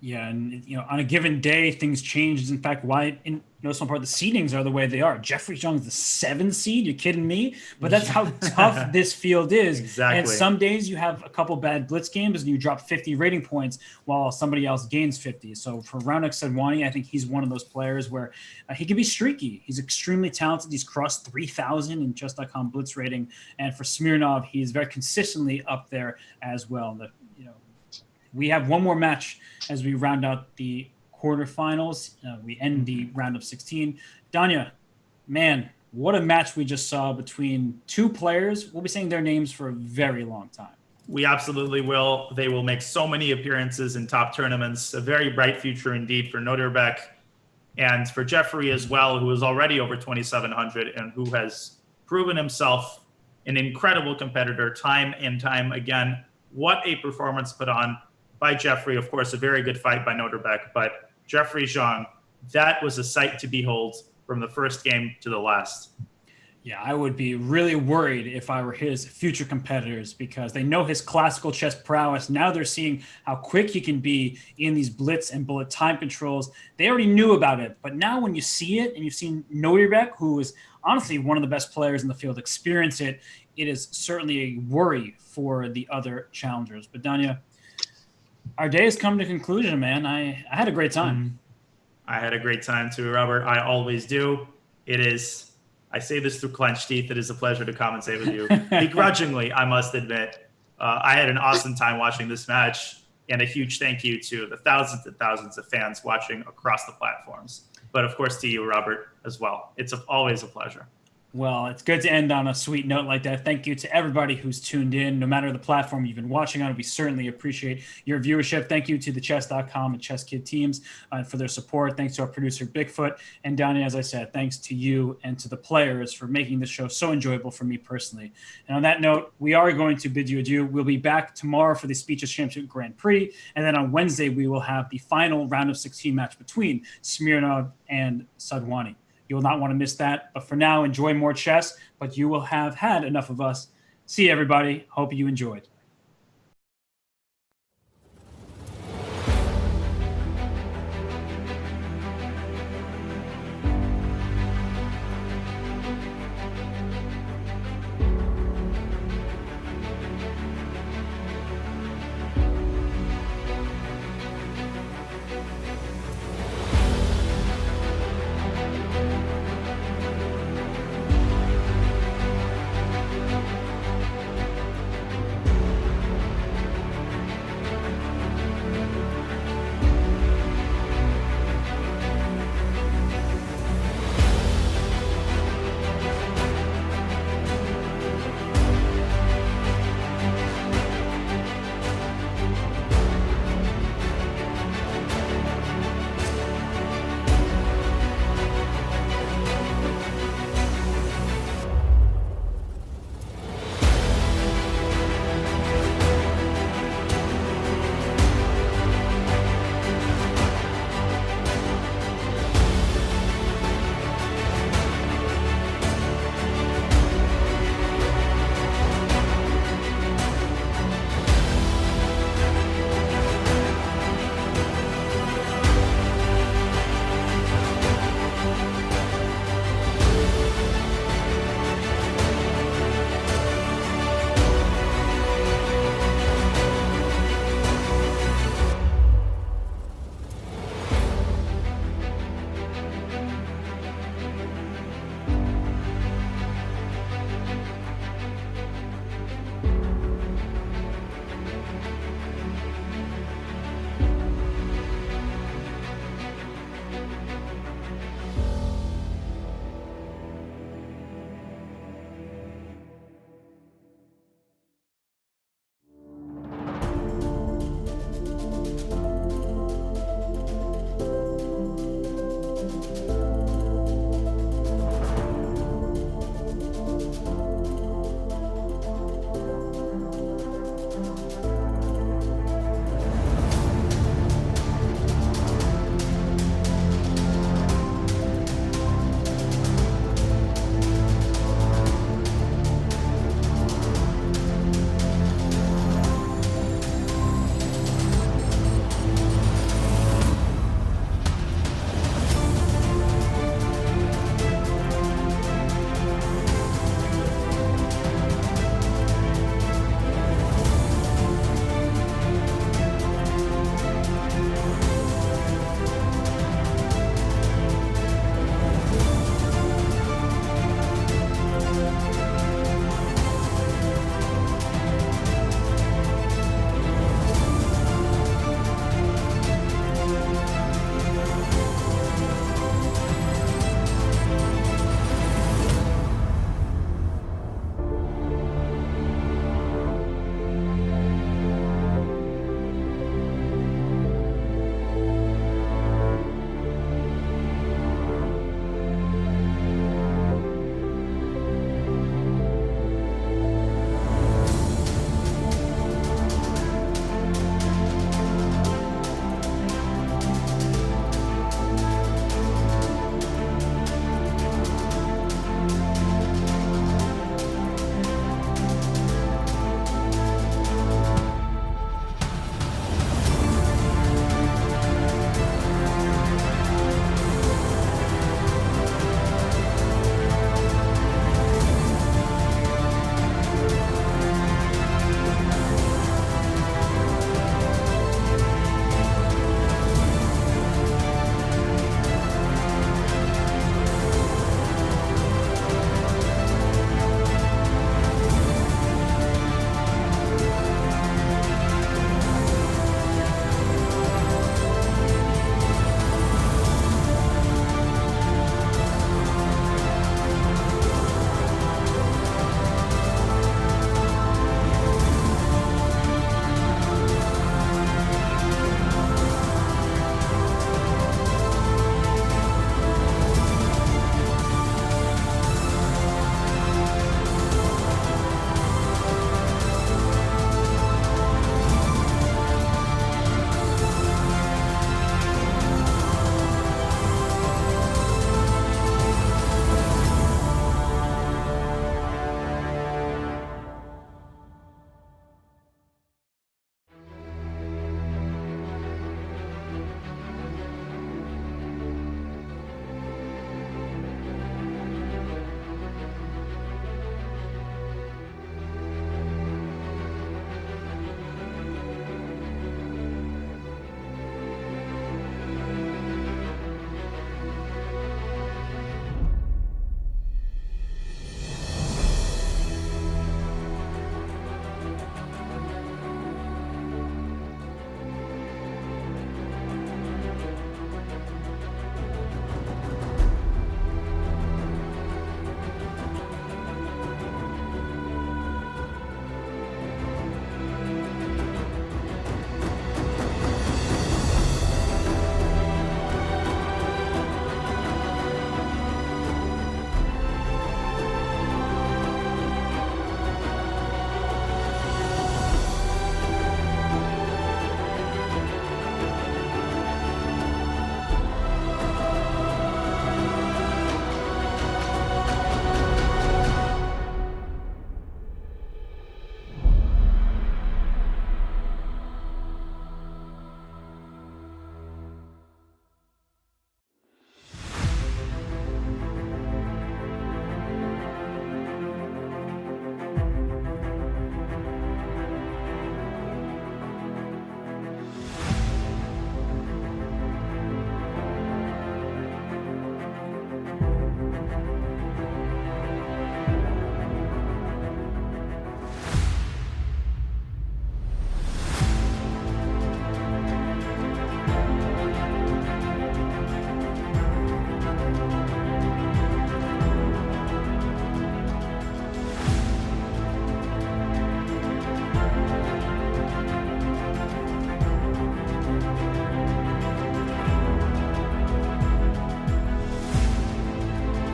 Yeah, and on a given day, things change. In fact, why in some part the seedings are the way they are. Jeffrey Xiong's the 7th seed. You're kidding me? But that's how tough this field is. Exactly. And some days you have a couple bad blitz games and you drop 50 rating points while somebody else gains 50. So for Raunik Sadwani, I think he's one of those players where he can be streaky. He's extremely talented. He's crossed 3,000 in Chess.com blitz rating, and for Smirnov, he's very consistently up there as well. We have one more match as we round out the quarterfinals. We end the round of 16. Danya, man, what a match we just saw between two players. We'll be saying their names for a very long time. We absolutely will. They will make so many appearances in top tournaments. A very bright future indeed for Noterbeck and for Jeffrey as well, who is already over 2,700 and who has proven himself an incredible competitor time and time again. What a performance put on by Jeffrey. Of course, a very good fight by Noterbeck, but Jeffrey Xiong, that was a sight to behold from the first game to the last. Yeah, I would be really worried if I were his future competitors because they know his classical chess prowess. Now they're seeing how quick he can be in these blitz and bullet time controls. They already knew about it, but now when you see it and you've seen Noterbeck, who is honestly one of the best players in the field, experience it, it is certainly a worry for the other challengers. But Danya, our day has come to conclusion, man. I had a great time. I had a great time too, Robert. I always do. I say this through clenched teeth. It is a pleasure to commentate with you. Begrudgingly, I must admit. I had an awesome time watching this match, and a huge thank you to the thousands and thousands of fans watching across the platforms. But of course to you, Robert, as well. It's always a pleasure. Well, it's good to end on a sweet note like that. Thank you to everybody who's tuned in. No matter the platform you've been watching on, we certainly appreciate your viewership. Thank you to the Chess.com and Chess Kid teams for their support. Thanks to our producer, Bigfoot. And Donnie, as I said, thanks to you and to the players for making this show so enjoyable for me personally. And on that note, we are going to bid you adieu. We'll be back tomorrow for the Speeches Championship Grand Prix. And then on Wednesday, we will have the final round of 16 match between Smirnov and Sadwani. You will not want to miss that. But for now, enjoy more chess. But you will have had enough of us. See you, everybody. Hope you enjoyed.